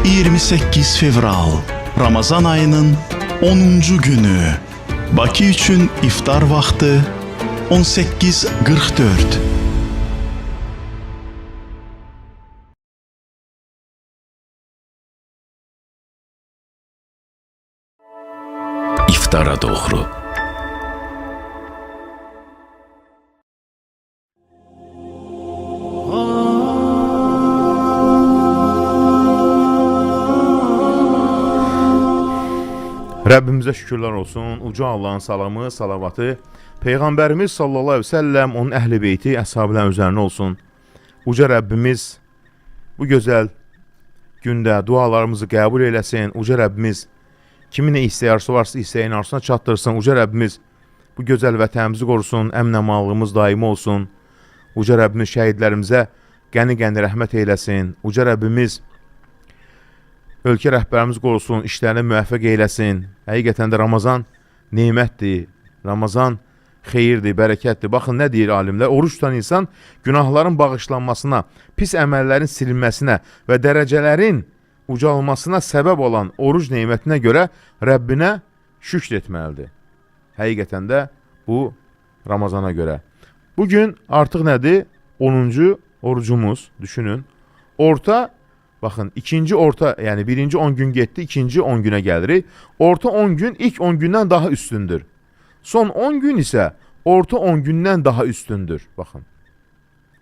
28 fevral Ramazan ayının 10. günü. Bakı üçün iftar vaxtı 18:44. İftara doğru. Rəbbimizə şükürlər olsun, uca Allahın salamı, salavatı, Peyğəmbərimiz sallallahu aleyhi ve sellem, onun əhl-i beyti, əshab-ların üzərinə olsun. Uca Rəbbimiz bu gözəl gündə dualarımızı qəbul eləsin. Uca Rəbbimiz kimin nə istəyərsə varsa istəyin arzusuna çatdırsın. Uca Rəbbimiz bu gözəl vətənimizi qorusun, əmn-əmanlığımız daimi olsun. Uca Rəbbimiz şəhidlərimizə qəni-qəni rəhmət eyləsin. Uca Rəbbimiz ölkə rəhbərimiz qorusun, işlərini müvəffəq eyləsin. Həqiqətən də Ramazan neymətdir, Ramazan xeyirdir, bərəkətdir. Baxın, nə deyir alimlər? Oruç tutan insan günahların bağışlanmasına, pis əməllərin silinməsinə və dərəcələrin ucalmasına səbəb olan oruc neymətinə görə Rəbbinə şükr etməlidir. Həqiqətən də bu Ramazana görə. Bugün artıq nədir? 10-cu orucumuz, düşünün. Orta, baxın, ikinci orta, yəni birinci 10 gün getdi, ikinci 10 günə gəlirik. Orta 10 gün ilk 10 gündən daha üstündür. Son 10 gün isə orta 10 gündən daha üstündür. Baxın.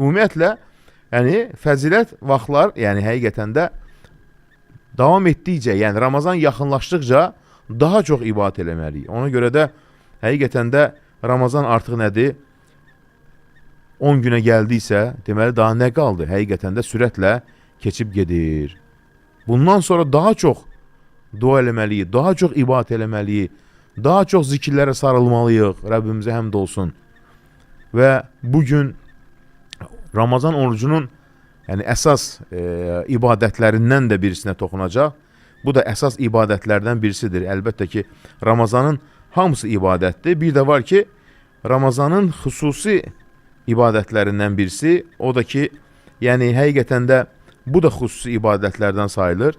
Ümumiyyətlə, yəni fəzilət vaxtlar, yəni həqiqətən də davam etdikcə, yəni Ramazan yaxınlaşdıqca daha çox ibadət eləməliyik. Ona görə də həqiqətən də Ramazan artıq nədir? 10 günə gəldiysə, deməli daha nə qaldı? Həqiqətən də sürətlə keçib gedir. Bundan sonra daha çox dua eləməliyik, daha çox ibadət eləməliyik, daha çox zikirlərə sarılmalıyıq, Rəbbimizə həmd olsun. Və bugün Ramazan orucunun yəni əsas ibadətlərindən də birisinə toxunacaq. Bu da əsas ibadətlərdən birisidir. Əlbəttə ki, Ramazanın hamısı ibadətdir. Bir də var ki, Ramazanın xüsusi ibadətlərindən birisi, o da ki, yəni həqiqətən də bu da xüsusi ibadətlərdən sayılır.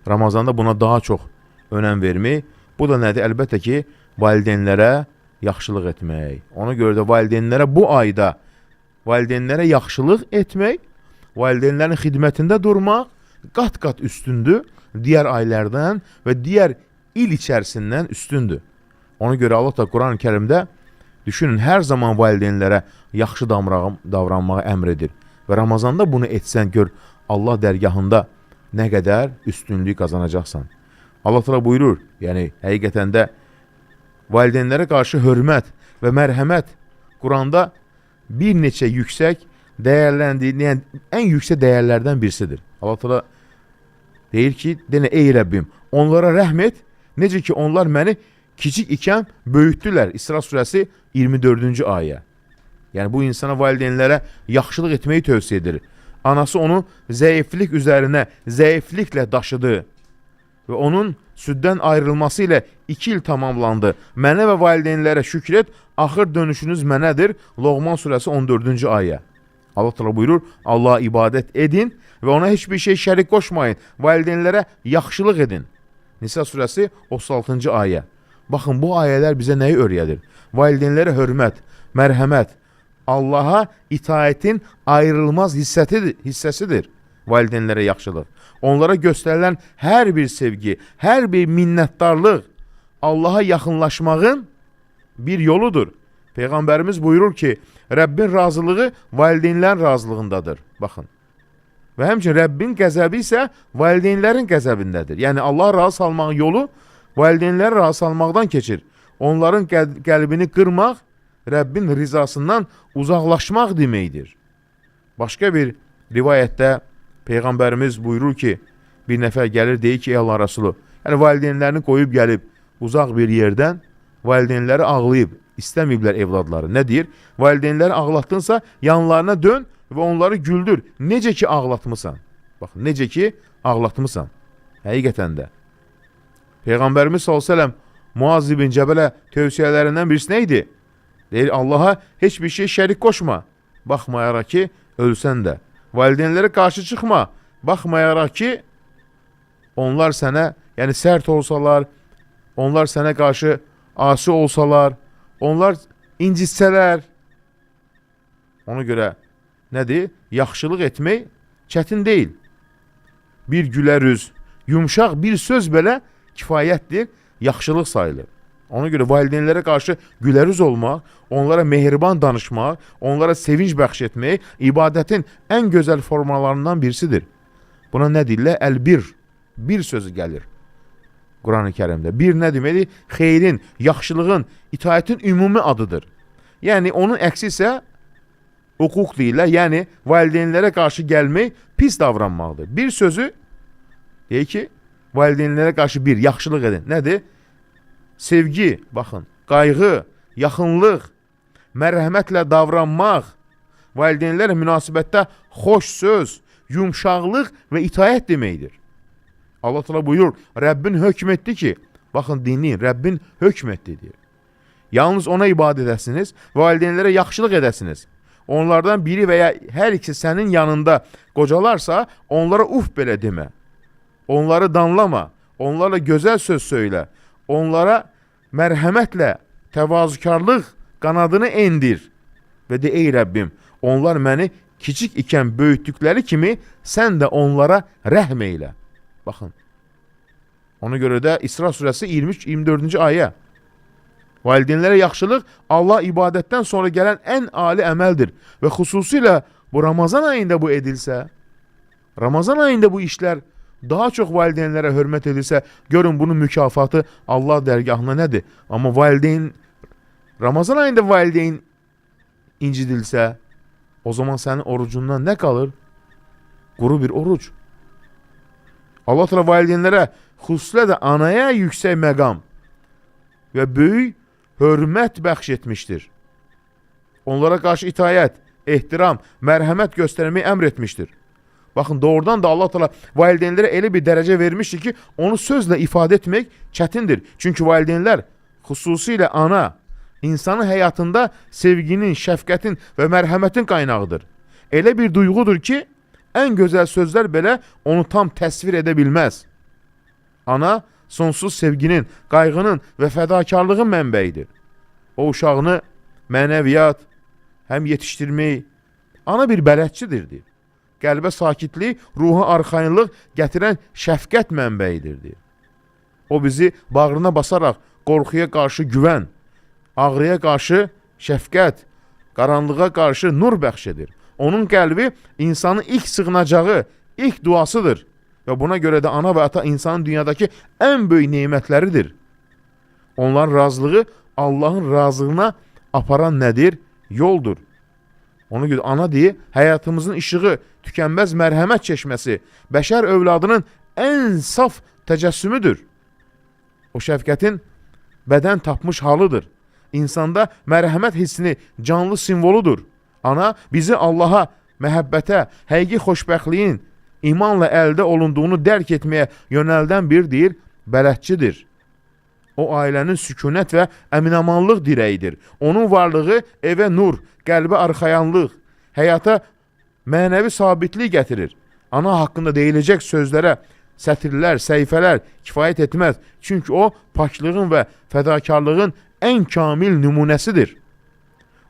Ramazanda buna daha çox önəm vermək. Bu da nədir? Əlbəttə ki, valideynlərə yaxşılıq etmək. Ona görə də valideynlərə bu ayda valideynlərə yaxşılıq etmək, valideynlərin xidmətində durmaq qat-qat üstündür. Digər aylardan və digər il içərisindən üstündür. Ona görə Allah da Quran-ı Kərimdə düşünün, hər zaman valideynlərə yaxşı davranmağı əmr edir. Və Ramazanda bunu etsən gör, Allah dərgahında nə qədər üstünlük qazanacaqsan. Allah təala buyurur, yəni həqiqətən də valideynlərə qarşı hörmət və mərhəmət Quranda bir neçə yüksək dəyərləndirilən, ən yüksək dəyərlərdən birisidir. Allah təala deyir ki, denə ey Rəbbim, onlara rəhm et, necə ki onlar məni kiçik ikən böyütdülər. İsra surəsi 24-cü ayə. Yəni bu insana valideynlərə yaxşılıq etməyi tövsiyə edir. Anası onu zəiflik üzərinə zəifliklə daşıdı və onun süddən ayrılması ilə 2 il tamamlandı. Mənə və valideynlərə şükür et, axır dönüşünüz mənədir. Loğman surəsi 14-cü ayə. Allah təala buyurur, Allah'a ibadət edin və ona heç bir şey şərik qoşmayın. Valideynlərə yaxşılıq edin. Nisa surəsi 36-cı ayə. Baxın, bu ayələr bizə nəyi öyrədir? Valideynlərə hörmət, mərhəmət, Allaha itaətin ayrılmaz hissəsidir. Valideynlərə yaxşılıq. Onlara göstərilən hər bir sevgi, hər bir minnətdarlıq Allaha yaxınlaşmağın bir yoludur. Peyğəmbərimiz buyurur ki, Rəbbin razılığı valideynlərin razılığındadır. Baxın. Və həmçinin Rəbbin qəzəbi isə valideynlərin qəzəbindədir. Yəni Allah razı salmağın yolu valideynləri razı salmaqdan keçir. Onların qəlbini qırmaq, Rəbbin rizasından uzaqlaşmaq deməkdir. Başqa bir rivayətdə Peyğəmbərimiz buyurur ki, bir nəfər gəlir, deyir ki, ey Allah Rasulü, yəni valideynlərini qoyub gəlib uzaq bir yerdən, valideynləri ağlayıb, istəməyiblər evladları. Nə deyir? Valideynləri ağlatdınsa, yanlarına dön və onları güldür. Necə ki ağlatmısan. Baxın, necə ki ağlatmısan. Həqiqətən də. Peyğəmbərimiz s.ə.v Muaz ibn Cəbələ tövsiyələrindən birisi nə idi? Deyir, Allaha heç bir şey şərik qoşma. Baxmayaraq ki, ölsən də. Valideynlərə qarşı çıxma. Baxmayaraq ki, onlar sənə, yəni sərt olsalar, onlar sənə qarşı asi olsalar, onlar incitsələr, ona görə nədir? Yaxşılıq etmək çətin deyil. Bir gülər üz, yumşaq bir söz belə kifayətdir, yaxşılıq sayılır. Ona görə valideynlərə qarşı gülərüz olmaq, onlara mehriban danışmaq, onlara sevinç bəxş etmək ibadətin ən gözəl formalarından birisidir. Buna nə deyirlər? Əl-bir, bir sözü gəlir Quran-ı Kərimdə. Bir nə deməkdir? Xeyrin, yaxşılığın, itaətin ümumi adıdır. Yəni, onun əksi isə hüquq deyirlər, yəni valideynlərə qarşı gəlmək pis davranmaqdır. Bir sözü deyir ki, valideynlərə qarşı bir, yaxşılıq edin. Nədir? Sevgi, baxın, qayğı, yaxınlıq, mərhəmətlə davranmaq, valideynlərlə münasibətdə xoş söz, yumşaqlıq və itaət deməkdir. Allah təala buyurur, Rəbbin hökm etdi ki, baxın dinləyin, Rəbbin hökm etdi deyir. Yalnız ona ibadət edəsiniz, valideynlərə yaxşılıq edəsiniz. Onlardan biri və ya hər ikisi sənin yanında qocalarsa, onlara uf belə demə. Onları danlama, onlarla gözəl söz söylə. Onlara mərhəmətlə, təvazükarlıq qanadını endir və de, ey Rəbbim, onlar məni kiçik ikən böyütdükləri kimi sən də onlara rəhm eylə. Baxın, ona görə də İsra surəsi 23-24-cü ayə. Valideynlərə yaxşılıq Allah ibadətdən sonra gələn ən ali əməldir və xüsusilə bu Ramazan ayında bu edilsə, Ramazan ayında bu işlər daha çox valideynlərə hörmət edilsə, görün bunun mükafatı Allah dərgahına nədir? Amma valideyn, Ramazan ayında valideyn incidilsə, o zaman sənin orucundan nə qalır? Quru bir oruc. Allah təala valideynlərə, xüsusilə də anaya yüksək məqam və böyük hörmət bəxş etmişdir. Onlara qarşı itaət, ehtiram, mərhəmət göstərməyi əmr etmişdir. Baxın, doğrudan da Allah təala valideynlərə elə bir dərəcə vermişdir ki, onu sözlə ifadə etmək çətindir. Çünki valideynlər, xüsusilə ana, insanın həyatında sevginin, şəfqətin və mərhəmətin qaynağıdır. Elə bir duyğudur ki, ən gözəl sözlər belə onu tam təsvir edə bilməz. Ana, sonsuz sevginin, qayğının və fədakarlığın mənbəyidir. O uşağını mənəviyyat, həm yetişdirmək, ana bir bələdçidir, deyir. Qəlbə sakitlik, ruha arxayınlıq gətirən şəfqət mənbəyidir. O bizi bağrına basaraq qorxuya qarşı güvən, ağrıya qarşı şəfqət, qaranlığa qarşı nur bəxş edir. Onun qəlbi insanın ilk sığınacağı, ilk duasıdır. Və buna görə də ana və ata insanın dünyadakı ən böyük nemətləridir. Onların razılığı Allahın razılığına aparan nədir? Yoldur. Ona görə ana deyir, həyatımızın işığı, tükənməz mərhəmət çeşməsi, bəşər övladının ən saf təcəssümüdür. O şəfqətin bədən tapmış halıdır. İnsanda mərhəmət hissini canlı simvoludur. Ana bizi Allaha, məhəbbətə, həqiqi xoşbəxtliyin imanla əldə olunduğunu dərk etməyə yönəldən bir deyir, bələdçidir. O ailənin sükunət və əminamanlıq dirəyidir. Onun varlığı evə nur, qəlbə arxayanlıq, həyata mənəvi sabitlik gətirir. Ana haqqında deyiləcək sözlərə sətirlər, səhifələr kifayət etməz. Çünki o, paklığın və fədakarlığın ən kamil nümunəsidir.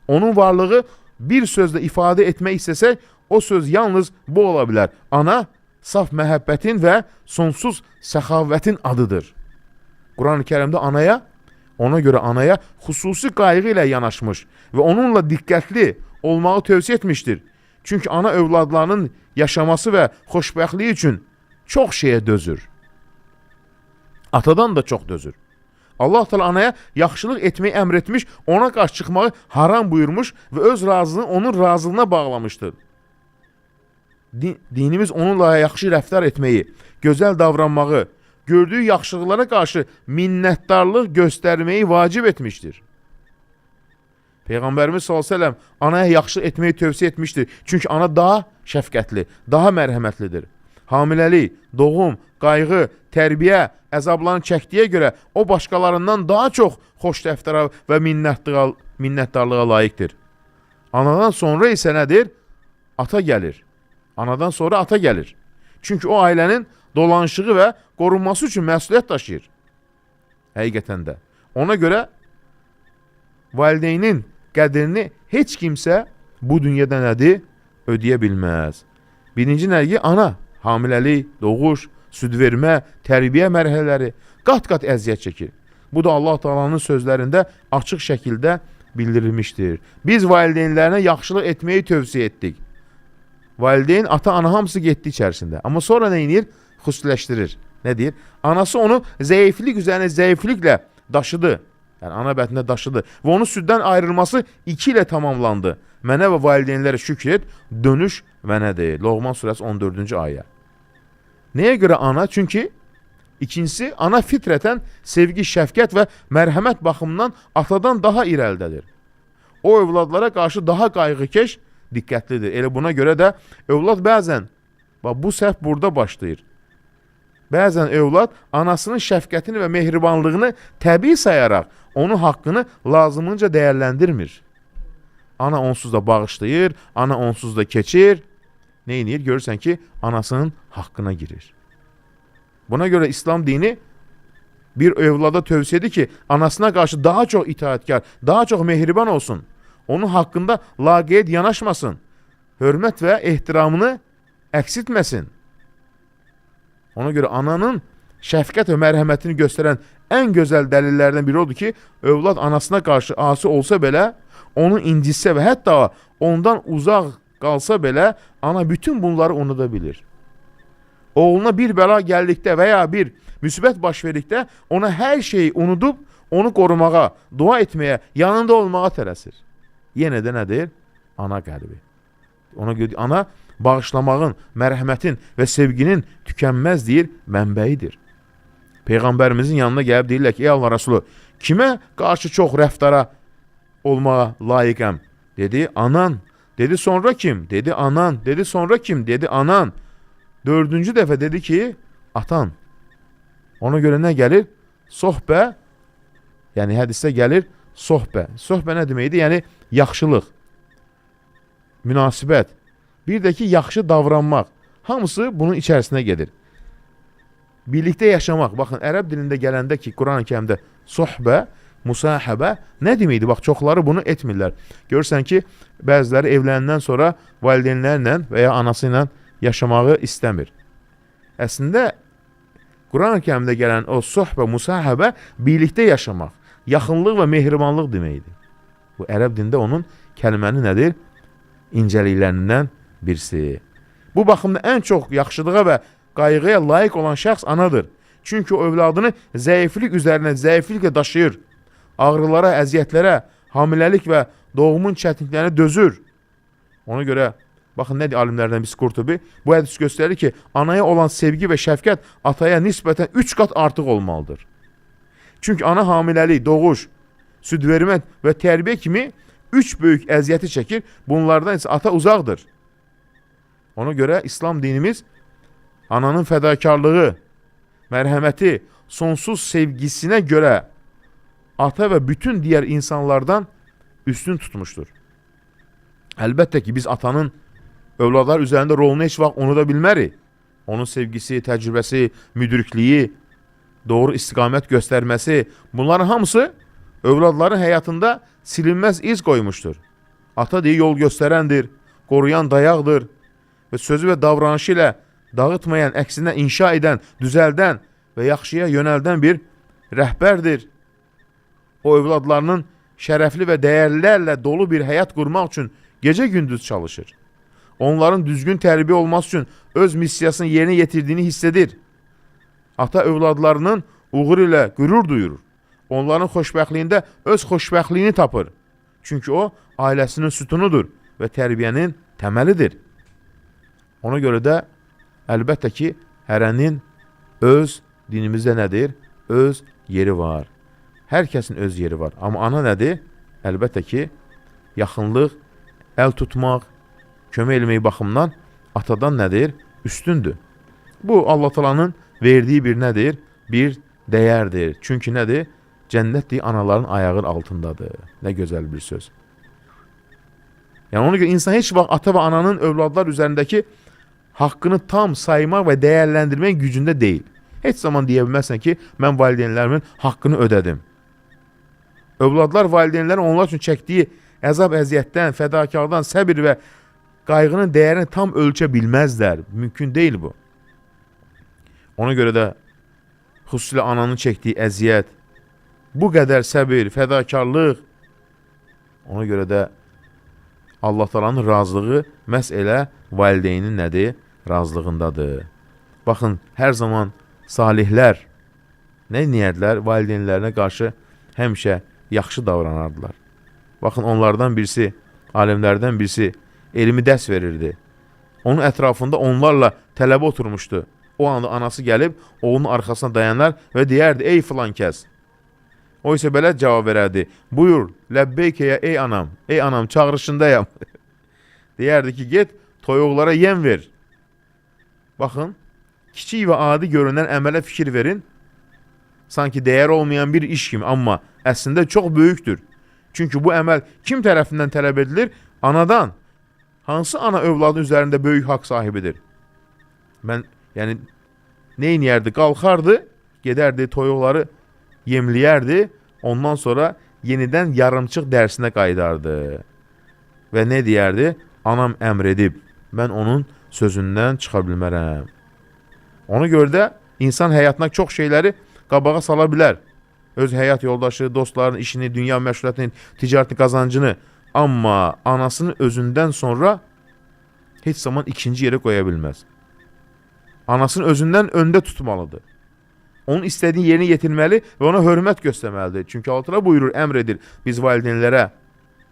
Onun varlığı bir sözlə ifadə etmək istəsək, o söz yalnız bu ola bilər. Ana, saf məhəbbətin və sonsuz səxavətin adıdır. Quran-ı Kərimdə anaya, ona görə anaya xüsusi qayğı ilə yanaşmış və onunla diqqətli olmağı tövsiyə etmişdir. Çünki ana övladlarının yaşaması və xoşbəxtliyi üçün çox şeyə dözür. Atadan da çox dözür. Allah təala anaya yaxşılıq etməyi əmr etmiş, ona qarşı çıxmağı haram buyurmuş və öz razılığını onun razılığına bağlamışdır. Dinimiz onunla yaxşı rəftar etməyi, gözəl davranmağı, gördüyü yaxşılıqlara qarşı minnətdarlıq göstərməyi vacib etmişdir. Peyğəmbərimiz s.ə.v anaya yaxşı etməyi tövsiyə etmişdir. Çünki ana daha şəfqətli, daha mərhəmətlidir. Hamiləlik, doğum, qayğı, tərbiyə, əzablarını çəkdiyə görə o başqalarından daha çox xoş rəftara və minnətdarlığa layiqdir. Anadan sonra isə nədir? Ata gəlir. Anadan sonra ata gəlir. Çünki o ailənin dolanışığı və qorunması üçün məsuliyyət daşıyır. Həqiqətən də. Ona görə valideynin qədrini heç kimsə bu dünyada nədir? Ödəyə bilməz. Birinci nədir? Ana, hamiləlik, doğuş, süd vermə, tərbiyə mərhələləri qat-qat əziyyət çəkir. Bu da Allah Taala'nın sözlərində açıq şəkildə bildirilmişdir. Biz valideynlərinə yaxşılıq etməyi tövsiyə etdik. Valideyn, ata, ana hamısı getdi içərisində. Amma sonra nə edir? Xüsusiləşdirir. Nə deyir? Anası onu zəiflik üzərinə zəifliklə daşıdı. Yəni ana bətnində daşıdı. Və onun süddən ayrılması 2 ilə tamamlandı. Mənə və valideynlərə şükür et, dönüş mənədir. Loğman surəsi 14-cü ayə. Nəyə görə ana? Çünki ikincisi, ana fitrətən sevgi, şəfqət və mərhəmət baxımından atadan daha irəlidədir. O övladlara qarşı daha qayğıkeş, diqqətlidir. Elə buna görə də övlad bəzən, bu səhv burada başlayır. Bəzən övlad anasının şəfqətini və mehribanlığını təbii sayaraq onun haqqını lazımınca dəyərləndirmir. Ana onsuz da bağışlayır, ana onsuz da keçir. Nə edir? Görürsən ki, anasının haqqına girir. Buna görə İslam dini bir övlada tövsiyə edir ki, anasına qarşı daha çox itaətkar, daha çox mehriban olsun. Onun haqqında laqeyd yanaşmasın. Hörmət və ehtiramını əks etməsin. Ona görə ananın şəfqət və mərhəmətini göstərən ən gözəl dəlillərdən biri odur ki, övlad anasına qarşı asi olsa belə, onu incitsə və hətta ondan uzaq qalsa belə, ana bütün bunları unuda bilir. Oğluna bir bəla gəldikdə və ya bir müsibət baş verdikdə ona hər şeyi unudub, onu qorumağa, dua etməyə, yanında olmağa tələsir. Yenə də nədir? Ana qəlbi. Ona görə ana bağışlamağın, mərhəmətin və sevginin tükənməz deyir, mənbəyidir. Peyğəmbərimizin yanına gəlib deyirlər ki, ey Allah Rasulü, kimə qarşı çox rəftara olmağa layiqəm? Dedi, anan. Dedi, sonra kim? Dedi, anan. Dedi, sonra kim? Dedi, anan. 4-cü dəfə dedi ki, atan. Ona görə nə gəlir? Sohbə, yəni hədisdə gəlir sohbə. Sohbə nə deməkdir? Yəni yaxşılıq, münasibət, bir də ki, yaxşı davranmaq. Hamısı bunun içərisinə gedir. Birlikdə yaşamaq. Baxın, ərəb dilində gələndə ki, Quran-ı Kərimdə sohbə, musahəbə nə deməkdir? Bax, çoxları bunu etmirlər. Görürsən ki, bəziləri evləndən sonra valideynlərlə və ya anası ilə yaşamağı istəmir. Əslində, Quran-ı Kərimdə gələn o sohbə, musahəbə birlikdə yaşamaq, yaxınlıq və mehribanlıq deməkdir. Bu, ərəb dilində onun kəlməni nədir? İncəliklərindən birisi. Bu baxımda ən çox yaxşılığa və qayğıya layiq olan şəxs anadır. Çünki o övladını zəiflik üzərinə zəifliklə daşıyır. Ağrılara, əziyyətlərə, hamiləlik və doğumun çətinliklərini dözür. Ona görə, baxın, nədir alimlərdən birisi Qurtubi? Bu hədis göstərir ki, anaya olan sevgi və şəfqət ataya nisbətən 3 qat artıq olmalıdır. Çünki ana hamiləlik, doğuş, süd vermə və tərbiyə kimi 3 böyük əziyyəti çəkir. Bunlardan isə ata uzaqdır. Ona görə İslam dinimiz ananın fədakarlığı, mərhəməti, sonsuz sevgisinə görə ata və bütün digər insanlardan üstün tutmuşdur. Əlbəttə ki, biz atanın övladlar üzərində rolunu heç vaxt unuda bilmərik. Onun sevgisi, təcrübəsi, müdrikliyi, doğru istiqamət göstərməsi, bunların hamısı övladların həyatında silinməz iz qoymuşdur. Ata deyə yol göstərəndir, qoruyan dayaqdır və sözü və davranışı ilə dağıtmayan, əksinə inşa edən, düzəldən və yaxşıya yönəldən bir rəhbərdir. O övladlarının şərəfli və dəyərlilərlə dolu bir həyat qurmaq üçün gecə-gündüz çalışır. Onların düzgün tərbiyə olması üçün öz missiyasını yerinə yetirdiyini hiss edir. Ata övladlarının uğur ilə qürur duyur. Onların xoşbəxtliyində öz xoşbəxtliyini tapır. Çünki o, ailəsinin sütunudur və tərbiyənin təməlidir. Ona görə də, əlbəttə ki, hərənin öz dinimizdə nədir? Öz yeri var. Hər kəsin öz yeri var. Amma ana nədir? Əlbəttə ki, yaxınlıq, əl tutmaq, kömək eləmək baxımdan atadan nədir? Üstündür. Bu, Allah Taala'nın verdiyi bir nədir? Bir dəyərdir. Çünki nədir? Cənnət deyil, anaların ayağın altındadır. Nə gözəl bir söz. Yəni, ona görə insan heç vaxt ata və ananın övladlar üzərindəki haqqını tam saymaq və dəyərləndirmək gücündə deyil. Heç zaman deyə bilməzsən ki, mən valideynlərimin haqqını ödədim. Övladlar valideynlərin onlar üçün çəkdiyi əzab, əziyyətdən, fədakardan, səbir və qayğının dəyərini tam ölçə bilməzlər. Mümkün deyil bu. Ona görə də xüsusilə ananın çəkdiyi əziyyət, bu qədər səbir, fədakarlıq, ona görə də Allah Taala'nın razılığı məhz elə valideynin nədir? Razılığındadır. Baxın, hər zaman salihlər nə niyədlər? Valideynlərinə qarşı həmişə yaxşı davranardılar. Baxın, onlardan birisi, alimlərdən birisi elmi dərs verirdi. Onun ətrafında onlarla tələbə oturmuşdu. O anda anası gəlib, oğlunun arxasına dayanar və deyərdi, ey filan kəs. O isə belə cavab verərdi, buyur, ləbbeykəyə ey anam, çağırışındayam. Deyərdi ki, get, toyuqlara yem ver. Baxın, kiçik və adi görünən əmələ fikir verin, sanki dəyər olmayan bir iş kimi, amma əslində çox böyükdür. Çünki bu əməl kim tərəfindən tələb edilir? Anadan. Hansı ana övladın üzərində böyük haqq sahibidir? Yəni, neyniyərdi? Qalxardı, gedərdi, toyuqları yemləyərdi, ondan sonra yenidən yarımçıq dərsinə qayıdardı. Və nə deyərdi? Anam əmr edib, mən onun sözündən çıxa bilmərəm. Ona görə də insan həyatına çox şeyləri qabağa sala bilər. Öz həyat yoldaşı, dostların işini, dünya məşğuliyyətini, ticarətini, qazancını. Amma anasını özündən sonra heç zaman ikinci yerə qoya bilməz. Anasını özündən öndə tutmalıdır. Onun istədiyi yerini yetirməli və ona hörmət göstərməlidir. Çünki Allah buyurur, əmr edir biz valideynlərə,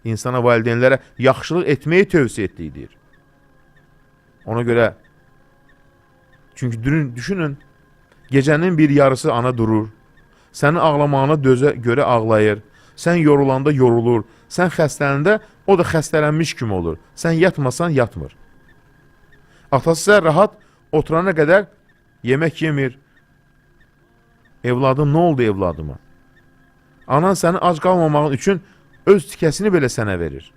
insana valideynlərə yaxşılıq etməyi tövsiyə etdiyi deyir. Ona görə, çünki düşünün, gecənin bir yarısı ana durur, sənin ağlamağına görə ağlayır, sən yorulanda yorulur, sən xəstələndə o da xəstələnmiş kimi olur, sən yatmasan yatmır. Atası sən rahat oturana qədər yemək yemir. Evladım, nə oldu evladıma? Anan səni ac qalmamağın üçün öz tikəsini belə sənə verir.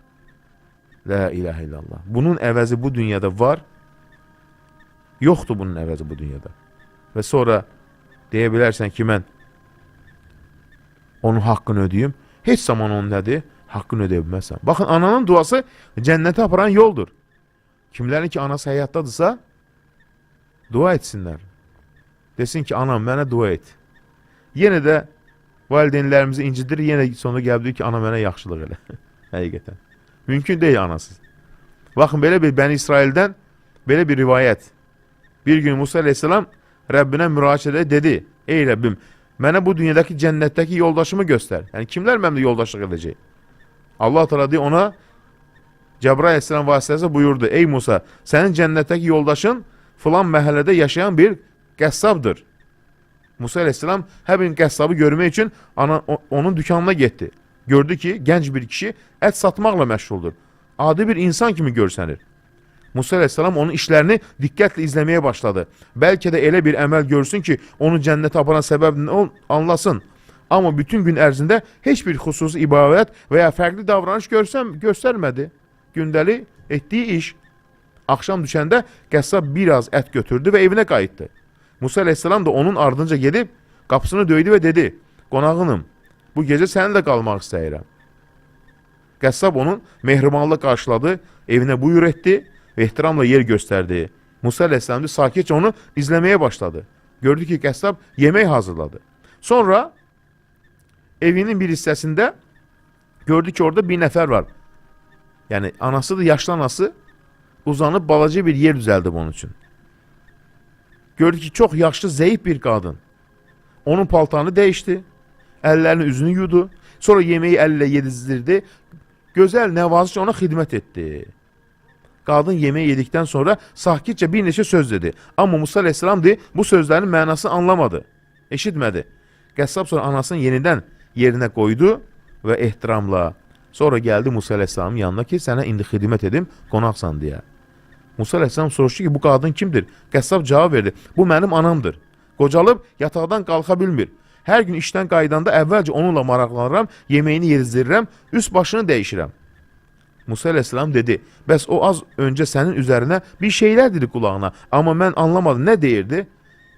La ilahə illallah. Bunun əvəzi bu dünyada var. Yoxdur bunun əvəzi bu dünyada. Və sonra deyə bilərsən ki, mən onun haqqını ödəyim. Heç zaman onun nədir? Haqqını ödeyə bilməzsən. Baxın, ananın duası cənnətə aparan yoldur. Kimlərin ki, anası həyatdadırsa, dua etsinlər. Desin ki, anam, mənə dua et. Yenə də valideynlərimizi incidir, yenə sonunda gəldir ki, ana mənə yaxşılıq elə. Həqiqətən. Mümkün deyil anasız. Baxın, belə bir Bəni İsraildən belə bir rivayət. Bir gün Musa Aleyhisselam Rəbbinə müraciət dedi, ey Rəbbim, mənə bu dünyadakı cənnətdəki yoldaşımı göstər. Yəni, kimlər mənimlə yoldaşlıq edəcək? Allah Teala deyir ona, Cəbrail Aleyhisselam vasitəsilə buyurdu, ey Musa, sənin cənnətdəki yoldaşın filan məhəllədə yaşayan bir qəssabdır. Musa Aleyhisselam həmin qəssabı görmək üçün onun dükanına getdi. Gördü ki, gənc bir kişi ət satmaqla məşğuldur. Adi bir insan kimi görsənir. Musa Aleyhisselam onun işlərini diqqətlə izləməyə başladı. Bəlkə də elə bir əməl görsün ki, onu cənnətə aparan səbəbini anlasın. Amma bütün gün ərzində heç bir xüsusi ibadət və ya fərqli davranış göstərmədi. Gündəlik etdiyi iş. Axşam düşəndə qəssab biraz ət götürdü və evinə qayıtdı. Musa Aleyhisselam da onun ardınca gedib qapısını döydü və dedi, qonağınım, bu gecə səninlə qalmaq istəyirəm. Qəssab onun mehribanlıq qarşıladı, evinə buyur etdi və ehtiramla yer göstərdi. Musa Aleyhisselam sakitcə onu izləməyə başladı. Gördü ki, qəssab yemək hazırladı. Sonra evinin bir hissəsində gördü ki, orada bir nəfər var. Yəni, anasıdır, yaşlı anası uzanıb balaca bir yer düzəldib onun üçün. Gördü ki, çox yaşlı, zəif bir qadın. Onun paltarını dəyişdi, əllərini, üzünü yudu, sonra yeməyi əllə yedizdirdi, gözəl nəvazişlə ona xidmət etdi. Qadın yeməyi yedikdən sonra sakitcə bir neçə söz dedi. Amma Musa Aleyhisselam bu sözlərin mənasını anlamadı, eşitmədi. Qəssab sonra anasını yenidən yerinə qoydu və ehtiramla. Sonra gəldi Musa Aleyhisselamın yanına ki, sənə indi xidmət edim, qonaqsan deyə. Musa Aleyhisselam soruşdu ki, bu qadın kimdir? Qəssab cavab verdi, bu mənim anamdır. Qocalıb yataqdan qalxa bilmir. Hər gün işdən qaydanda əvvəlcə onunla maraqlanıram, yeməyini yedizdirirəm, üst başını dəyişirəm. Musa əleyhissalam dedi, bəs o az öncə sənin üzərinə bir şeylər dedi qulağına, amma mən anlamadım, nə deyirdi?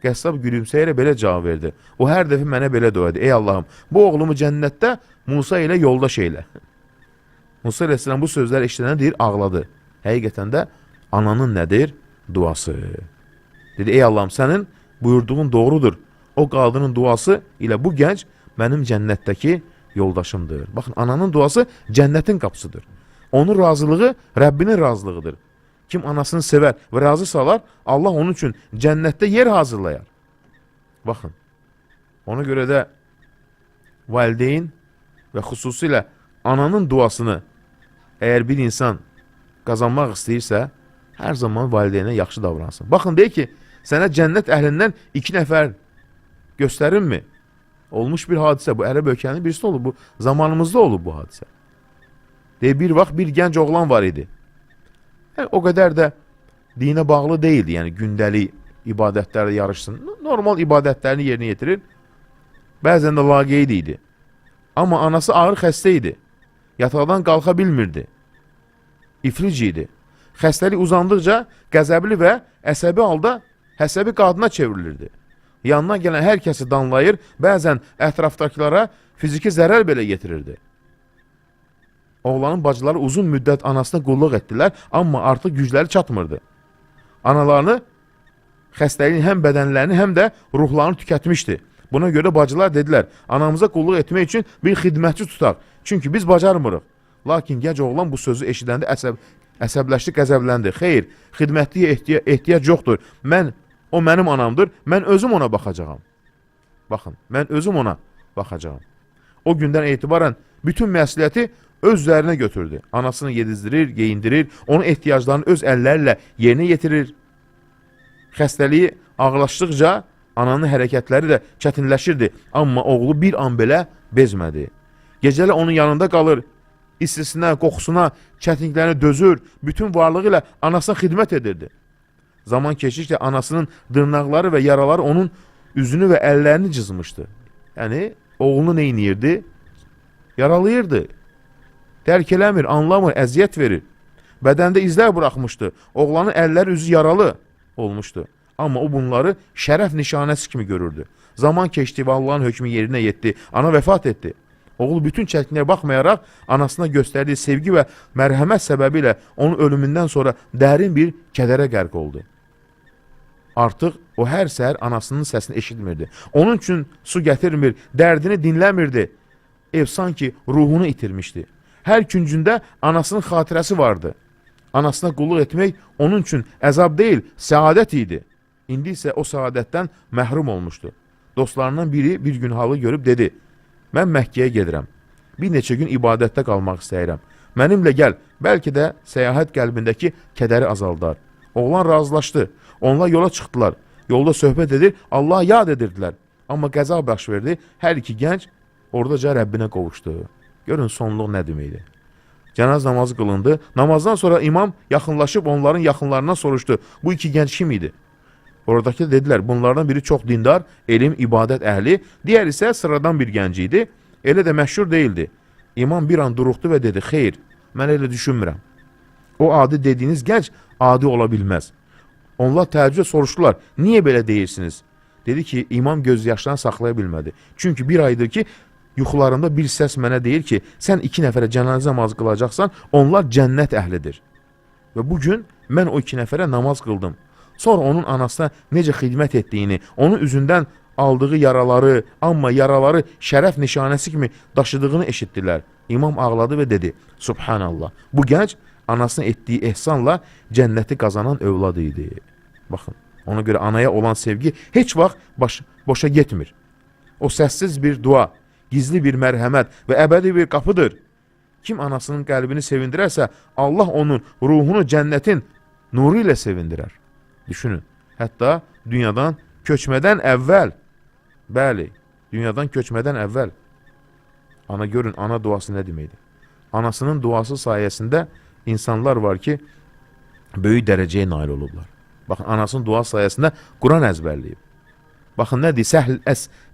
Qəssab gülümsəyərək belə cavab verdi. O hər dəfə mənə belə dua edir. Ey Allahım, bu oğlumu cənnətdə Musa ilə yoldaş eylə. Musa əleyhissalam bu sözləri eşidəndə deyir, ağladı. Həqiqətən də ananın nədir? Duası. Dedi, ey Allahım, sənin buyurduğun doğrudur. O qadının duası ilə bu gənc mənim cənnətdəki yoldaşımdır. Baxın, ananın duası cənnətin qapısıdır. Onun razılığı Rəbbinin razılığıdır. Kim anasını sevər və razı salar, Allah onun üçün cənnətdə yer hazırlayar. Baxın, ona görə də valideyn və xüsusilə ananın duasını əgər bir insan qazanmaq istəyirsə, hər zaman valideynə yaxşı davransın. Baxın, deyir ki, sənə cənnət əhlindən 2 nəfər göstərinmi? Olmuş bir hadisə, bu Ərəb ölkənin birisi olub, bu zamanımızda olub bu hadisə. Deyir, bir vaxt bir gənc oğlan var idi. Yəni, o qədər də dinə bağlı deyildi, yəni gündəlik ibadətlərlə yarışsın. Normal ibadətlərini yerinə yetirir. Bəzən də laqeyd idi. Amma anası ağır xəstə idi. Yataqdan qalxa bilmirdi. İflic idi. Xəstəlik uzandıqca qəzəbli və əsəbi halda həsəbi qadına çevrilirdi. Yanına gələn hər kəsi danlayır, bəzən ətrafdakılara fiziki zərər belə yetirirdi. Oğlanın bacıları uzun müddət anasına qulluq etdilər, amma artıq gücləri çatmırdı. Analarını, xəstəliyin həm bədənlərini, həm də ruhlarını tükətmişdi. Buna görə bacılar dedilər, anamıza qulluq etmək üçün bir xidmətçi tutaq, çünki biz bacarmırıq. Lakin gənc oğlan bu sözü eşidəndə əsəbləşdi, qəzəbləndi. Xeyr, xidmətliyə ehtiyac yoxdur. O mənim anamdır, mən özüm ona baxacağam. Baxın, mən özüm ona baxacağam. O gündən etibarən bütün məsuliyyəti öz üzərinə götürdü. Anasını yedizdirir, geyindirir, onun ehtiyaclarını öz əllərlə yerinə yetirir. Xəstəliyi ağırlaşdıqca ananın hərəkətləri də çətinləşirdi, amma oğlu bir an belə bezmədi. Gecələ onun yanında qalır, istisinə, qoxusuna, çətinliklərini dözür, bütün varlığı ilə anasına xidmət edirdi. Zaman keçdikcə anasının dırnaqları və yaraları onun üzünü və əllərini cızmışdı. Yəni, oğlunu neyniyirdi? Yaralayırdı. Dərk eləmir, anlamır, əziyyət verir. Bədəndə izlər buraxmışdı. Oğlanın əlləri, üzü yaralı olmuşdu. Amma o bunları şərəf nişanəsi kimi görürdü. Zaman keçdi və Allahın hökmü yerinə yetdi. Ana vəfat etdi. Oğlu bütün çətinliyə baxmayaraq anasına göstərdiyi sevgi və mərhəmət səbəbilə onun ölümündən sonra dərin bir kədərə qərq oldu. Artıq o hər səhər anasının səsini eşitmirdi. Onun üçün su gətirmir, dərdini dinləmirdi. Ev sanki ruhunu itirmişdi. Hər küncündə anasının xatirəsi vardı. Anasına qulluq etmək onun üçün əzab deyil, səadət idi. İndi isə o səadətdən məhrum olmuşdu. Dostlarından biri bir gün halı görüb dedi, mən Məkkəyə gedirəm. Bir neçə gün ibadətdə qalmaq istəyirəm. Mənimlə gəl, bəlkə də səyahət qəlbindəki kədəri azaldar. Oğlan razılaşdı. Onlar yola çıxdılar. Yolda söhbət edir, Allah'a yad edirdilər. Amma qəza baş verdi. Hər iki gənc oradaca Rəbbinə qovuşdu. Görün sonluq nə deməkdir. Cənaz namazı qılındı. Namazdan sonra imam yaxınlaşıb onların yaxınlarından soruşdu. Bu iki gənc kim idi? Oradakı dedilər, bunlardan biri çox dindar, elm, ibadət əhli, digər isə sıradan bir gənc idi. Elə də məşhur deyildi. İmam bir an duruxdu və dedi, xeyr, mən elə düşünmürəm. O adi dediyiniz gənc adi ola bilməz. Onlar təəccüblə soruşdular, niyə belə deyirsiniz? Dedi ki, imam gözyaşlarını saxlaya bilmədi. Çünki bir aydır ki, yuxularımda bir səs mənə deyir ki, sən 2 nəfərə cənazə namazı qılacaqsan, onlar cənnət əhlidir. Və bugün mən o 2 nəfərə namaz qıldım. Sonra onun anasına necə xidmət etdiyini, onun üzündən aldığı yaraları, amma yaraları şərəf nişanəsi kimi daşıdığını eşitdilər. İmam ağladı və dedi, Subhanallah, bu gənc anasına etdiyi ehsanla cənnəti qazanan övlad idi. Baxın, ona görə anaya olan sevgi heç vaxt boşa getmir. O səssiz bir dua, gizli bir mərhəmət və əbədi bir qapıdır. Kim anasının qəlbini sevindirərsə, Allah onun ruhunu cənnətin nuru ilə sevindirər. Düşünün, hətta dünyadan köçmədən əvvəl, bəli, dünyadan köçmədən əvvəl, ana görün, ana duası nə deməkdir? Anasının duası sayəsində insanlar var ki, böyük dərəcəyə nail olublar. Baxın, anasının duası sayəsində Quran əzbərləyib. Baxın, nə deyir? Səhl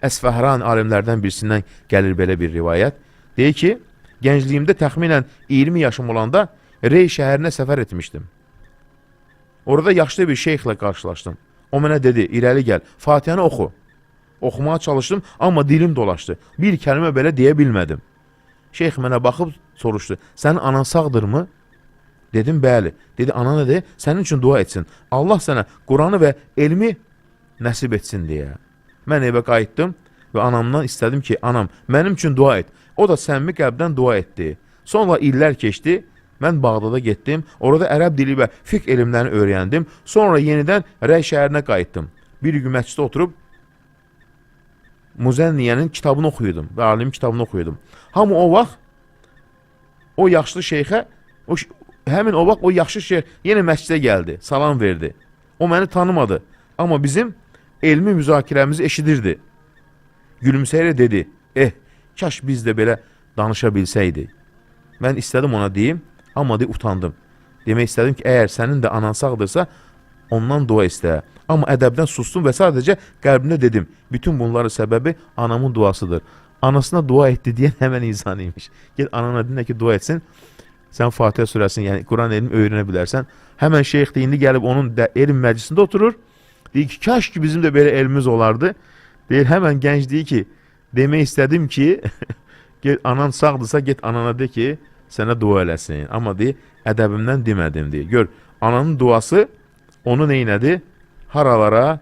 Əsfəhran alimlərdən birisindən gəlir belə bir rivayət. Deyir ki, gəncliyimdə təxminən 20 yaşım olanda Rey şəhərinə səfər etmişdim. Orada yaşlı bir şeyxlə qarşılaşdım. O mənə dedi, irəli gəl, Fatihəni oxu. Oxumağa çalışdım, amma dilim dolaşdı. Bir kəlmə belə deyə bilmədim. Şeyx mənə baxıb soruşdu, sənin anan sağdırmı? Dedim, bəli. Dedi, ana nədir? Sənin üçün dua etsin. Allah sənə Quranı və elmi nəsib etsin deyə. Mən evə qayıtdım və anamdan istədim ki, anam, mənim üçün dua et. O da səmimi qəlbdən dua etdi. Sonra illər keçdi, mən Bağdada getdim, orada ərəb dili və fiqh elmlərini öyrəndim. Sonra yenidən Rəy şəhərinə qayıtdım. Bir gün məsciddə oturub Muzənniyənin kitabını oxuyordum və alimin kitabını oxuyordum. Hamı o vaxt o yaşlı şeyxə, həmin o vaxt o yaxşı şeyx yenə məscidə gəldi, salam verdi. O məni tanımadı, amma bizim elmi müzakirəmizi eşidirdi. Gülümsəyərək dedi, kaş biz də belə danışa bilsəydik. Mən istədim ona deyim, amma utandım. Demək istədim ki, əgər sənin də anan sağdırsa, ondan dua istə. Amma ədəbdən sustum və sadəcə qəlbimdə dedim, bütün bunların səbəbi anamın duasıdır. Anasına dua etdi deyən həmən insan imiş. Gel anana dinlə ki, dua etsin, sən Fatihə surəsini, yəni Quran elmi öyrənə bilərsən. Həmən şeyx deyindi, gəlib onun elm məclisində oturur. Deyir ki, kaş ki bizim də belə elmimiz olardı. Deyir, həmən gənc deyir ki, demək istədim ki, gel anan sağdırsa, get anana de ki, sənə dua eləsin. Amma deyir, ədəbimdən demədim deyir. Gör, ananın duası onu neynədi? Haralara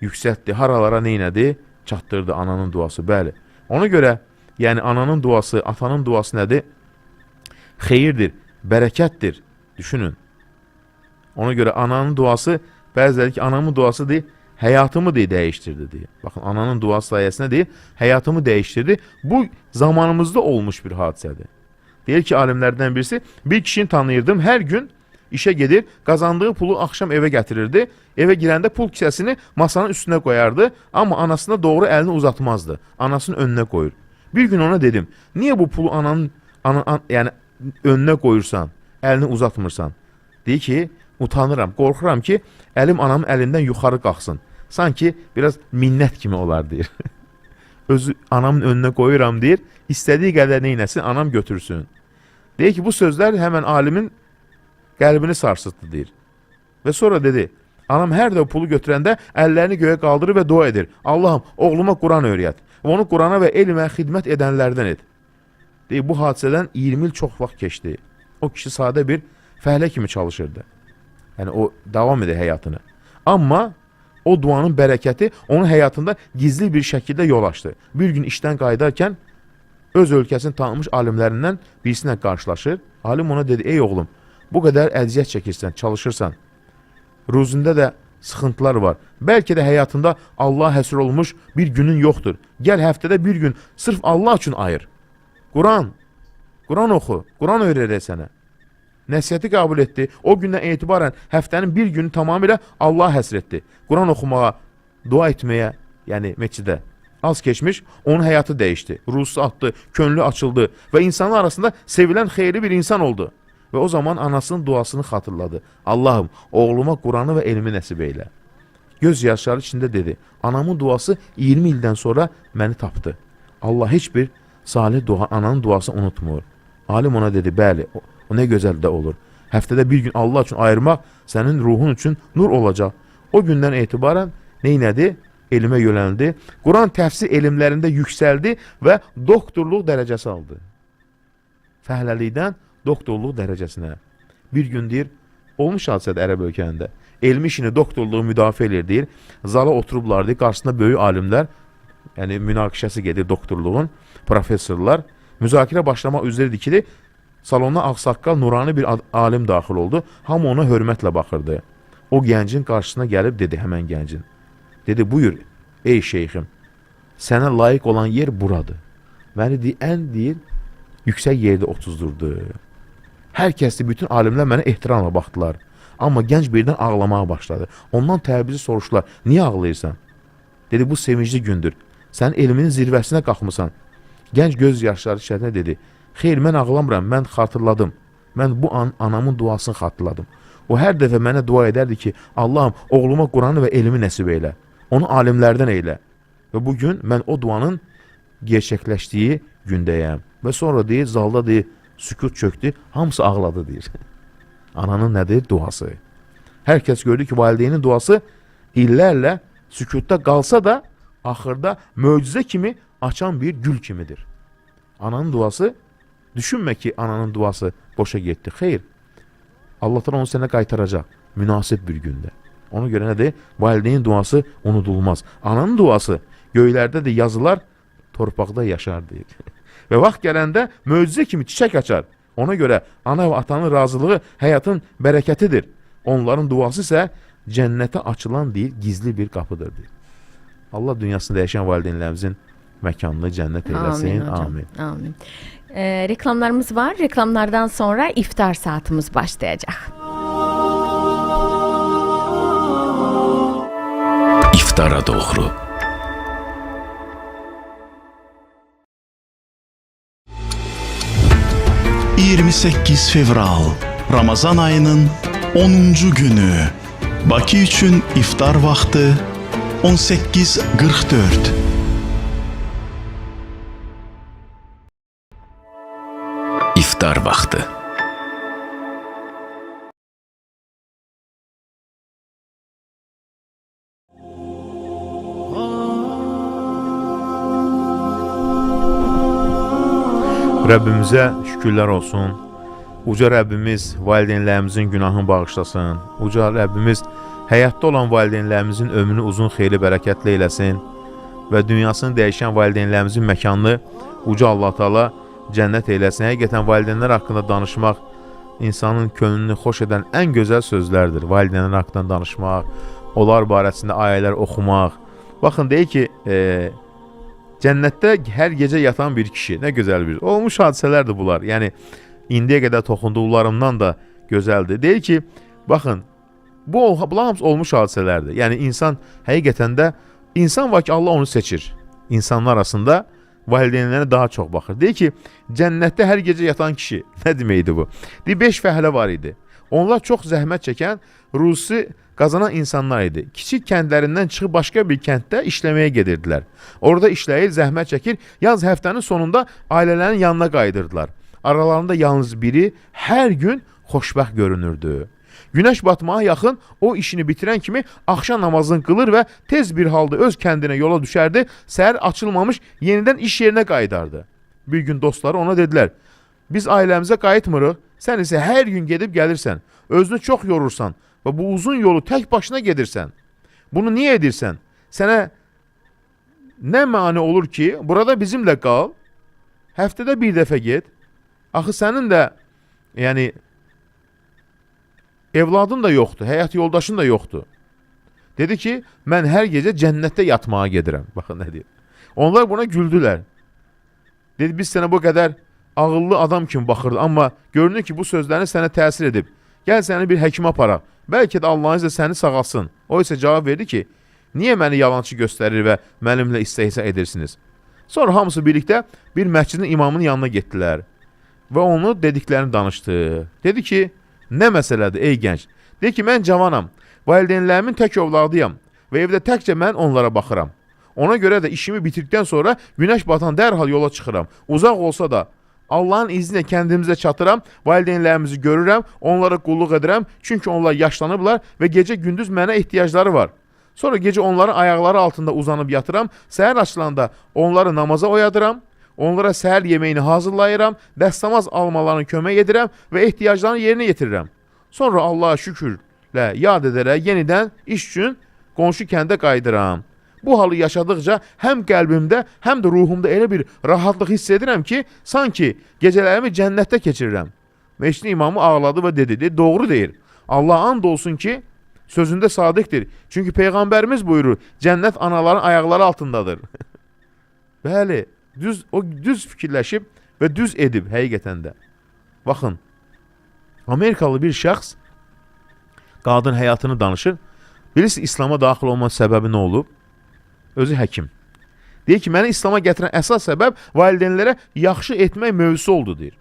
yüksəltdi, haralara neynədi? Çatdırdı ananın duası, bəli. Ona görə, yəni ananın duası, atanın duası nədir? Xeyirdir, bərəkətdir, düşünün. Ona görə ananın duası, bəziləri ki, anamın duası deyir, həyatımı deyir, dəyişdirdi deyir. Baxın, ananın duası sayəsində deyir, həyatımı dəyişdirdi. Bu, zamanımızda olmuş bir hadisədir. Deyir ki, alimlərdən birisi, bir kişini tanıyırdım, hər gün işə gedir, qazandığı pulu axşam evə gətirirdi. Evə girəndə pul kisəsini masanın üstünə qoyardı, amma anasına doğru əlini uzatmazdı. Anasının önünə qoyur. Bir gün ona dedim, niyə bu pulu yəni önünə qoyursan, əlini uzatmırsan? Deyir ki, utanıram, qorxuram ki, əlim anamın əlindən yuxarı qalxsın. Sanki biraz minnət kimi olar, deyir. Özü anamın önünə qoyuram, deyir, istədiyi qədər neynəsin, anam götürsün. Deyir ki, bu sözlər həmən alimin qəlbini sarsıtdı, deyir. Və sonra dedi, anam hər də pulu götürəndə əllərini göyə qaldırır və dua edir. Allahım, oğluma Quran öyrət. Onu Qurana və elmə xidmət edənlərdən et. Deyir, bu hadisədən 20 il çox vaxt keçdi. O kişi sadə bir fəhlə kimi çalışırdı. Yəni, o davam edir həyatını. Amma o duanın bərəkəti onun həyatında gizli bir şəkildə yol açdı. Bir gün işdən qayıdarkən öz ölkəsini tanınmış alimlərindən birisinə qarşılaşır. Alim ona dedi, ey oğlum, bu qədər əziyyət çəkirsən, çalışırsan. Ruzində də sıxıntılar var. Bəlkə də həyatında Allah həsr olmuş bir günün yoxdur. Gəl həftədə bir gün sırf Allah üçün ayır. Quran oxu, Quran öyrədək sənə. Nəsihəti qəbul etdi. O gündən etibarən həftənin bir günü tamamilə Allah həsr etdi. Quran oxumağa, dua etməyə, yəni məscidə. Az keçmiş, onun həyatı dəyişdi. Ruhusu atdı, könlü açıldı və insanlar arasında sevilən xeyirli bir insan oldu. Və o zaman anasının duasını xatırladı. Allahım, oğluma Quranı və elmi nəsib eylə. Göz yaşları içində dedi, anamın duası 20 ildən sonra məni tapdı. Allah heç bir salih dua, ananın duasını unutmur. Alim ona dedi, bəli, o nə gözəl də olur. Həftədə bir gün Allah üçün ayırmaq sənin ruhun üçün nur olacaq. O gündən etibarən neynədi? Elmə yönəldi. Quran təfsir elmlərində yüksəldi və doktorluq dərəcəsi aldı. Fəhləlikdən doktorluq dərəcəsinə. Bir gün deyir, olmuş hadisədə ərəb ölkəndə. Elmi işini, doktorluğu müdafiə edir, deyir. Zala oturublar, deyir, qarşısında böyük alimlər, yəni münaqişəsi gedir doktorluğun, professorlar. Müzakirə başlamaq üzrə dikili, salona ağsaqqal, nurani bir alim daxil oldu. Hamı ona hörmətlə baxırdı. O gəncin qarşısına gəlib dedi, həmən gəncin. Dedi, buyur, ey şeyxim, sənə layiq olan yer buradır. Məni deyir, ən deyir, yüksək yerdə otuzdurdu. Hər kəsdə bütün alimlər mənə ehtiramla baxdılar. Amma gənc birdən ağlamağa başladı. Ondan təbrizi soruşdular, niyə ağlayırsan? Dedi, bu sevincli gündür. Sən elminin zirvəsinə qalxmısan. Gənc göz yaşları içərisində dedi, xeyr, mən ağlamıram, mən xatırladım. Mən bu an anamın duasını xatırladım. O hər dəfə mənə dua edərdi ki, Allahım, oğluma Quranı və elmi nəsib eylə. Onu alimlərdən eylə. Və bugün mən o duanın gerçəkləşdiyi gündəyəm. Və sonra deyir, zalda deyir, sükut çöktü, hamısı ağladı deyir. Ananın nədir? Duası. Hər kəs gördü ki, valideynin duası illərlə sükutda qalsa da axırda möcüzə kimi açan bir gül kimidir. Ananın duası, düşünmə ki, ananın duası boşa getdi. Xeyr, Allah onu sənə qaytaracaq münasib bir gündə. Ona görə nədir? Valideynin duası unudulmaz. Ananın duası göylərdə də yazılar, torpaqda yaşar deyir. Və vaxt gələndə möcüzə kimi çiçək açar. Ona görə ana və atanın razılığı həyatın bərəkətidir. Onların duası isə cənnətə açılan deyil, gizli bir qapıdır deyir. Allah dünyasında yaşayan valideynlərimizin məkanını cənnət eyləsin. Amin. Amin. Reklamlarımız var. Reklamlardan sonra iftar saatimiz başlayacak. İftara doğru. ...28 fevral, Ramazan ayının 10. günü. Bakı üçün iftar vaxtı 18:44. İftar vaxtı. Rəbbimizə şükürlər olsun. Uca Rəbbimiz valideynlərimizin günahını bağışlasın. Uca Rəbbimiz həyatda olan valideynlərimizin ömrünü uzun, xeyirli, bərəkətli eləsin və dünyasını dəyişən valideynlərimizin məkanını Uca Allah Teala cənnət eyləsin. Həqiqətən valideynlər haqqında danışmaq insanın könlünü xoş edən ən gözəl sözlərdir. Valideynlər haqqında danışmaq, onlar barəsində ayələr oxumaq. Baxın, deyir ki, cənnətdə hər gecə yatan bir kişi, nə gözəl bir olmuş hadisələrdir bunlar. Yəni indiyə qədər toxunduqlarımdan da gözəldir. Deyir ki, baxın, bunlar hamısı olmuş hadisələrdir. Yəni insan həqiqətən də insan var ki, Allah onu seçir. İnsanlar arasında valideynlərə daha çox baxır. Deyir ki, cənnətdə hər gecə yatan kişi, nə deməkdir bu? Deyir, 5 fəhlə var idi. Onlar çox zəhmət çəkən, ruzi qazanan insanlar idi. Kiçik kəndlərindən çıxıb başqa bir kənddə işləməyə gedirdilər. Orada işləyir, zəhmət çəkir, yalnız həftənin sonunda ailələrinin yanına qayıdırdılar. Aralarında yalnız biri hər gün xoşbəxt görünürdü. Günəş batmağa yaxın o işini bitirən kimi axşam namazını qılır və tez bir halda öz kəndinə yola düşərdi, səhər açılmamış yenidən iş yerinə qayıdardı. Bir gün dostları ona dedilər, biz ailəmizə qayıtmırıq, sən isə hər gün gedib gəlirsən, özünü çox yorursan və bu uzun yolu tək başına gedirsən. Bunu niyə edirsən? Sənə nə mane olur ki, burada bizimlə qal, həftədə bir dəfə get, axı sənin də, yəni, evladın da yoxdur, həyat yoldaşın da yoxdur. Dedi ki, mən hər gecə cənnətdə yatmağa gedirəm. Baxın nə deyir. Onlar buna güldülər. Dedi, biz sənə bu qədər ağıllı adam kimi baxırdı, amma görünür ki, bu sözlərini sənə təsir edib. Gəl səni bir həkimə aparaq. Bəlkə də Allahın izlə səni sağalsın. O isə cavab verdi ki, niyə məni yalancı göstərir və mənimlə istehza edirsiniz? Sonra hamısı birlikdə bir məscidin imamının yanına getdilər və onu dediklərini danışdı. Dedi ki, nə məsələdir ey gənc? Dedi ki, mən cavanam, valideynlərimin tək övladıyam və evdə təkcə mən onlara baxıram. Ona görə də işimi bitirdikdən sonra günəş batan dərhal yola çıxıram. Uzaq olsa da Allahın izni ilə kəndimizə çatıram, valideynlərimizi görürəm, onlara qulluq edirəm, çünki onlar yaşlanıblar və gecə gündüz mənə ehtiyacları var. Sonra gecə onların ayaqları altında uzanıb yatıram, səhər açılanda onları namaza oyadıram, onlara səhər yeməyini hazırlayıram, dəstəmaz almalarını kömək edirəm və ehtiyaclarını yerinə yetirirəm. Sonra Allah'a şükürlə yad edərək yenidən iş üçün qonşu kəndə qayıdıram. Bu halı yaşadıqca həm qəlbimdə, həm də ruhumda elə bir rahatlıq hiss edirəm ki, sanki gecələrimi cənnətdə keçirirəm. Məşrin imamı ağladı və dedi, doğru deyir. Allah and olsun ki, sözündə sadiqdir. Çünki Peyğəmbərimiz buyurur, cənnət anaların ayaqları altındadır. Bəli, o düz fikirləşib və düz edib həqiqətən də. Baxın, Amerikalı bir şəxs qadın həyatını danışır. Bilirsiniz, İslam'a daxil olma səbəbi nə olub? Özü həkim. Deyir ki, məni İslam'a gətirən əsas səbəb valideynlərə yaxşı etmək mövzusu oldu, deyir.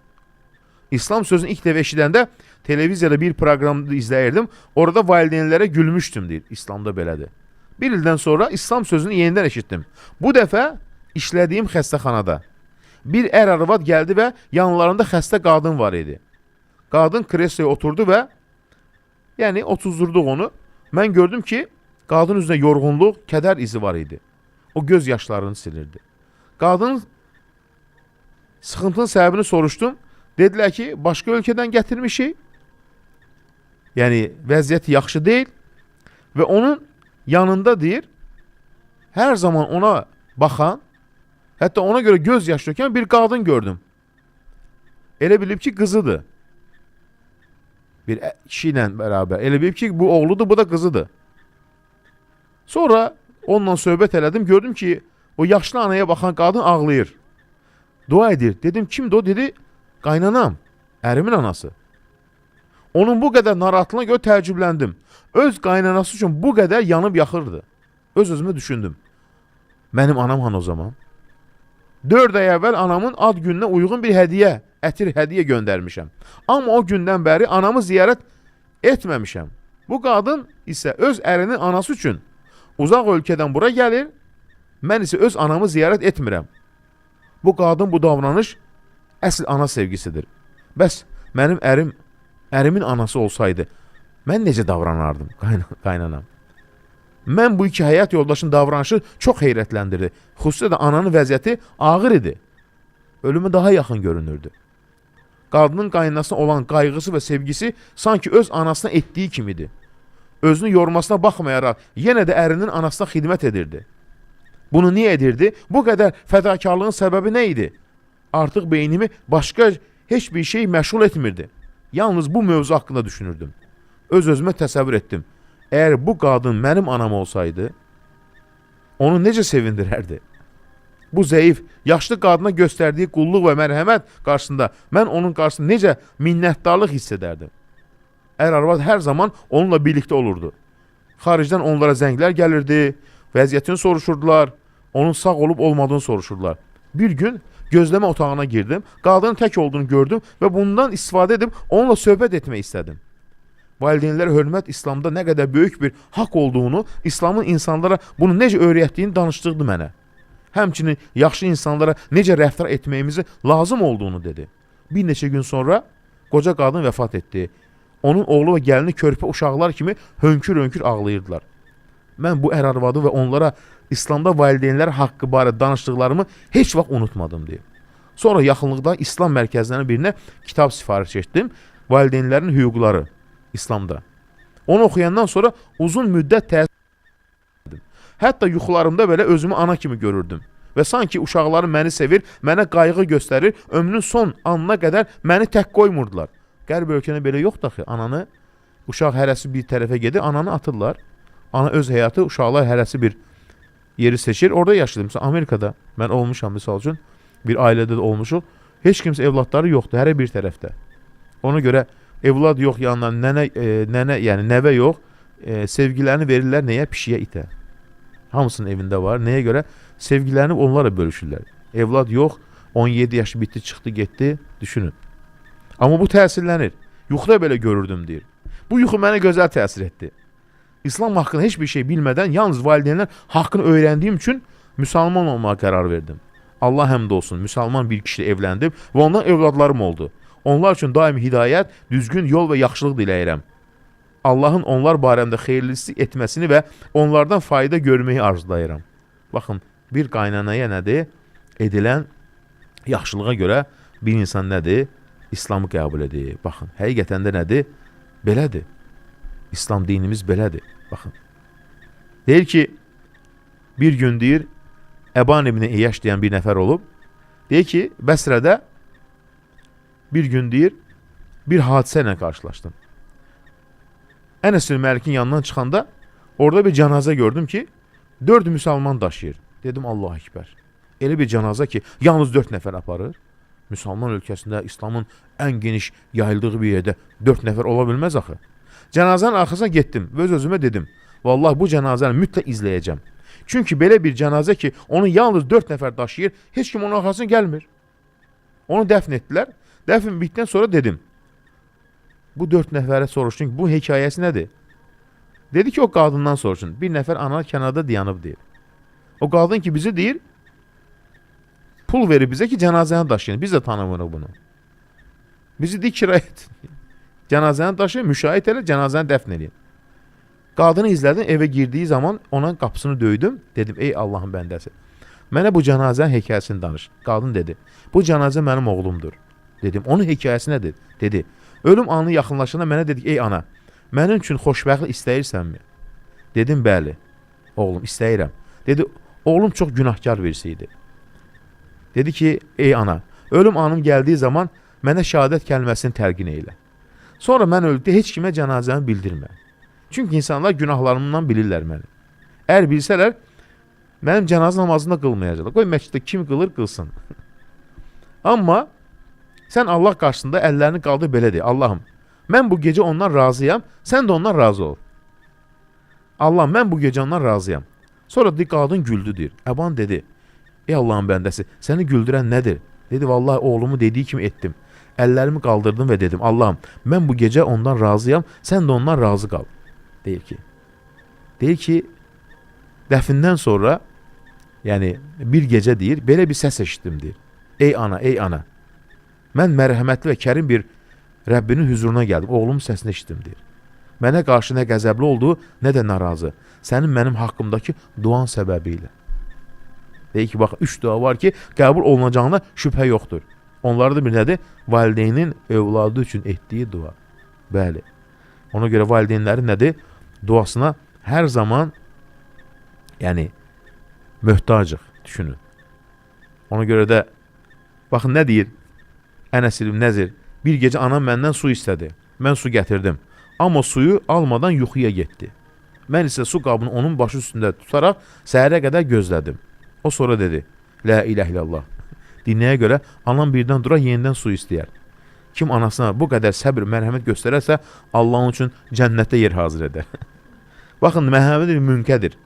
İslam sözünü ilk dəfə eşidəndə televiziyada bir proqramda izləyirdim. Orada valideynlərə gülmüşdüm, deyir. İslamda belədir. Bir ildən sonra İslam sözünü yenidən eşitdim. Bu dəfə işlədiyim xəstəxanada. Bir arvad gəldi və yanlarında xəstə qadın var idi. Qadın kresloya oturdu və yəni otuzdurduq onu. Mən gördüm ki, qadın üzrə yorğunluq, kədər izi var idi. O göz yaşlarını silirdi. Qadın sıxıntının səbəbini soruşdum. Dedilər ki, başqa ölkədən gətirmişik. Yəni, vəziyyəti yaxşı deyil. Və onun yanında deyir, hər zaman ona baxan, hətta ona görə göz yaş dökən bir qadın gördüm. Elə bilib ki, qızıdır. Bir kişi ilə bərabər. Elə bilib ki, bu oğludur, bu da qızıdır. Sonra onunla söhbət elədim, gördüm ki, o yaşlı anaya baxan qadın ağlayır. Dua edir. Dedim, kimdir o? Dedi, qaynanam, ərimin anası. Onun bu qədər narahatlığına görə təəccübləndim. Öz qaynanası üçün bu qədər yanıb yaxırdı. Öz-özümə düşündüm. Mənim anam o zaman. 4 ay əvvəl anamın ad gününə uyğun bir hədiyyə, ətir hədiyyə göndərmişəm. Amma o gündən bəri anamı ziyarət etməmişəm. Bu qadın isə öz ərinin anası üçün uzaq ölkədən bura gəlir, mən isə öz anamı ziyarət etmirəm. Bu qadın, bu davranış əsl ana sevgisidir. Bəs mənim ərimin anası olsaydı, mən necə davranardım, qaynanam? Mən bu iki həyat yoldaşın davranışı çox heyrətləndirdi. Xüsusilə də ananın vəziyyəti ağır idi. Ölümü daha yaxın görünürdü. Qadının qaynanasına olan qayğısı və sevgisi sanki öz anasına etdiyi kimidir. Özünü yormasına baxmayaraq yenə də ərinin anasına xidmət edirdi. Bunu niyə edirdi? Bu qədər fədakarlığın səbəbi nə idi? Artıq beynimi başqa heç bir şey məşğul etmirdi. Yalnız bu mövzu haqqında düşünürdüm. Öz-özümə təsəvvür etdim. Əgər bu qadın mənim anam olsaydı, onu necə sevindirərdi? Bu zəif, yaşlı qadına göstərdiyi qulluq və mərhəmət qarşısında mən onun qarşısında necə minnətdarlıq hiss edərdim? Ər-arvad hər zaman onunla birlikdə olurdu. Xaricdən onlara zənglər gəlirdi, vəziyyətini soruşurdular, onun sağ olub olmadığını soruşurdular. Bir gün gözləmə otağına girdim, qadının tək olduğunu gördüm və bundan istifadə edib onunla söhbət etmək istədim. Valideynlərə hörmət İslamda nə qədər böyük bir haqq olduğunu, İslamın insanlara bunu necə öyrətdiyini danışdırdı mənə. Həmçinin yaxşı insanlara necə rəftar etməyimizi lazım olduğunu dedi. Bir neçə gün sonra qoca qadın vəfat etdi. Onun oğlu və gəlini körpə uşaqlar kimi hönkür-hönkür ağlayırdılar. Mən bu ər-arvadı və onlara İslamda valideynlər haqqı barədə danışdıqlarımı heç vaxt unutmadım deyir. Sonra yaxınlıqda İslam mərkəzlərindən birinə kitab sifariş etdim. Valideynlərin hüquqları İslamda. Onu oxuyandan sonra uzun müddət təəssüf etdim. Hətta yuxularımda belə özümü ana kimi görürdüm. Və sanki uşaqlarım məni sevir, mənə qayğı göstərir, ömrünün son anına qədər məni tək qoymurdular. Qərb ölkəndə belə yoxdur axı. Ananı, uşaq hərəsi bir tərəfə gedir, ananı atırlar. Ana öz həyatı, uşaqlar hərəsi bir yeri seçir. Orada yaşadım. Mesela Amerikada mən olmuşam misal üçün. Bir ailədə də olmuşuq. Heç kimsə evladları yoxdur, hərə bir tərəfdə. Ona görə evlad yox yanına, nənə, yəni nəvə yox. Sevgilərini verirlər nəyə? Pişiyə, itə. Hamısının evində var. Nəyə görə? Sevgilərini onlarla bölüşürlər. Evlad yox, 17 yaşı bitdi, çıxdı, getdi. Düşünün. Amma bu təsirlənir. Yuxuda belə görürdüm deyir. Bu yuxu mənə gözəl təsir etdi. İslam haqqında heç bir şey bilmədən yalnız valideynlər haqqını öyrəndiyim üçün müsəlman olmağa qərar verdim. Allah həmd olsun, müsəlman bir kişilə evləndim və ondan evladlarım oldu. Onlar üçün daim hidayət, düzgün yol və yaxşılıq diləyirəm. Allahın onlar barəmdə xeyirlisi etməsini və onlardan fayda görməyi arzulayıram. Baxın, bir qaynanaya nədir? Edilən yaxşılığa görə bir insan nədir? İslamı qəbul edir. Baxın, həqiqətən də nədir? Belədir. İslam dinimiz belədir. Baxın. Deyir ki, bir gün deyir, Əban ibn İyaş deyən bir nəfər olub. Deyir ki, Bəsrədə bir gün deyir, bir hadisə ilə qarşılaşdım. Ənəs ibn Məlikin yanından çıxanda orada bir cənazə gördüm ki, 4 müsəlman daşıyır. Dedim, Allah Ekber. Elə bir cənazə ki, yalnız 4 nəfər aparır. Müsəlman ölkəsində İslamın ən geniş yayıldığı bir yerdə 4 nəfər ola bilməz axı. Cənazənin arxasına getdim və öz-özümə dedim, vallahi bu cənazəni mütləq izləyəcəm. Çünki belə bir cənazə ki, onu yalnız 4 nəfər daşıyır, heç kim onun arxasına gəlmir. Onu dəfn etdilər. Dəfn bitdən sonra dedim, bu 4 nəfərə soruşdum ki, bu hekayəsi nədir? Dedi ki, o qadından soruşun. Bir nəfər ana kənarda dayanıb deyir. O qadın ki, bizi deyir, pul verir bizə ki, cənazəni daşıyın. Biz də tanımırıq bunu. Bizi deyir kirayə cənazəni daşıyın, müşahidə elə, cənazəni dəfn edin. Qadını izlədim, evə girdiyi zaman onun qapısını döydüm. Dedim, ey Allahın bəndəsi, mənə bu cənazənin hekayəsini danış. Qadın dedi, bu cənazə mənim oğlumdur. Dedim, onun hekayəsi nədir? Dedi, ölüm anı yaxınlaşanda mənə dedik, ey ana, mənim üçün xoşbəxtlik istəyirsənmi? Dedim, bəli, oğlum, istəyirəm. Dedi, oğlum çox günahkar birisi idi. Dedi ki, ey ana, ölüm anım gəldiyi zaman mənə şəhadət kəlməsini təlqin eylə. Sonra mən öldü, heç kimə cənazəmi bildirmə. Çünki insanlar günahlarımdan bilirlər məni. Əgər bilsələr, mənim cənazə namazını qılmayacaqlar. Qoy məsciddə kim qılır, qılsın. Amma sən Allah qarşısında əllərini qaldır belə deyir. Allahım, mən bu gecə ondan razıyam, sən də ondan razı ol. Allahım, mən bu gecə ondan razıyam. Sonra deyir, qadın güldü deyir. Əban dedi, ey Allahın bəndəsi, səni güldürən nədir? Dedi, vallahi oğlumu dediyi kimi etdim. Əllərimi qaldırdım və dedim, Allahım, mən bu gecə ondan razıyam, sən də ondan razı qal. Deyir ki, dəfindən sonra, yəni bir gecə deyir, belə bir səs eşitdim deyir. Ey ana, ey ana, mən mərhəmətli və kərim bir Rəbbinin huzuruna gəldim, oğlumun səsini eşitdim deyir. Mənə qarşı nə qəzəbli olduğu, nə də narazı. Sənin mənim haqqımdakı duan səbəbi ilə. Deyir ki, bax, 3 dua var ki, qəbul olunacağına şübhə yoxdur. Onları da bir nədir? Valideynin övladı üçün etdiyi dua. Bəli. Ona görə valideynlərin nədir? Duasına hər zaman, yəni, möhtacıq, düşünün. Ona görə də, baxın, nə deyir? Ənəs ibn Nəzir, bir gecə anam məndən su istədi. Mən su gətirdim. Amma suyu almadan yuxuya getdi. Mən isə su qabını onun başı üstündə tutaraq səhərə qədər gözlədim. O sonra dedi, La ilahe illallah. Dinləyə görə anam birdən dura yenidən su istəyər. Kim anasına bu qədər səbir, mərhəmət göstərərsə, Allah onun üçün cənnətdə yer hazır edər. Baxın, Məhəmməd Münkədir,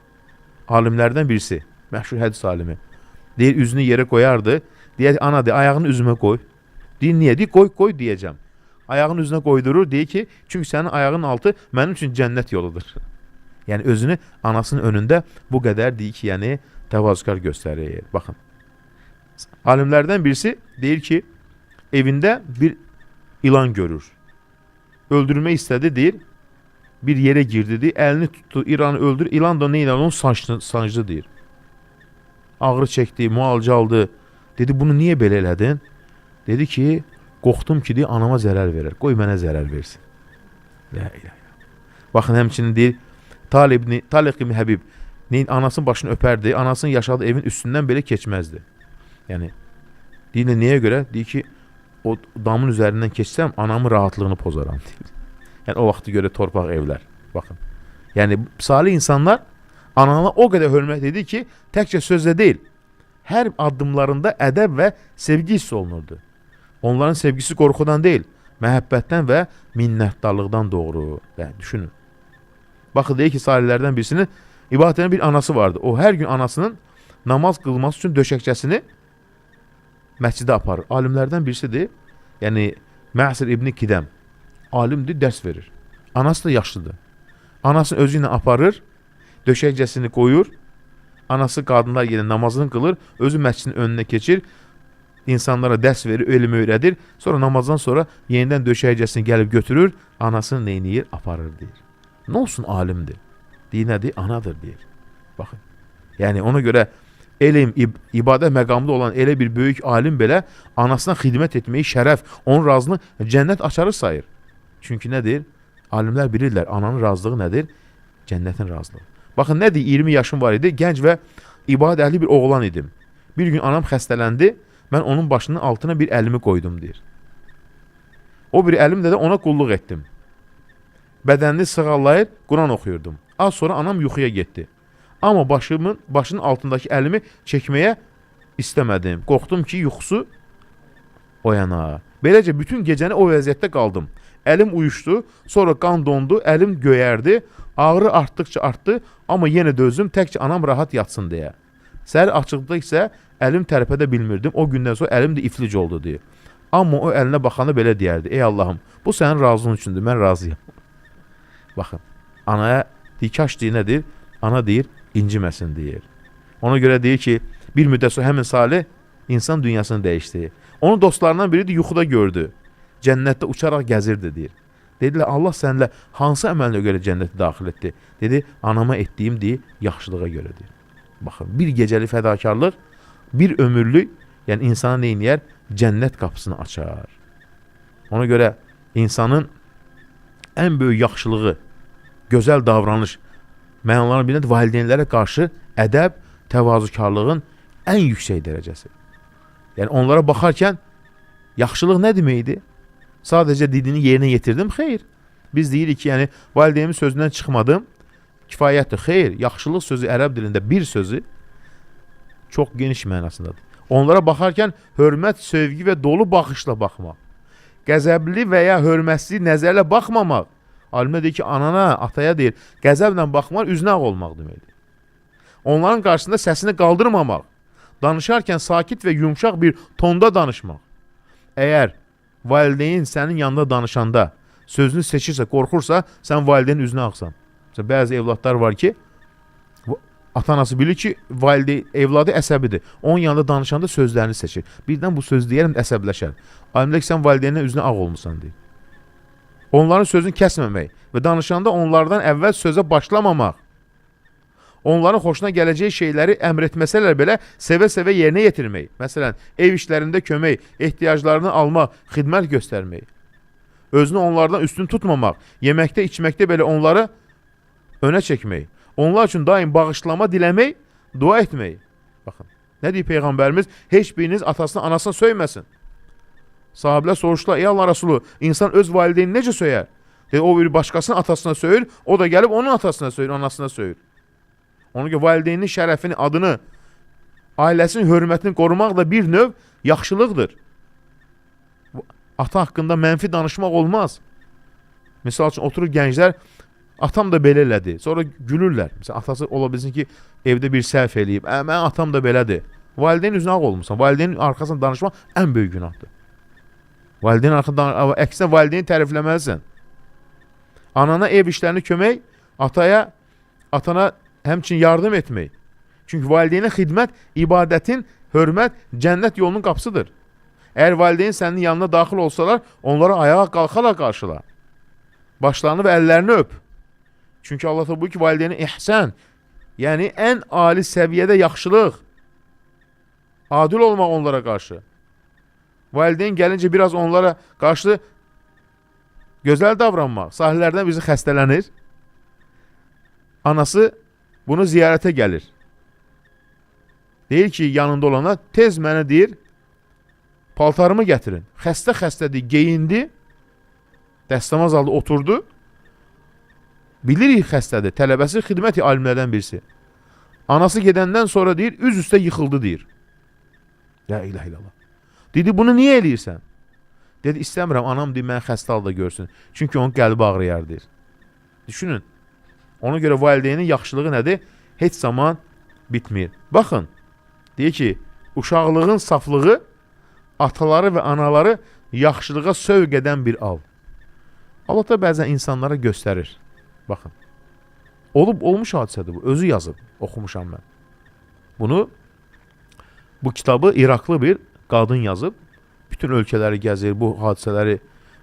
alimlərdən birisi, məşhur hədis alimi. Deyir, üzünü yerə qoyardı. Deyir, ana, deyir, ayağını üzümə qoy. Deyir, niyə? Deyir, qoy deyəcəm. Ayağını üzünə qoydurur, deyir ki, çünki sənin ayağının altı mənim üçün cənnət yoludur. Yəni, özünü anasının önündə bu qədər deyir ki, yəni, təvazökar göstərir. Baxın, alimlərdən birisi deyir ki, evində bir ilan görür. Öldürmək istədi, deyir, bir yerə girdi, deyir, əlini tutdu, İranı öldür, ilan da nə ilə onu sancdı, deyir. Ağrı çəkdi, müalicə aldı. Dedi, bunu niyə belə elədin? Dedi ki, qorxdum ki, deyir, anama zərər verir. Qoy mənə zərər versin. Baxın, həmçinin deyir, Taliq ibn Həbib anasının başını öpərdi, anasının yaşadığı evin üstündən belə keçməzdi. Yəni, deyir, niyə görə? Deyir ki, o damın üzərindən keçsəm, anamın rahatlığını pozaram, deyir. Yəni, o vaxtı görə torpaq evlər. Baxın. Yəni, salih insanlar analarına o qədər hörmət edir ki, təkcə sözlə deyil, hər addımlarında ədəb və sevgi hiss olunurdu. Onların sevgisi qorxudan deyil, məhəbbətdən və minnətdarlıqdan doğru. Yəni, düşünün. Baxın, deyir ki, salihlərdən birisinin ibadətinin bir anası vardı. O, hər gün anasının namaz qılması üçün döşəkçəsini məscidə aparır. Alimlərdən birisidir. Yəni, Məsir ibn Kidəm. Alimdir, dərs verir. Anası da yaşlıdır. Anasını özü ilə aparır, döşəkcəsini qoyur. Anası qadınlar yenə namazını qılır, özü məscidin önünə keçir, insanlara dərs verir, elm öyrədir. Sonra namazdan sonra yenidən döşəkcəsini gəlib götürür, anasını neyniyir, aparır, deyir. Nə olsun alimdir? Deyir, nədir? Anadır, deyir. Baxın. Yəni, ona görə elm, ibadət məqamında olan elə bir böyük alim belə anasına xidmət etməyi şərəf, onun razılığını cənnət açarı sayır. Çünki nədir? Alimlər bilirlər, ananın razılığı nədir? Cənnətin razılığı. Baxın, nədir? 20 yaşım var idi, gənc və ibadət əhli bir oğlan idim. Bir gün anam xəstələndi, mən onun başının altına bir əlimi qoydum, deyir. O bir əlimdə də ona qulluq etdim. Bədənini sığallayır, Quran oxuyurdum. Az sonra anam yuxuya getdi. Amma başının altındakı əlimi çəkməyə istəmədim. Qorxdum ki, yuxusu oyana. Beləcə, bütün gecəni o vəziyyətdə qaldım. Əlim uyuşdu, sonra qan dondu, əlim göyərdi, ağrı artdıqca artdı, amma yenə dözdüm, təkcə anam rahat yatsın deyə. Səhər açıqda isə əlim tərpədə bilmirdim, o gündən sonra əlim də iflic oldu, deyir. Amma o əlinə baxanda belə deyərdi, ey Allahım, bu sənin razılığın üçündür, mən razıyam. Baxın, anaya deyir, kaş deyir, nədir? Ana deyir, inciməsin, deyir. Ona görə deyir ki, bir müddət sonra həmin Salih İnsan dünyasını dəyişdi. Onun dostlarından biri də yuxuda gördü. Cənnətdə uçaraq gəzirdi deyir. Dedilər, Allah səninlə hansı əməlinə görə cənnətə daxil etdi? Dedi, anama etdiyim deyir, yaxşılığa görədir. Baxın, bir gecəli fədakarlıq, bir ömürlük, yəni insana neyniyər? Cənnət qapısını açar. Ona görə insanın ən böyük yaxşılığı, gözəl davranış, mənalarının birində valideynlərə qarşı ədəb, təvazökarlığın ən yüksək dərəcəsi. Yəni onlara baxarkən yaxşılıq nə deməkdir? Sadəcə dediyini yerinə yetirdim, xeyr. Biz deyirik ki, yəni valideynimin sözündən çıxmadım, kifayətdir, xeyr. Yaxşılıq sözü ərəb dilində bir sözü çox geniş mənasındadır. Onlara baxarkən hörmət, sevgi və dolu baxışla baxmaq. Qəzəbli və ya hörmətsiz nəzərlə baxmamaq. Alimə deyir ki, anana, ataya deyir, qəzəblə baxmaq üzünə ağ olmaq deməkdir. Onların qarşısında səsini qaldırmamaq. Danışarkən sakit və yumşaq bir tonda danışmaq. Əgər valideyn sənin yanında danışanda sözünü seçirsə, qorxursa, sən valideynin üzünə ağsan. Məsələn, bəzi evladlar var ki, ata-anası bilir ki, evladı əsəbidir. Onun yanında danışanda sözlərini seçir. Birdən bu söz deyərəm, əsəbləşər. Alimdə ki, sən valideynin üzünə ağ olmusan deyir. Onların sözünü kəsməmək və danışanda onlardan əvvəl sözə başlamamaq. Onların xoşuna gələcək şeyləri əmr etməsələr belə sevə-sevə yerinə yetirmək. Məsələn, ev işlərində kömək, ehtiyaclarını almaq, xidmət göstərmək. Özünü onlardan üstün tutmamaq, yeməkdə, içməkdə belə onları önə çəkmək. Onlar üçün daim bağışlama diləmək, dua etmək. Baxın, nə deyir Peyğəmbərimiz? Heç biriniz atasını, anasını söyməsin. Sahabilər soruşdular, ey Allah Rasulü, insan öz valideyni necə söyər? Dedi, o bir başqasının atasına söyür, o da gəlib onun atasına söyür, anasına söyür. Ona görə valideynin şərəfini, adını, ailəsinin hörmətini qorumaq da bir növ yaxşılıqdır. Ata haqqında mənfi danışmaq olmaz. Misal üçün, oturur gənclər, atam da belə elədi. Sonra gülürlər. Məsələn, atası ola bilsin ki, evdə bir səhv eləyib. Mən atam da belədir. Valideynin üzünə ağ olmuşsan. Valideynin arkasından danışmaq ən böyük günahdır. Valideynin arkasından, əksinə valideyni tərifləməlisən. Anana ev işlərini kömək, atana həmçinin yardım etmək. Çünki valideynə xidmət, ibadətin, hörmət, cənnət yolunun qapısıdır. Əgər valideyn sənin yanına daxil olsalar, onlara ayağa qalxaraq qarşıla. Başlarını və əllərini öp. Çünki Allah da bu ki, valideyni ihsən, yəni ən ali səviyyədə yaxşılıq, adil olmaq onlara qarşı. Valideyn gəlincə biraz onlara qarşı gözəl davranmaq. Sahillərdən bizi xəstələnir. Anası bunu ziyarətə gəlir. Deyir ki, yanında olana, tez mənə deyir, paltarımı gətirin. Xəstə-xəstədir, geyindi, dəstəmaz aldı, oturdu. Bilirik xəstədir, tələbəsi xidmət alimlərdən birisi. Anası gedəndən sonra deyir, üz üstə yıxıldı deyir. Ya ilah ilallah. Dedi, bunu niyə eləyirsən? Dedi, istəmirəm, anam deyir, mən xəstə halda görsün. Çünki onun qəlbi ağrıyar deyir. Düşünün. Ona görə valideynin yaxşılığı nədir? Heç zaman bitmir. Baxın, deyir ki, uşaqlığın saflığı ataları və anaları yaxşılığa sövq edən bir al. Allah da bəzən insanlara göstərir. Baxın, olmuş hadisədir bu. Özü yazıb, oxumuşam mən. Bu kitabı İraqlı bir qadın yazıb. Bütün ölkələri gəzir, bu hadisələri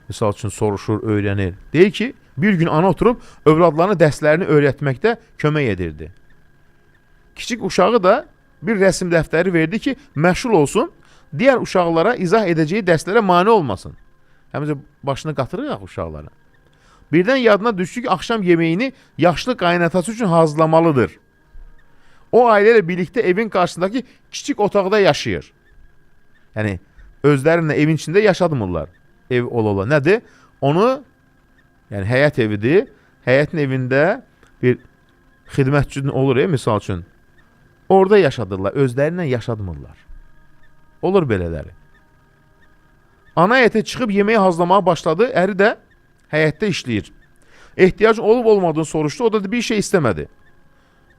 misal üçün soruşur, öyrənir. Deyir ki, bir gün ana oturub övladlarına dərslərini öyrətməkdə kömək edirdi. Kiçik uşağı da bir rəsm dəftəri verdi ki, məşğul olsun, digər uşaqlara izah edəcəyi dərslərə mane olmasın. Həmcə başını qatırıq uşaqlara. Birdən yadına düşdü ki, axşam yeməyini yaşlı qaynatası üçün hazırlamalıdır. O ailə ilə birlikdə evin qarşısındakı kiçik otaqda yaşayır. Yəni, özlərinlə evin içində yaşadmırlar. Ev ola. Nədir? Onu, yəni həyət evidir. Həyətin evində bir xidmətçinin olur, misal üçün. Orada yaşadırlar, özlərinlə yaşadmırlar. Olur belələri. Ana həyətə çıxıb yeməyi hazırlamağa başladı, əri də həyətdə işləyir. Ehtiyacın olub-olmadığını soruşdu, o da bir şey istəmədi.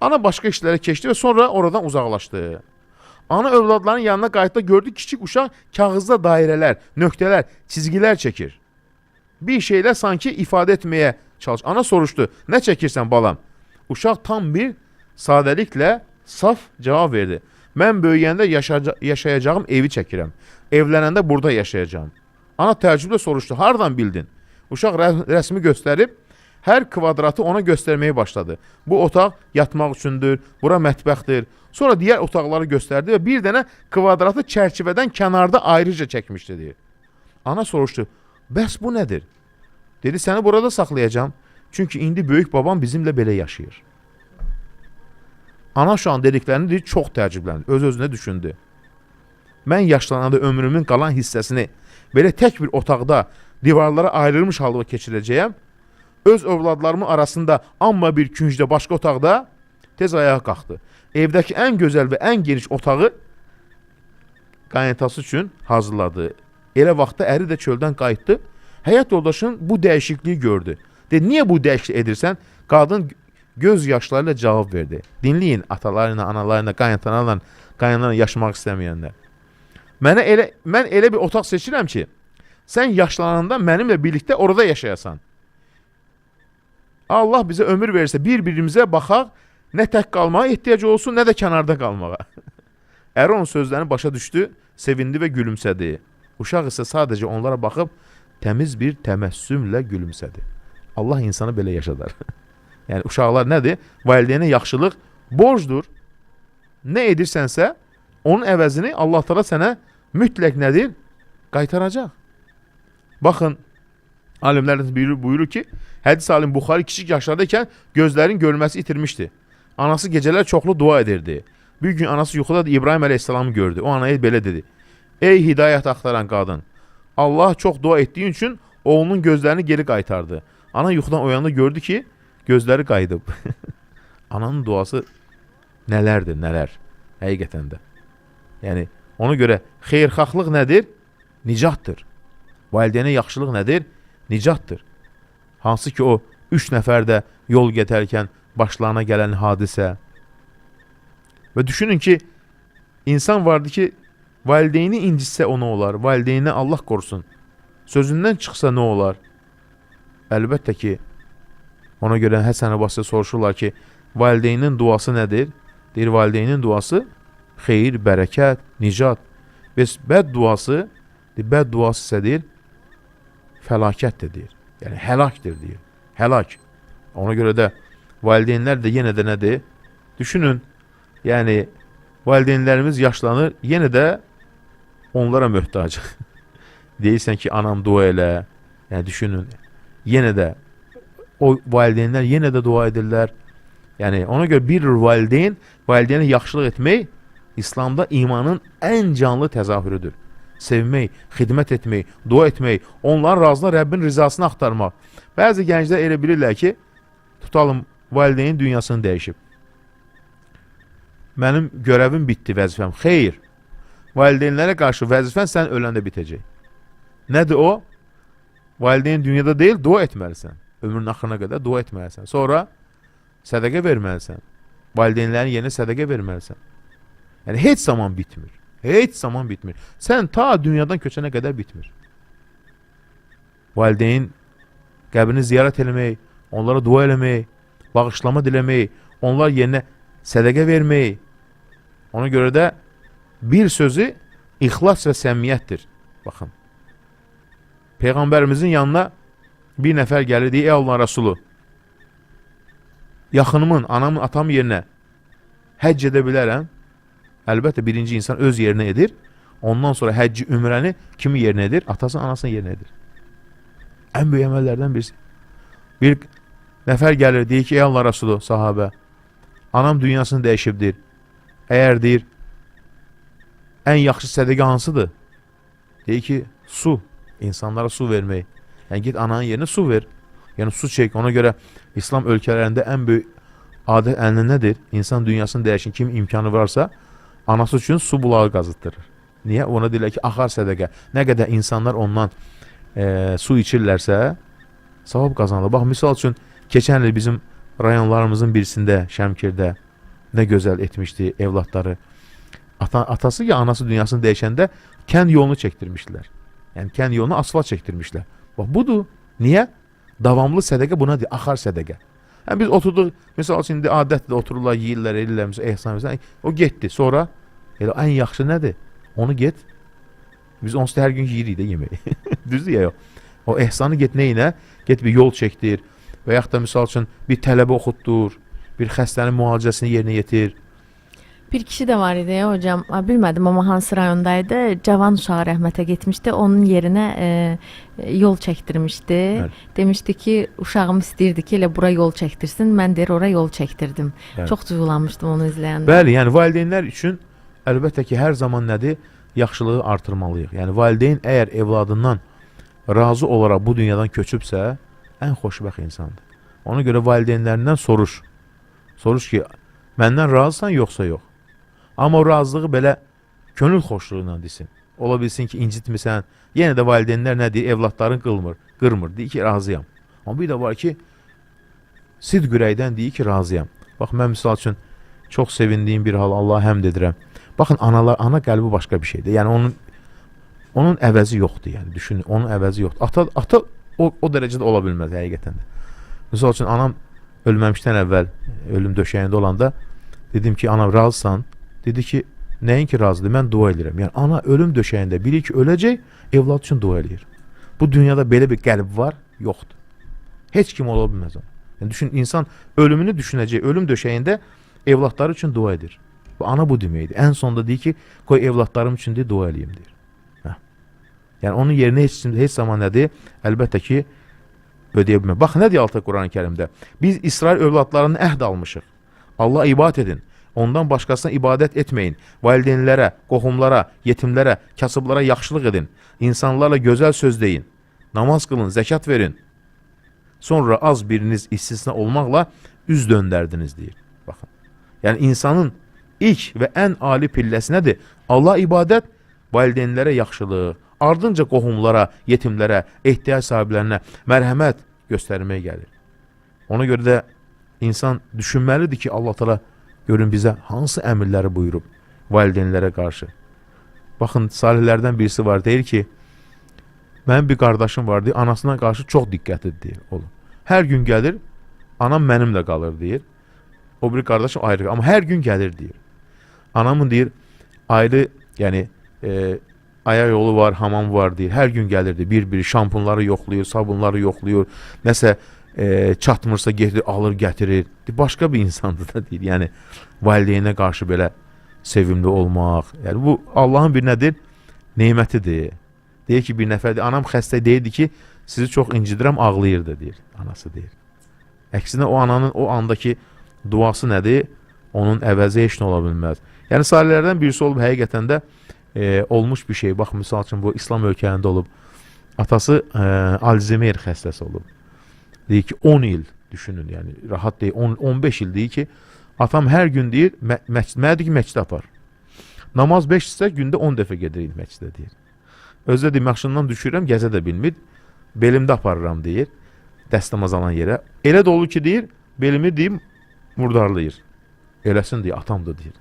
Ana başqa işlərə keçdi və sonra oradan uzaqlaşdı. Ana övladların yanına qayıtda gördü, kiçik uşaq kağızda dairələr, nöqtələr, çizgilər çəkir. Bir şeylə sanki ifadə etməyə çalış. Ana soruşdu, nə çəkirsən balam? Uşaq tam bir sadəliklə saf cavab verdi. Mən böyüyəndə yaşayacağım evi çəkirəm. Evlənəndə burada yaşayacağam. Ana təəccüblə soruşdu. Hardan bildin? Uşaq rəsmi göstərib hər kvadratı ona göstərməyə başladı. Bu otaq yatmaq üçündür, bura mətbəxdir. Sonra digər otaqları göstərdi və bir dənə kvadratı çərçivədən kənarda ayrıca çəkmişdi deyir. Ana soruşdu. Bəs bu nədir? Dedi, səni burada saxlayacağam. Çünki indi böyük babam bizimlə belə yaşayır. Ana şu an dediklərini deyir, çox təəccübləndi. Öz-özünə düşündü. Mən yaşlananda ömrümün qalan hissəsini belə tək bir otaqda divarlara ayrılmış halda keçirəcəyəm. Öz övladlarımın arasında amma bir küncdə başqa otaqda tez ayağa qalxdı. Evdəki ən gözəl və ən geniş otağı qaynatası üçün hazırladı. Elə vaxtda əri də çöldən qayıtdı. Həyat yoldaşın bu dəyişikliyi gördü. Dedi, niyə bu dəyişiklik edirsən? Qadın göz yaşlarıyla cavab verdi. Dinləyin atalarına, analarına, qaynanalarla yaşamaq istəməyənlər. Mən elə bir otaq seçirəm ki, sən yaşlananda mənimlə birlikdə orada yaşayasan. Allah bizə ömür verirsə bir-birimizə baxaq, nə tək qalmağa ehtiyac olsun, nə də kənarda qalmağa. Əri onun sözlərini başa düşdü, sevindi və gülümsədi. Uşaq isə sadəcə onlara baxıb təmiz bir təməssümlə gülümsədi. Allah insanı belə yaşadar. Yəni uşaqlar nədir? Valideynə yaxşılıq borcdur. Nə edirsənsə, onun əvəzini Allah Teala sənə mütləq nədir? Qaytaracaq. Baxın, alimlərimiz buyurur ki, hədis alim Buxari kiçik yaşlardayken gözlərin görməsi itirmişdi. Anası geceler çoxlu dua edirdi. Bir gün anası yuxuda İbrahim Aleyhisselam'ı gördü. O anaya belə dedi. Ey hidayət axtaran qadın, Allah çox dua etdiyin üçün oğlunun gözlərini geri qaytardı. Ana yuxudan oyandı, gördü ki, gözləri qayıdıb. Ananın duası nələrdir, nələr? Həqiqətən də. Yəni, ona görə xeyirxahlıq nədir? Nicatdır. Valideynə yaxşılıq nədir? Nicatdır. Hansı ki o 3 nəfər də yol gedərkən başlarına gələn hadisə. Və düşünün ki, insan vardı ki, valideyni incitsə o nə olar? Valideyni Allah qorusun. Sözündən çıxsa nə olar? Əlbəttə ki, ona görə Həsən Əbasi soruşurlar ki, valideynin duası nədir? Deyir, valideynin duası xeyir, bərəkət, nicat. Bəs bəd duası, bəd duası isə deyir, fəlakətdir deyir. Yəni həlakdir deyir. Həlak. Ona görə də valideynlər də yenə də nədir? Düşünün, yəni valideynlərimiz yaşlanır, yenə də onlara möhtac. Deyirsən ki, anam dua elə. Yəni düşünün, yenə də o valideynlər yenə də dua edirlər. Yəni ona görə bir valideyn, valideynə yaxşılıq etmək İslamda imanın ən canlı təzahürüdür. Sevmək, xidmət etmək, dua etmək, onların razına Rəbbin rizasını axtarmaq. Bəzi gənclər elə bilirlər ki, tutalım, valideynin dünyasını dəyişib. Mənim görəvim bitdi, vəzifəm. Xeyr, valideynlərə qarşı vəzifən sən öləndə bitəcək. Nədir o? Valideyn dünyada deyil, dua etməlisən. Ömrün axırına qədər dua etməlisən. Sonra sədəqə verməlisən. Valideynlərin yerinə sədəqə verməlisən. Yəni, heç zaman bitmir. Heç zaman bitmir. Sən ta dünyadan köçənə qədər bitmir. Valideyn qəbrini ziyarət eləmək, onlara dua eləmək, bağışlama diləmək, onlar yerinə sədəqə vermək. Ona görə də bir sözü ixlas və səmimiyyətdir. Baxın. Peyğəmbərimizin yanına bir nəfər gəlir, deyir, ey Allahın Rəsulu, yaxınımın, anamın, atamın yerinə həcc edə bilərəm. Əlbəttə birinci insan öz yerinə edir. Ondan sonra həcci, ümrəni kimi yerinə edir? Atasının, anasının yerinə edir. Ən böyük əməllərdən birisi. Bir nəfər gəlir, deyir ki, ey Allah Rəsulu, sahabə, anam dünyasını dəyişibdir. Əgər deyir, ən yaxşı sədəqə hansıdır? Deyir ki, su. İnsanlara su vermək. Yəni, git ananın yerinə su ver. Yəni, su çək. Ona görə İslam ölkələrində ən böyük adət əlində nədir? İnsan dünyasını dəyişin kim imkanı varsa, anası üçün su bulağı qazıtdırır. Niyə? Ona deyirlər ki, axar sədəqə. Nə qədər insanlar ondan su içirlərsə, savab qazanılır. Bax, misal üçün, keçən il bizim rayonlarımızın birisində, Şəmkirdə nə gözəl etmişdi evlatları. Atası ya anası dünyasını dəyişəndə kənd yolunu çəkdirmişdilər. Yəni, kənd yolunu asfalt çəkdirmişlər. Bax, budur. Niyə? Davamlı sədəqə buna deyir, axar sədəqə. Yəni, biz oturduq, misal üçün, adətlə otururlar, yeyirlər, elirlər, ehsan versən. O getdi. Sonra Elə ən yaxşı nədir? Onu get. Biz onsuz da hər gün yeyirik də yeməyi. Düzdür ya yox. O ehsanı get neyinə? Get bir yol çəkdir. Və yaxud da misal üçün bir tələbə oxutdur. Bir xəstənin müalicəsini yerinə yetir. Bir kişi de var idi ya hocam. Bilmedim ama hansı rayondaydı. Cavan uşağı rəhmətə getmişdi. Onun yerinə yol çəkdirmişdi. Evet. Demişdi ki uşağım istəyirdi ki elə bura yol çəkdirsin. Mən deyir ora yol çəkdirdim. Evet. Çox duygulanmışdım onu izləyəndə. Bəli, yəni valideynlər üçün əlbəttə ki, hər zaman nədir? Yaxşılığı artırmalıyıq. Yəni valideyn əgər evladından razı olaraq bu dünyadan köçübsə, ən xoşbəxt insandır. Ona görə valideynlərindən soruş. Soruş ki, məndən razısan yoxsa yox. Amma o razılığı belə könül xoşluğuyla desin. Ola bilsin ki, incitmirsən. Yenə də valideynlər nə deyir? Evladların qırmır. Deyir ki, razıyam. Amma bir də var ki, sidq ürəkdən deyir ki, razıyam. Bax, mən misal üçün çox sevindiyim bir hal, Allaha həmd edirəm. Baxın, ana qəlbi başqa bir şeydir. Yəni onun əvəzi yoxdur. Yəni düşünün, onun əvəzi yoxdur. Ata o dərəcədə ola bilməz həqiqətən də. Misal üçün anam ölməmişdən əvvəl ölüm döşəyində olanda dedim ki, anam razısan? Dedi ki, nəyin ki razıdır? Mən dua edirəm. Yəni ana ölüm döşəyində bilir ki, öləcək, evlad üçün dua edir. Bu dünyada belə bir qəlb var, yoxdur. Heç kim ola bilməz ona. Yəni düşün, insan ölümünü düşünəcək, ölüm döşəyində evladları üçün dua edir. Bu ana bu deməkdir. Ən sonunda deyir ki, qoy evladlarım üçün de dua eləyim deyir. Hə. Yəni onun yerinə heç zaman nədir? Əlbəttə ki, ödeyə bilmir. Bax, nə deyir altı Quran-ı Kərimdə? Biz İsrail övladlarının əhd almışıq. Allah ibadət edin. Ondan başqasına ibadət etməyin. Valideynlərə, qohumlara, yetimlərə, kasıblara yaxşılıq edin. İnsanlarla gözəl söz deyin. Namaz qılın, zəkat verin. Sonra az biriniz istisna olmaqla üz döndərdiniz deyir. Baxın. Yəni insanın ilk və ən ali pilləsi nədir? Allah ibadət, valideynlərə yaxşılıq, ardınca qohumlara, yetimlərə, ehtiyac sahiblərinə mərhəmət göstərməyə gəlir. Ona görə də insan düşünməlidir ki, Allah təala görün bizə hansı əmrləri buyurub valideynlərə qarşı. Baxın, salihlərdən birisi var, deyir ki, mənim bir qardaşım var, deyir, anasına qarşı çox diqqətlidir, deyir, oğlum. Hər gün gəlir, anam mənimlə qalır, deyir. O bir qardaşım ayrı, amma hər gün gəlir, deyir. Anamın, deyir, ayrı, yəni, ayaq yolu var, hamam var, deyir. Hər gün gəlirdi, bir-biri şampunları yoxlayır, sabunları yoxlayır, nəsə çatmırsa getirir, alır, gətirir. Başqa bir insandır da, deyir. Yəni, valideynə qarşı belə sevimli olmaq. Yəni, bu Allahın bir nədir? Neymətidir. Deyir ki, bir nəfər, anam xəstə deyirdi ki, sizi çox incidirəm, ağlayırdı, deyir. Anası deyir. Əksinə, o ananın o andakı duası nədir? Onun əvəzi heç nə ola bilməz. Yəni, salihlərdən birisi olub, həqiqətən də olmuş bir şey. Bax, misal üçün, bu İslam ölkələrində olub. Atası Alzheimer xəstəsi olub. Deyir ki, 10 il düşünün, yəni rahat deyil, 15 il deyir ki, atam hər gün deyir, mənə deyir ki, məscidə apar. Namaz 5 isə gündə 10 dəfə gedirik məscidə, deyir. Özdə deyir, maşından düşürəm, gəzə də bilmir, belimdə aparıram, deyir, dəstəmaz alan yerə. Elə də olur ki, deyir, belimi deyim, murdarlayır. Eləsin, deyir, atamdır, deyir.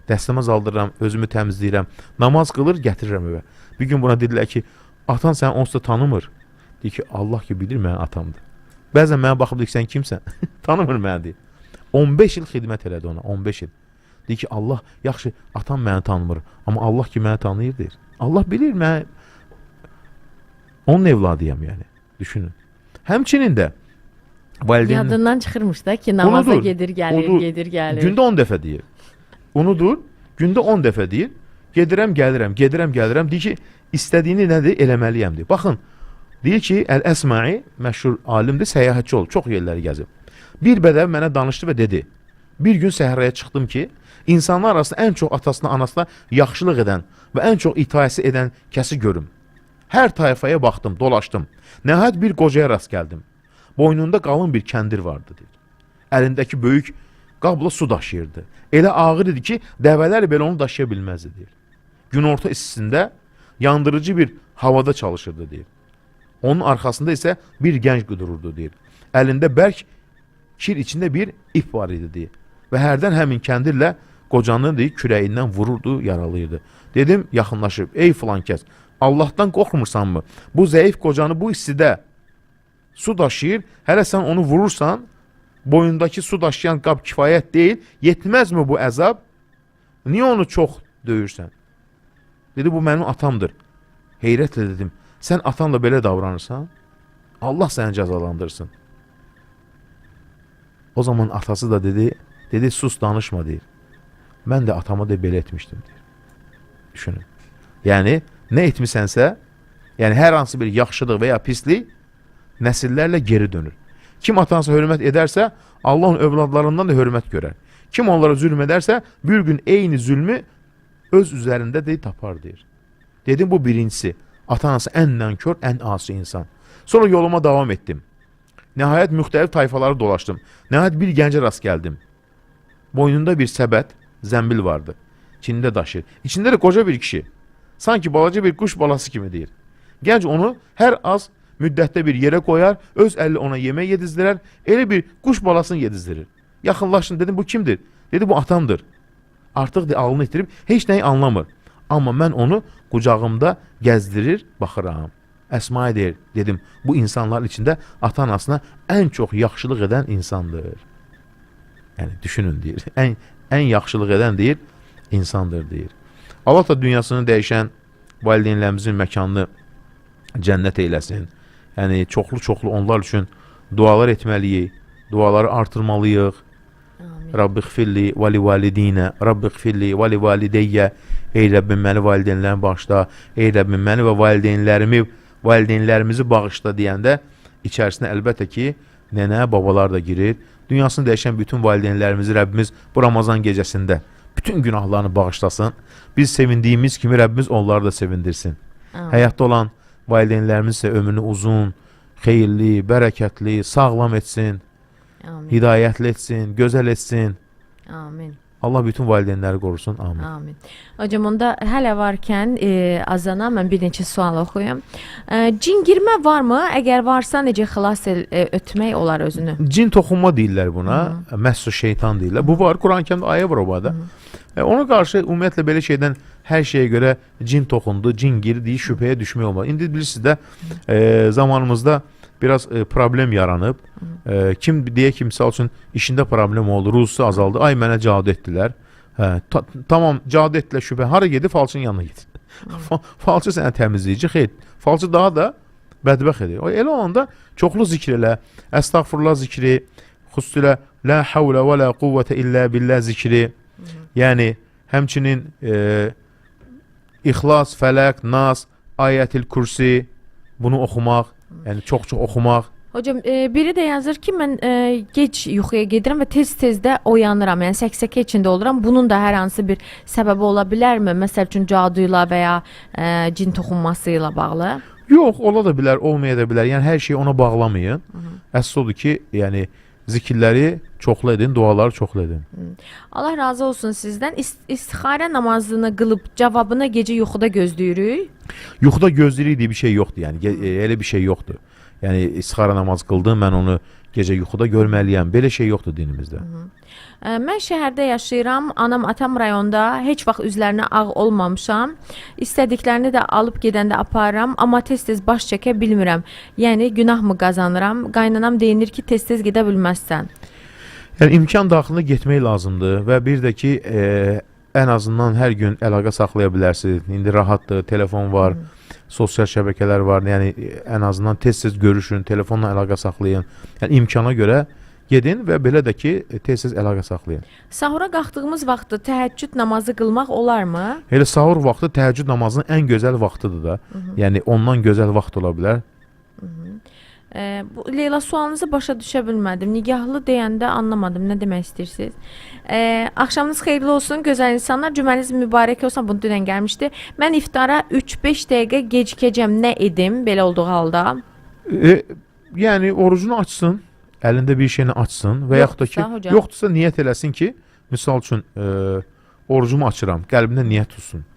Dəstəmaz aldırıram, özümü təmizləyirəm, namaz qılır, gətirirəm evə. Bir gün buna dedilər ki, atan səni onsuz da tanımır. Deyir ki, Allah ki, bilir mənə atamdır. Bəzən mənə baxıb deyir ki, sən kimsən? Tanımır mənə, deyir. 15 il xidmət elədi ona, 15 il. Deyir ki, Allah, yaxşı, atam mənə tanımır, amma Allah ki, mənə tanıyır, deyir. Allah bilir, mən onun evladıyam, yəni, düşünün. Həmçinin də valideyn... Yadından çıxırmış da ki, namaza gedir, gəlir. Gündə 10 dəfə deyir. Unudur, gündə 10 dəfə deyir. Gedirəm, gəlirəm. Deyir ki, istədiyini nədir? Eləməliyəm, deyir. Baxın, deyir ki, Əl-Əsma'i, məşhur alimdir, səyahətçi olub, çox yerləri gəzib. Bir bədəv mənə danışdı və dedi, bir gün səhraya çıxdım ki, insanlar arasında ən çox atasına, anasına yaxşılıq edən və ən çox itaəsi edən kəsi görüm. Hər tayfaya baxdım, dolaşdım. Nəhayət bir qocaya rast gəldim. Boynunda qalın bir kəndir vardı, deyir. Əlindəki böyük qabla su daşıyırdı. Elə ağır idi ki, dəvələr belə onu daşıya bilməzdi, deyir. Günorta istisində yandırıcı bir havada çalışırdı, deyir. Onun arxasında isə bir gənc dururdu, deyir. Əlində bərk kir içində bir ip var idi, deyir. Və hərdən həmin kəndirlə qocanın, deyir, kürəyindən vururdu, yaralayırdı. Dedim, yaxınlaşıb, ey filan kəs, Allahdan qorxmursanmı? Bu zəif qocanı bu istidə su daşıyır, hələ sən onu vurursan, boyundakı su daşıyan qab kifayət deyil, yetməzmi bu əzab? Niyə onu çox döyürsən. Dedi, bu mənim atamdır. Heyrətlə dedim, sən atanla belə davranırsan, Allah səni cəzalandırsın. O zaman atası da dedi sus danışma deyir. Mən də atama da belə etmişdim deyir. Düşünün. Yəni, nə etmisənsə, yəni hər hansı bir yaxşılıq və ya pislik nəsillərlə geri dönür. Kim atansa hörmət edərsə, Allahın övladlarından da hörmət görər. Kim onlara zülm edərsə, bir gün eyni zülmü öz üzərində tapar deyir. Dedim, bu birincisi. Ata-anası ən nankör, ən asi insan. Sonra yoluma davam etdim. Nəhayət müxtəlif tayfaları dolaşdım. Nəhayət bir gəncə rast gəldim. Boynunda bir səbət, zəmbil vardı. Çində daşır. İçində də qoca bir kişi. Sanki balaca bir quş balası kimi deyir. Gənc onu hər az müddətdə bir yerə qoyar, öz əlli ona yemək yedizdirər, elə bir quş balasını yedizdirir. Yaxınlaşın, dedim, bu kimdir? Dedi, bu atamdır. Artıq ağlını itirib, heç nəyi anlamır. Amma mən onu qucağımda gəzdirir, baxıram. Əsmaya deyir, dedim, bu insanlar içində ata-anasına ən çox yaxşılıq edən insandır. Yəni, düşünün, deyir. Ən yaxşılıq edən, deyir, insandır, deyir. Allah da dünyasını dəyişən valideynlərimizin məkanını cənnət eyləsin. Yəni, çoxlu onlar üçün dualar etməliyik, duaları artırmalıyıq. Rabbi xfirli və li validinə, Rabbi xfirli və li valideyyə. Ey Rəbbim, məni valideynlərimi bağışla. Ey Rəbbim, məni və valideynlərimizi bağışla deyəndə içərisinə əlbəttə ki, nənə, babalar da girir. Dünyasını dəyişən bütün valideynlərimizi Rəbbimiz bu Ramazan gecəsində bütün günahlarını bağışlasın. Biz sevindiyimiz kimi Rəbbimiz onları da sevindirsin. Həyatda olan valideynlərimiz isə ömrünü uzun, xeyirli, bərəkətli, sağlam etsin. Hidayətli etsin, gözəl etsin. Amin. Allah bütün valideynləri qorusun. Amin. Amin. Hocam, onda hələ varkən azana mən bir neçə sual oxuyum. Cin girmə varmı? Əgər varsa necə xilas etmək olar özünü? Cin toxunma deyirlər buna. Məssu şeytan deyirlər. Bu var. Quran-Kərimdə ayə var o barədə. Ona qarşı ümumiyyətlə belə şeydən hər şeyə görə cin toxundu, cin girdi, şübhəyə düşmək olmaz. İndi bilirsiniz də zamanımızda biraz problem yaranıb. Deyək ki, misal üçün işində problem oldu, ruzusu azaldı. Ay, mənə cadu etdilər. Tamam, cadu etdilər, şübhə. Hara gedib? Falçının yanına gedir. Falçı sənə təmizləyici, xeyr. Falçı daha da bədbəxt edir. Elə olanda çoxlu zikr elə, əstəğfurullah zikri, xüsusilə la havlə və la quvvətə illə billah zikri. Yəni, həmçinin İxlas, Fələq, Nas, Ayətil Kürsi, bunu oxumaq, yəni çox-çox oxumaq. Hocam, biri də yazır ki, mən gec yuxuya gedirəm və tez-tez də oyanıram, yəni səksəkə içində oluram. Bunun da hər hansı bir səbəbi ola bilərmi? Məsəl üçün caduyla və ya cin toxunması ilə bağlı? Yox, ola da bilər, olmaya da bilər. Yəni hər şeyi ona bağlamayın. Əsas odur ki, yəni zikirləri çoxlu edin, duaları çoxlu edin. Allah razı olsun sizdən. İstixarə namazını qılıb cavabını gecə yuxuda gözləyirik. Yuxuda gözləyirik deyə bir şey yoxdur. Yəni elə bir şey yoxdur. Yəni istixarə namazı qıldım, mən onu gecə yuxuda görməliyəm. Belə şey yoxdur dinimizdə. Mən şəhərdə yaşayıram. Anam, atam rayonda. Heç vaxt üzlərinə ağ olmamışam. İstədiklərini də alıb gedəndə aparıram, amma tez-tez baş çəkə bilmirəm. Yəni günah mı qazanıram? Qaynanam deyinir ki, tez-tez gedə bilməzsən. Yəni imkan daxilində getmək lazımdır və bir də ki, ən azından hər gün əlaqə saxlaya bilərsiniz. İndi rahatdır, telefon var, sosial şəbəkələr var. Yəni ən azından tez-tez görüşün, telefonla əlaqə saxlayın. Yəni imkana görə gedin və belə də ki, tez-tez əlaqə saxlayın. Sahura qalxdığımız vaxtda təhəccüd namazı qılmaq olarmı? Elə sahur vaxtı təhəccüd namazının ən gözəl vaxtıdır da. Yəni ondan gözəl vaxt ola bilər. Leyla, sualınızı başa düşə bilmədim. Nigahlı deyəndə anlamadım. Nə demək istəyirsiniz? Axşamınız xeyirli olsun, gözəl insanlar. Cüməniz mübarək olsun. Bunu dünən gəlmişdi. Mən iftara 3-5 dəqiqə gecikəcəm. Nə edim belə olduğu halda? Yəni orucunu açsın, əlində bir şeyini açsın və yaxud da ki, yoxdursa niyyət eləsin ki, misal üçün orucumu açıram, qəlbində niyyət tutsun.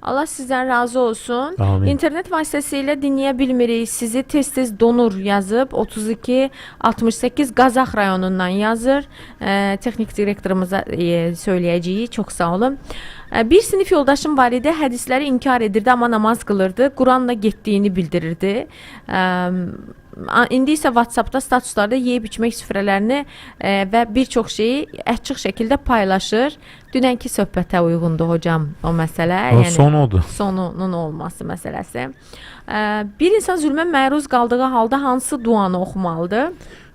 Allah sizdən razı olsun. Amin. İnternet vasitəsilə dinləyə bilmirik. Sizi tez-tez donur yazıb 3268 Qazax rayonundan yazır. Texnik direktorumuza söyləyəcəyik. Çox sağ olun. Bir sinif yoldaşım var idi, hədisləri inkar edirdi, amma namaz qılırdı, Quranla getdiyini bildirirdi. İndi isə WhatsAppda statuslarda yeyib içmək süfrələrini və bir çox şeyi açıq şəkildə paylaşır. Dünənki söhbətə uyğundur hocam o məsələ. Son odur. Sonunun olması məsələsi. Bir insan zülmə məruz qaldığı halda hansı duanı oxumalıdır?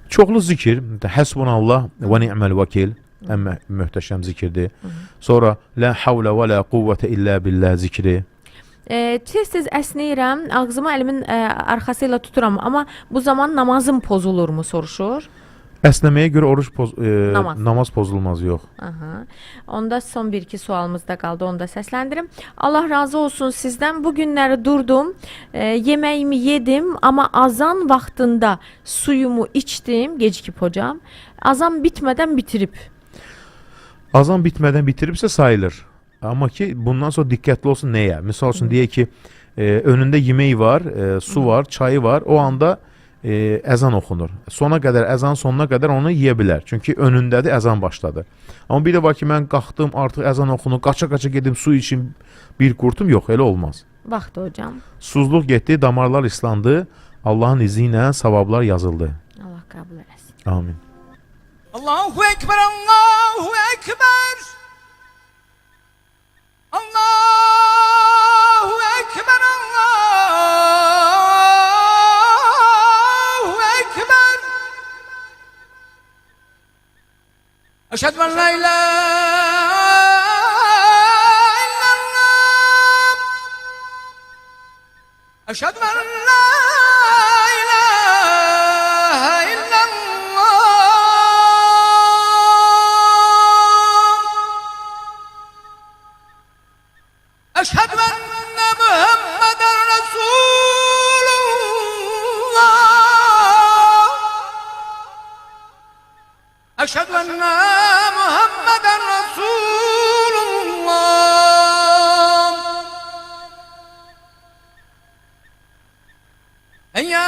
Çoxlu zikir, Həsbunallah və ni'məl vəkil, ən möhtəşəm zikirdir. Sonra la havlə və la quvvətə illə billah zikri. Tez-tez əsnəyirəm, ağzımı əlimin arxası ilə tuturam, amma bu zaman namazım pozulurmu soruşur. Əsnəməyə görə namaz pozulmaz, yox. Aha. Onda son bir-iki sualımız da qaldı, onu da səsləndirim. Allah razı olsun sizdən. Bu günləri durdum, yeməyimi yedim, amma azan vaxtında suyumu içdim, gecikib hocam. Azan bitmədən bitirib. Azan bitmədən bitiribsə sayılır. Amma ki, bundan sonra diqqətli olsun nəyə? Misal üçün deyək ki, önündə yemək var, su var, çayı var, o anda əzan oxunur. Sona qədər, əzan sonuna qədər onu yeyə bilər. Çünki önündədir, əzan başladı. Amma bir də var ki, mən qalxdım, artıq əzan oxunur, qaça-qaça gedim, su için bir qurtum, yox, elə olmaz. Vaxtı hocam. Susuzluq getdi, damarlar islandı, Allahın izni ilə savablar yazıldı. Allah qəbul eləsin. Amin. Allahu Ekber, Allahu Ekber. Allahu Ekber, Allahu Ekber. Eşhedü en la ilahe illallah. Eşhedü en la ilahe illallah. Eşhedü enne Muhammeden Resulullah. Eşhedü enne Muhammeden Resulullah. Hayya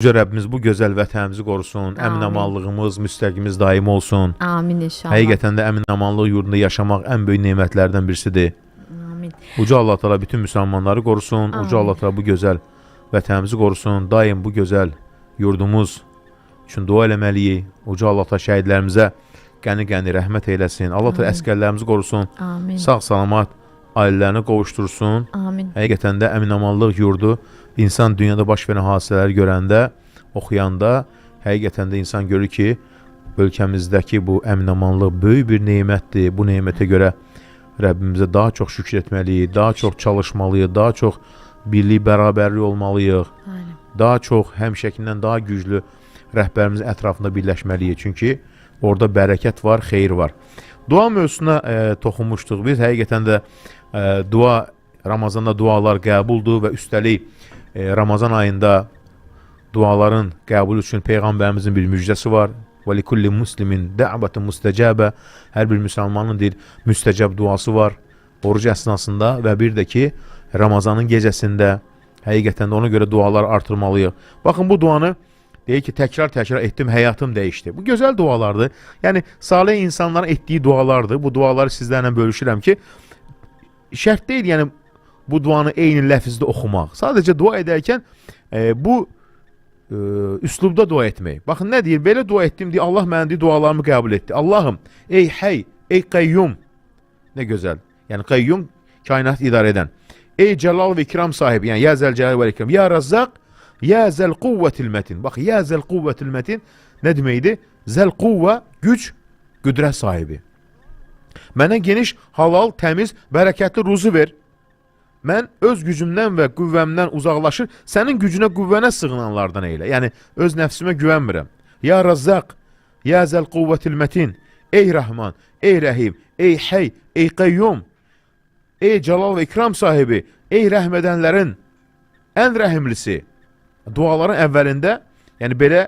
Yüce Rəbbimiz bu gözəl vətənimizi qorusun, əmin-amallığımız, müstəqimiz daim olsun. Amin inşallah. Həqiqətən də əmin-amallıq yurdunda yaşamaq ən böyük nemətlərdən birisidir. Amin. Uca Allah Teala bütün müsəlmanları qorusun, Uca Allah Teala bu gözəl vətənimizi qorusun, daim bu gözəl yurdumuz üçün dua eləməliyik. Uca Allah Teala şəhidlərimizə qəni-qəni rəhmət eyləsin. Allah Teala əskərlərimizi qorusun, Amin. sağ-salamat ailələrini qovuştursun. Amin. Həqiqətən də əmin-amallıq yurdu insan dünyada baş verən hadisələri görəndə, oxuyanda həqiqətən də insan görür ki, ölkəmizdəki bu əmin-amanlıq böyük bir nemətdir. Bu nemətə görə Rəbbimizə daha çox şükür etməliyik, daha çox çalışmalıyıq, daha çox birlik, bərabərlik olmalıyıq. Aynen. Daha çox həmişəkindən daha güclü rəhbərimizin ətrafında birləşməliyik. Çünki orada bərəkət var, xeyir var. Dua mövzusuna toxunmuşduq biz. Həqiqətən də dua, Ramazanda dualar qəbuldur və üstəlik Ramazan ayında duaların qəbul üçün Peyğəmbərimizin bir müjdəsi var. Və likulli muslimin də'vətun müstəcəbə. Hər bir müsəlmanın deyir, müstəcəb duası var oruc əsnasında və bir də ki, Ramazanın gecəsində. Həqiqətən də ona görə dualar artırmalıyıq. Baxın, bu duanı deyir ki, təkrar etdim, həyatım dəyişdi. Bu gözəl dualardır. Yəni, salih insanların etdiyi dualardır. Bu duaları sizlərlə bölüşürəm ki, şərt deyil, yəni bu duanı eyni ləfzdə oxumaq. Sadəcə dua edərkən bu üslubda dua etmək. Baxın nə deyir? Belə dua etdim deyə Allah mənim dualarımı qəbul etdi. Allahım, ey hey, ey qayyum. Nə gözəl. Yəni qayyum kainatı idarə edən. Ey cəlal və ikram sahibi, yəni ya zəl cəlal və ikram, ya razzaq, ya zəl quvvətil mətin. Bax, ya zəl quvvətil mətin nə deməkdir? Zəl quvvə, güc, qüdrət sahibi. Mənə geniş, halal, təmiz, bərəkətli ruzu ver. Mən öz gücümdən və qüvvəmdən uzaqlaşır, sənin gücünə, qüvvənə sığınanlardan eylə. Yəni, öz nəfsimə güvənmirəm. Ya razzaq, ya zəl quvvətil mətin. Ey Rəhman, ey Rəhim, ey Hey, ey Qayyum. Ey cəlal və ikram sahibi, ey rəhm edənlərin ən rəhimlisi. Duaların əvvəlində, yəni belə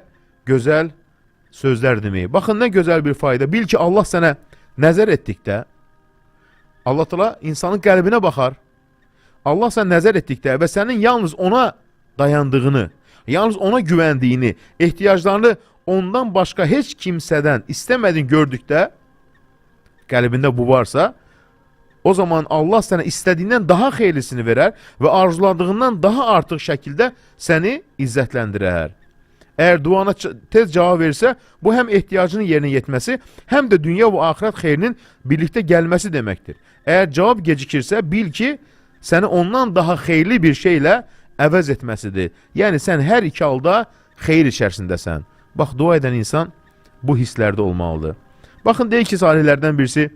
gözəl sözlər demək. Baxın, nə gözəl bir fayda. Bil ki, Allah sənə nəzər etdikdə, Allah təala insanın qəlbinə baxar. Allah sən nəzər etdikdə və sənin yalnız ona dayandığını, yalnız ona güvəndiyini, ehtiyaclarını ondan başqa heç kimsədən istəmədin gördükdə, qəlbində bu varsa, o zaman Allah sənə istədiyindən daha xeyirlisini verər və arzuladığından daha artıq şəkildə səni izzətləndirər. Əgər duana tez cavab versə, bu həm ehtiyacının yerinə yetməsi, həm də dünya və axirət xeyrinin birlikdə gəlməsi deməkdir. Əgər cavab gecikirsə, bil ki, səni ondan daha xeyirli bir şeylə əvəz etməsidir. Yəni, sən hər iki halda xeyir içərisindəsən. Bax, dua edən insan bu hisslərdə olmalıdır. Baxın, deyil ki, salihlərdən birisi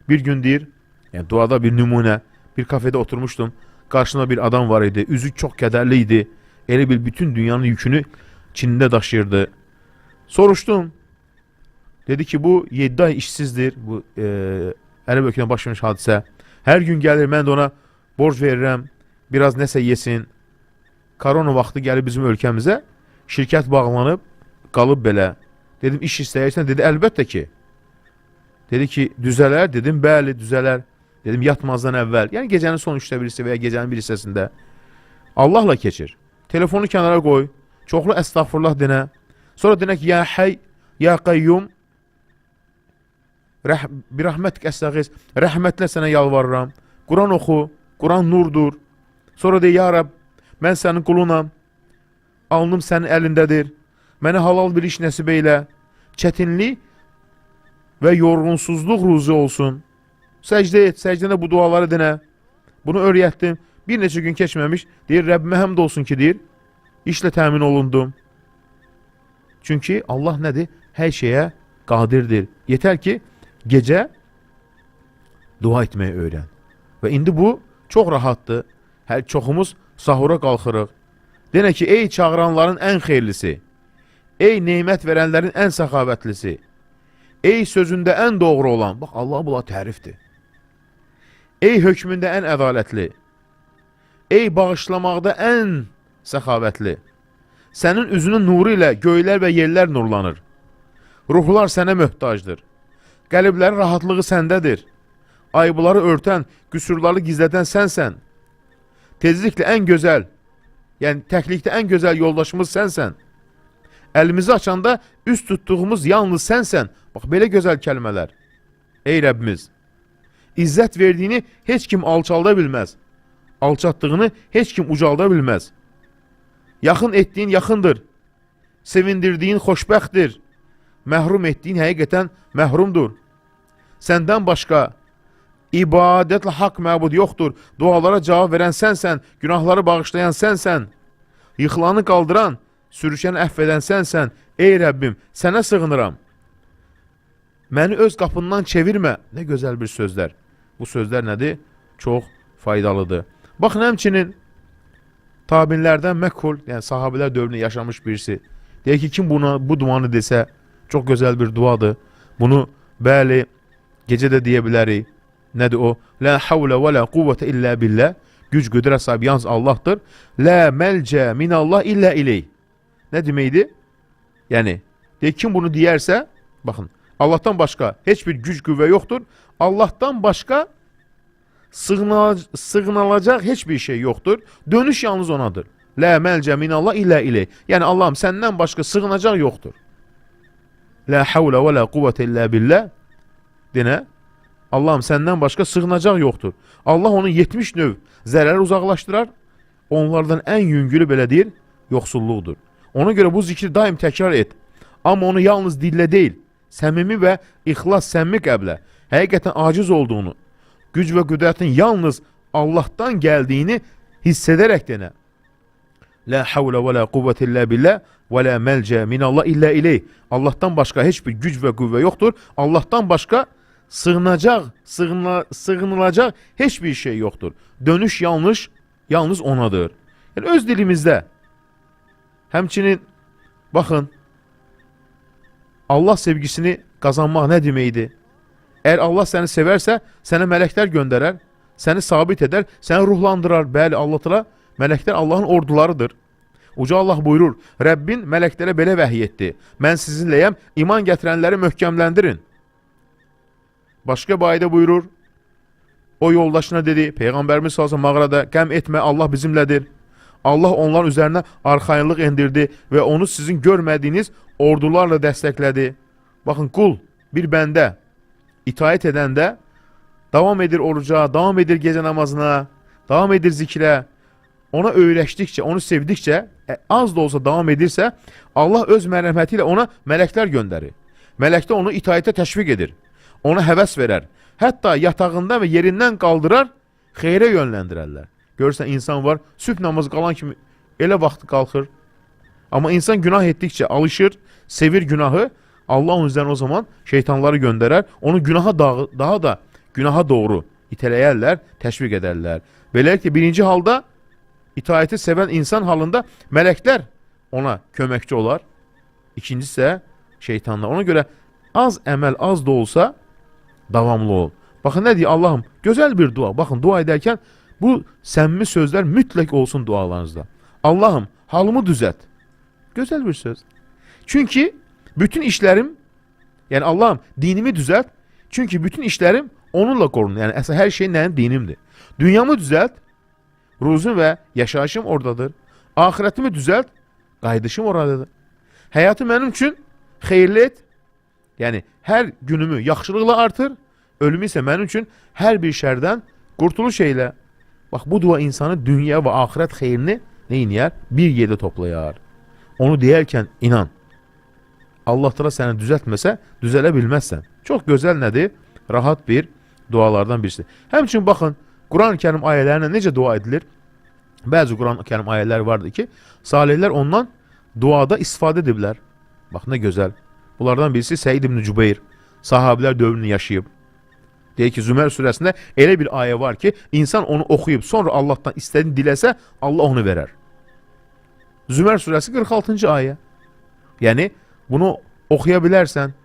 bir gün deyir, yəni duada bir nümunə, bir kafedə oturmuşdum, qarşımda bir adam var idi, üzü çox kədərli idi, elə bil bütün dünyanın yükünü çinində daşıyırdı. Soruşdum, dedi ki, bu 7 ay işsizdir, bu Ərəb ölkədən baş vermiş hadisə. Hər gün gəlir, mən də ona borc verirəm, biraz nəsə yesin. Korona vaxtı gəlib bizim ölkəmizə, şirkət bağlanıb, qalıb belə. Dedim, iş istəyirsən? Dedi, əlbəttə ki. Dedi ki, düzələr? Dedim, bəli, düzələr. Dedim, yatmazdan əvvəl, yəni gecənin son 3'də birisi və ya gecənin bir hissəsində Allahla keçir. Telefonu kənara qoy, çoxlu əstəğfurullah denə. Sonra denə ki, ya hey, ya qayyum, bir rəhmətlik əstəğiz, rəhmətlə sənə yalvarıram. Quran oxu, Quran nurdur. Sonra de, ya Rəbb, mən sənin qulunam, alnım sənin əlindədir. Mənə halal bir iş nəsib eylə, çətinlik və yorğunsuzluq ruzi olsun. Səcdə et, səcdənə bu duaları denə. Bunu öyrətdim. Bir neçə gün keçməmiş, deyir, Rəbbimə həmd olsun ki, deyir, işlə təmin olundum. Çünki Allah nədir? Hər şeyə qadirdir. Yetər ki, gecə dua etməyi öyrən. Və indi bu çox rahatdır. Hər çoxumuz sahura qalxırıq. Denə ki, ey çağıranların ən xeyirlisi, ey neymət verənlərin ən səxavətlisi, ey sözündə ən doğru olan, bax, Allah bula tərifdir. Ey hökmündə ən ədalətli, ey bağışlamaqda ən səxavətli, sənin üzünün nuru ilə göylər və yerlər nurlanır. Ruhlar sənə möhtacdır. Qəlblərin rahatlığı səndədir. Ayıbları örtən, qüsurları gizlədən sənsən. Tezliklə ən gözəl, yəni təklikdə ən gözəl yoldaşımız sənsən. Əlimizi açanda üst tutduğumuz yalnız sənsən. Bax, belə gözəl kəlmələr. Ey Rəbbimiz, İzzət verdiyini heç kim alçalda bilməz. Alçatdığını heç kim ucalda bilməz. Yaxın etdiyin yaxındır. Sevindirdiyin xoşbəxtdir. Məhrum etdiyin həqiqətən məhrumdur. Səndən başqa ibadətlə haqq məbud yoxdur. Dualara cavab verən sənsən. Günahları bağışlayan sənsən. Yıxılanı qaldıran, sürüşəni əfv edən sənsən. Ey Rəbbim, sənə sığınıram. Məni öz qapından çevirmə. Nə gözəl bir sözlər. Bu sözlər nədir? Çox faydalıdır. Baxın, həmçinin tabinlərdən məkhul, yəni sahabilər dövründə yaşamış birisi. Deyək ki, kim bu duanı desə, çox gözəl bir duadır. Bunu, bəli, gecə də deyə bilərik. Nədir o? La havlə və la quvvətə illə billə. Güc, qüdrət sahibi yalnız Allahdır. La məlcə minallah illə ileyh. Nə deməkdir? Yəni, deyək, kim bunu deyərsə, baxın, Allahdan başqa heç bir güc, qüvvə yoxdur. Allahdan başqa sığınılacaq heç bir şey yoxdur. Dönüş yalnız onadır. La məlcə minallah illə ileyh. Yəni, Allahım, səndən başqa sığınacaq yoxdur. La havlə və la quvvətə illə billə. Denə, Allah'ım səndən başqa sığınacaq yoxdur. Allah onun 70 növ zərəri uzaqlaşdırar. Onlardan ən yüngülü belə deyir, yoxsulluqdur. Ona görə bu zikri daim təkrar et. Amma onu yalnız dillə deyil, səmimi və ixlas, səmimi qəlblə, həqiqətən aciz olduğunu, güc və qüdrətin yalnız Allahdan gəldiyini hiss edərək denə. La havlə və la quvvət illə billah və la məlcə minallah illə ileyh. Allahdan başqa heç bir güc və qüvvə yoxdur. Allahdan başqa sığınılacaq heç bir şey yoxdur. Dönüş yalnız onadır. Yəni öz dilimizdə. Həmçinin baxın, Allah sevgisini qazanmaq nə deməkdir? Əgər Allah səni sevərsə, sənə mələklər göndərər, səni sabit edər, səni ruhlandırar. Bəli, Allah təala mələklər Allahın ordularıdır. Uca Allah buyurur, Rəbbin mələklərə belə vəhiy etdi. Mən sizinləyəm, iman gətirənləri möhkəmləndirin. Başqa bir ayədə buyurur, o yoldaşına dedi, Peyğəmbərimiz sallallahu mağarada, qəm etmə, Allah bizimlədir. Allah onların üzərinə arxayınlıq endirdi və onu sizin görmədiyiniz ordularla dəstəklədi. Baxın, qul bir bəndə itaət edəndə davam edir oruca, davam edir gecə namazına, davam edir zikrə. Ona öyrəşdikcə, onu sevdikcə, az da olsa davam edirsə, Allah öz mərhəməti ilə ona mələklər göndərir. Mələkdə onu itaətə təşviq edir. Ona həvəs verər. Hətta yatağında və yerindən qaldırar, xeyrə yönləndirərlər. Görürsən, insan var, sübh namazı qalan kimi elə vaxtı qalxır. Amma insan günah etdikcə alışır, sevir günahı. Allah onun üzərinə o zaman şeytanları göndərər. Onu daha da günaha doğru itələyərlər, təşviq edərlər. Beləliklə, birinci halda itaəti sevən insan halında mələklər ona köməkçi olar. İkincisi isə şeytanlar. Ona görə az əməl, az da olsa davamlı ol. Baxın, nə deyir Allahım? Gözəl bir dua. Baxın, dua edərkən bu səmimi sözlər mütləq olsun dualarınızda. Allahım, halımı düzət. Gözəl bir söz. Çünki bütün işlərim, yəni Allahım, dinimi düzəlt. Çünki bütün işlərim onunla qorunur. Yəni əsas hər şey nəyin? Dinimdir. Dünyamı düzəlt. Ruzum və yaşayışım oradadır. Ahirətimi düzəlt. Qayıdışım oradadır. Həyatı mənim üçün xeyirli et. Yəni hər günümü yaxşılıqla artır. Ölümü isə mənim üçün hər bir şərdən qurtuluş eylə. Bax, bu dua insanı dünya və ahirət xeyrini neyniyər? Bir yerdə toplayar. Onu deyərkən inan. Allah təala səni düzəltməsə, düzələ bilməzsən. Çox gözəl nədir? Rahat bir dualardan birisi. Həmçinin baxın, Quran-ı Kərim ayələrinə necə dua edilir? Bəzi Quran-ı Kərim ayələri vardır ki, salihlər ondan duada istifadə ediblər. Bax, nə gözəl. Bunlardan birisi Səid ibn Cübeyr. Sahabilər dövrünü yaşayıb. Deyir ki, Zümər surəsində elə bir ayə var ki, insan onu oxuyub, sonra Allahdan istədiyini diləsə, Allah onu verər. Zümər surəsi 46-cı ayə. Yəni, bunu oxuya bilərsən.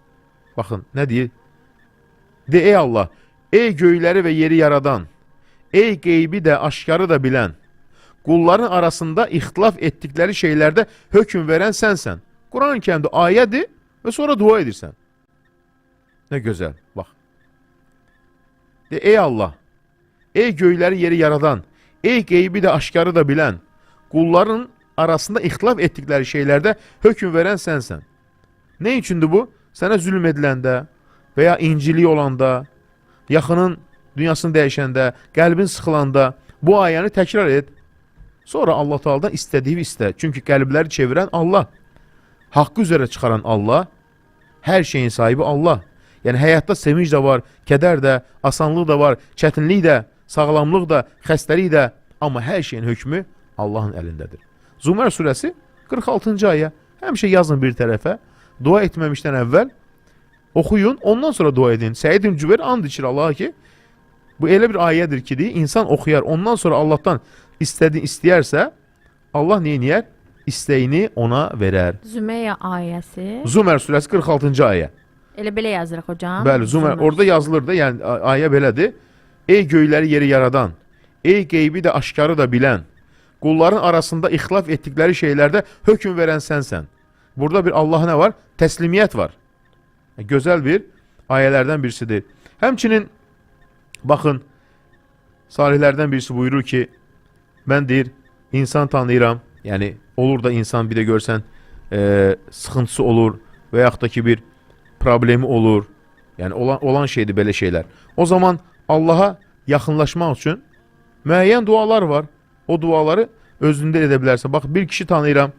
Baxın, nə deyir? De, ey Allah, ey göyləri və yeri yaradan, ey qeybi də, aşkarı da bilən, qulların arasında ixtilaf etdikləri şeylərdə hökm verən sənsən. Quran-ı Kərimdə ayədir və sonra dua edirsən. Nə gözəl, bax. De, ey Allah, ey göyləri yeri yaradan, ey qeybi də, aşkarı da bilən, qulların arasında ixtilaf etdikləri şeylərdə hökm verən sənsən. Nə üçündür bu? Sənə zülm ediləndə və ya inciliyi olanda, yaxının dünyasını dəyişəndə, qəlbin sıxılanda bu ayəni təkrar et. Sonra Allah Taala'dan istədiyi istə. Çünki qəlbləri çevirən Allah, haqqı üzərə çıxaran Allah, hər şeyin sahibi Allah. Yəni həyatda sevinç də var, kədər də, asanlıq da var, çətinlik də, sağlamlıq da, xəstəlik də, amma hər şeyin hökmü Allahın əlindədir. Zümər surəsi 46-cı ayə. Həmişə yazın bir tərəfə. Dua etməmişdən əvvəl oxuyun, ondan sonra dua edin. Səid ibn Cübeyr and içir Allaha ki, bu elə bir ayədir ki, insan oxuyar, ondan sonra Allahdan istəyərsə, Allah neyniyər? İstəyini ona verər. Züməyə ayəsi. Zümər surəsi 46-cı ayə. Elə belə yazırıq hocam. Bəli, Zümər. Orada yazılır da, yəni ayə belədir. Ey göyləri yeri yaradan, ey qeybi də, aşkarı da bilən, qulların arasında ixtilaf etdikləri şeylərdə hökm verən sənsən. Burada bir Allah nə var? Təslimiyyət var. Gözəl bir ayələrdən birisidir. Həmçinin, baxın, salihlərdən birisi buyurur ki, mən deyir, insan tanıyıram. Yəni, olur da insan bir də görsən, sıxıntısı olur və yaxud da ki, bir problemi olur. Yəni olan şeydir belə şeylər. O zaman Allaha yaxınlaşmaq üçün müəyyən dualar var. O duaları özündə edə bilərsən. Bax, bir kişi tanıyıram.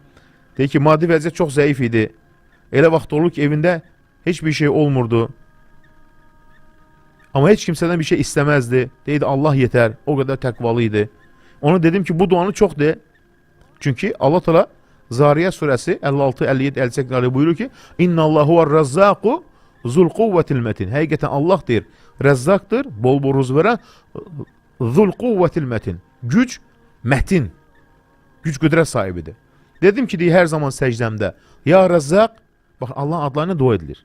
Deyir ki, maddi vəziyyət çox zəif idi. Elə vaxt olur ki, evində heç bir şey olmurdu. Amma heç kimsədən bir şey istəməzdi. Deyirdi, Allah yetər. O qədər təqvalı idi. Ona dedim ki, bu duanı çox de. Çünki Allah Teala Zariyyə surəsi 56, 57, 58 buyurur ki, İnnallahu var-razzaqu zul quvvetil metin. Həqiqətən Allah deyir, Rəzzaqdır, bol ruz verən, zul quvvetil metin. Güc, mətin. Güc qüdrət sahibidir. Dedim ki, deyir, hər zaman səcdəmdə, Ya Rəzzaq, bax, Allahın adlarına dua edilir.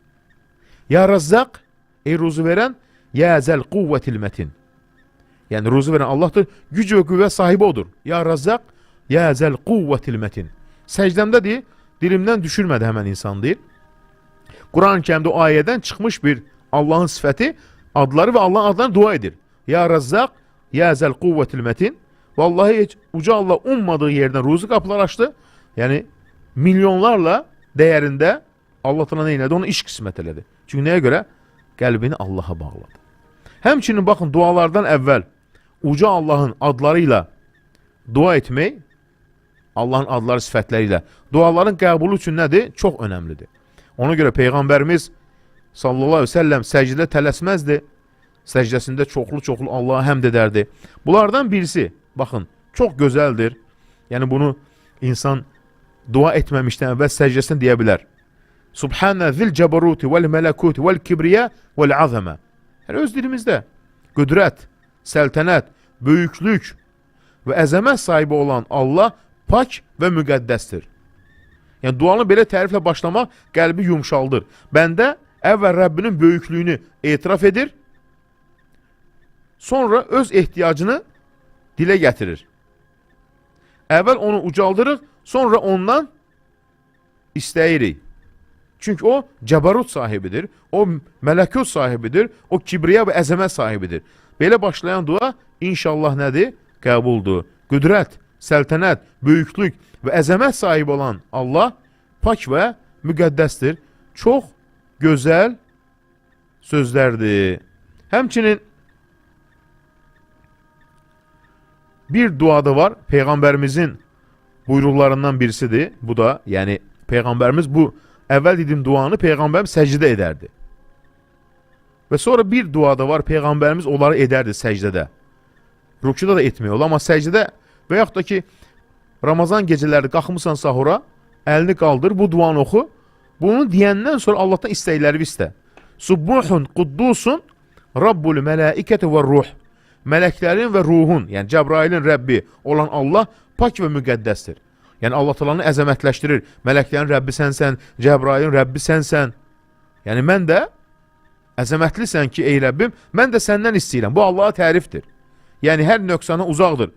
Ya Rəzzaq, ey ruzu verən, Ya zəl quvvetil metin. Yəni, ruzu verən Allahdır, güc və qüvvət sahibi odur. Ya Rəzzaq, Ya zəl quvvetil metin. Səcdəmdə deyir, dilimdən düşürmədi həmən insan deyir. Quran-ı Kərimdə o ayədən çıxmış bir Allahın sifəti, adları və Allahın adlarına dua edir. Ya Rəzzaq, Ya zəl quvvetil metin. Vallahi heç uca Allah ummadığı yerdən ruzu qapılar açdı. Yəni, milyonlarla dəyərində Allah Teala nə elədi? Onu iş qismət elədi. Çünki nəyə görə? Qəlbini Allaha bağladı. Həmçinin baxın, dualardan əvvəl uca Allahın adları ilə dua etmək, Allahın adları, sifətləri ilə duaların qəbulu üçün nədir? Çox önəmlidir. Ona görə Peyğəmbərimiz sallallahu aleyhi ve sellem səcdə tələsməzdi. Səcdəsində çoxlu Allaha həmd edərdi. Bunlardan birisi, baxın, çox gözəldir. Yəni bunu insan dua etməmişdən əvvəl səcdəsində deyə bilər. Subhanə zil cəbaruti vəl mələkuti vəl kibriyə vəl azəmə. Yəni öz dilimizdə qüdrət, səltənət, böyüklük və əzəmət sahibi olan Allah pak və müqəddəsdir. Yəni duanı belə təriflə başlamaq qəlbi yumşaldır. Bəndə əvvəl Rəbbinin böyüklüyünü etiraf edir, sonra öz ehtiyacını dilə gətirir. Əvvəl onu ucaldırıq, sonra ondan istəyirik. Çünki o cəbarut sahibidir, o mələkut sahibidir, o kibriyə və əzəmət sahibidir. Belə başlayan dua inşallah nədir? Qəbuldur. Qüdrət, səltənət, böyüklük və əzəmət sahibi olan Allah pak və müqəddəsdir. Çox gözəl sözlərdir. Həmçinin bir duada var, Peyğəmbərimizin buyruqlarından birisidir. Bu da, yəni Peyğəmbərimiz bu əvvəl dedim duanı Peyğəmbərimiz səcdə edərdi. Və sonra bir duada var, Peyğəmbərimiz onları edərdi səcdədə. Rükuda da etmək olur, amma səcdədə və yaxud da ki, Ramazan gecələri qalxmısan sahura, əlini qaldır, bu duanı oxu. Bunu deyəndən sonra Allahdan istəkləri istə. Subbuhun, quddusun, Rabbul mələikəti və ruh. Mələklərin və ruhun, yəni Cəbrailin Rəbbi olan Allah pak və müqəddəsdir. Yəni Allah Taala'nı əzəmətləşdirir. Mələklərin Rəbbi sənsən, Cəbrailin Rəbbi sənsən. Yəni mən də əzəmətlisən ki, ey Rəbbim, mən də səndən istəyirəm. Bu Allaha tərifdir. Yəni hər nöqsana uzaqdır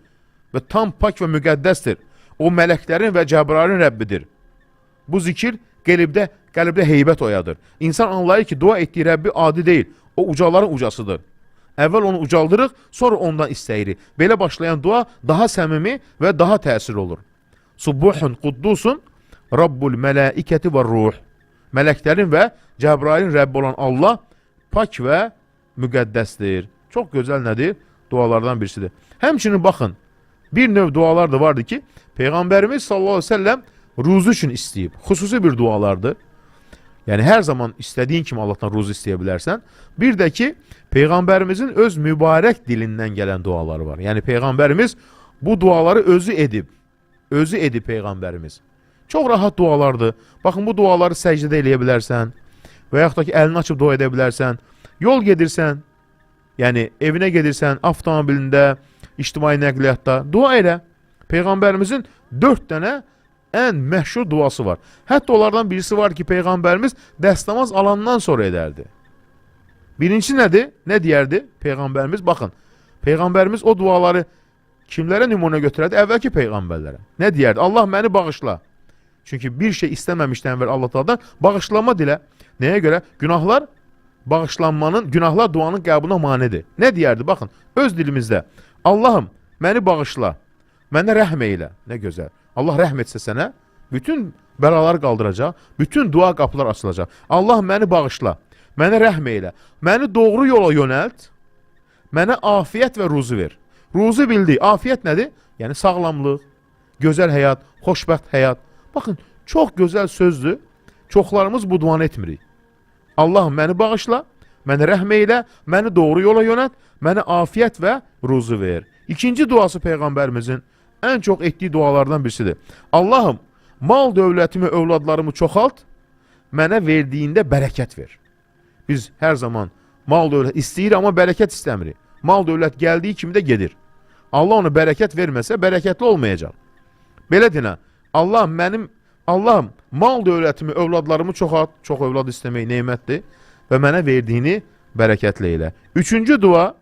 və tam pak və müqəddəsdir. O mələklərin və Cəbrailin Rəbbidir. Bu zikir qəlbdə heybət oyadır. İnsan anlayır ki, dua etdiyi Rəbbi adi deyil. O ucaların ucasıdır. Əvvəl onu ucaldırıq, sonra ondan istəyirik. Belə başlayan dua daha səmimi və daha təsir olur. Subbuhun, quddusun, Rabbul mələikəti və ruh. Mələklərin və Cəbrailin Rəbbi olan Allah pak və müqəddəsdir. Çox gözəl nədir? Dualardan birisidir. Həmçinin baxın, bir növ dualar da vardı ki, Peyğəmbərimiz sallallahu aleyhi ve sellem ruzu üçün istəyib. Xüsusi bir dualardır. Yəni hər zaman istədiyin kimi Allahdan ruzu istəyə bilərsən. Bir də ki, Peyğəmbərimizin öz mübarək dilindən gələn duaları var. Yəni Peyğəmbərimiz bu duaları özü edib. Özü edib Peyğəmbərimiz. Çox rahat dualardır. Baxın, bu duaları səcdədə eləyə bilərsən. Və yaxud da ki, əlini açıb dua edə bilərsən. Yol gedirsən, yəni evinə gedirsən, avtomobilində, ictimai nəqliyyatda dua elə. Peyğəmbərimizin 4 dənə ən məşhur duası var. Hətta onlardan birisi var ki, Peyğəmbərimiz dəstəmaz alandan sonra edərdi. Birinci nədir? Nə deyərdi Peyğəmbərimiz? Baxın, Peyğəmbərimiz o duaları kimlərə nümunə götürərdi? Əvvəlki Peyğəmbərlərə. Nə deyərdi? Allah məni bağışla. Çünki bir şey istəməmişdən əvvəl Allah Taala'dan bağışlanma dilə. Nəyə görə? Günahlar bağışlanmanın, günahlar duanın qəbuluna manidir. Nə deyərdi? Baxın, öz dilimizdə. Allahım, məni bağışla. Mənə rəhm eylə. Nə gözəl. Allah rəhm etsə sənə, bütün bəlalar qaldıracaq, bütün dua qapılar açılacaq. Allah məni bağışla. Mənə rəhm eylə. Məni doğru yola yönəlt. Mənə afiyyət və ruzu ver. Ruzu bildi. Afiyyət nədir? Yəni sağlamlıq, gözəl həyat, xoşbəxt həyat. Baxın, çox gözəl sözdür. Çoxlarımız bu duanı etmirik. Allahım məni bağışla, mənə rəhm eylə, məni doğru yola yönət, mənə afiyyət və ruzu ver. İkinci duası Peyğəmbərimizin ən çox etdiyi dualardan birisidir. Allahım, mal dövlətimi, övladlarımı çoxalt, mənə verdiyində bərəkət ver. Biz hər zaman mal dövlət istəyir, amma bərəkət istəmirik. Mal dövlət gəldiyi kimi də gedir. Allah onu bərəkət verməsə, bərəkətli olmayacaq. Belə dinə, Allahım, mal dövlətimi, övladlarımı çoxalt, çox övlad istəmək neymətdir və mənə verdiyini bərəkətli elə. Üçüncü dua,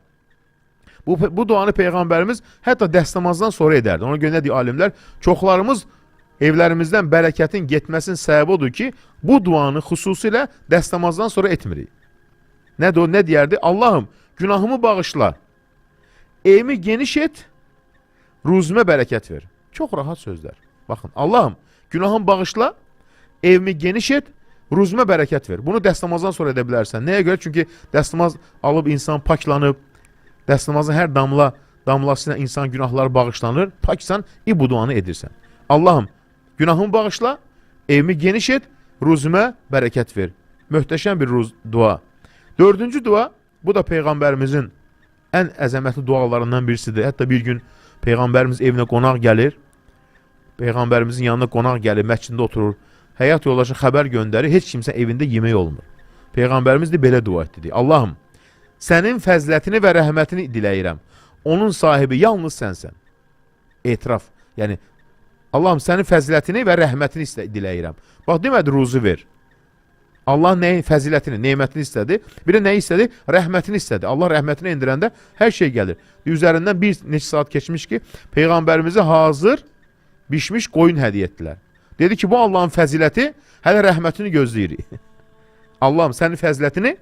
bu duanı Peyğəmbərimiz hətta dəstəmazdan sonra edərdi. Ona görə nə deyir alimlər? Çoxlarımız evlərimizdən bərəkətin getməsinin səbəbi odur ki, bu duanı xüsusilə dəstəmazdan sonra etmirik. Nədir o? Nə deyərdi? Allahım, günahımı bağışla, evimi geniş et, ruzimə bərəkət ver. Çox rahat sözlər. Baxın, Allahım, günahımı bağışla, evimi geniş et, ruzimə bərəkət ver. Bunu dəstəmazdan sonra edə bilərsən. Nəyə görə? Çünki dəstəmaz alıb insan paklanıb, dəstəmazın hər damlasıyla insan günahları bağışlanır. Paksan, bu duanı edirsən. Allahım, günahımı bağışla, evimi geniş et, ruzimə bərəkət ver. Möhtəşəm bir dua. Dördüncü dua, bu da Peyğəmbərimizin ən əzəmətli dualarından birisidir. Hətta bir gün Peyğəmbərimiz evinə qonaq gəlir. Peyğəmbərimizin yanına qonaq gəlir, məsciddə oturur. Həyat yoldaşı xəbər göndərir, heç kimsə evində yemək olmur. Peyğəmbərimiz də belə dua etdi. Allahım, sənin fəzlətini və rəhmətini diləyirəm. Onun sahibi yalnız sənsən. Etiraf. Yəni, Allahım, sənin fəzlətini və rəhmətini diləyirəm. Bax, demədi, ruzu ver. Allah nəyin fəzilətini, neymətini istədi. Bir də nəyi istədi? Rəhmətini istədi. Allah rəhmətini indirəndə hər şey gəlir. Üzərindən bir neçə saat keçmiş ki, Peyğəmbərimizə hazır bişmiş qoyun hədiyyə etdilər. Dedi ki, bu Allahın fəziləti, hələ rəhmətini gözləyirik. Allahım, sənin fəzilətini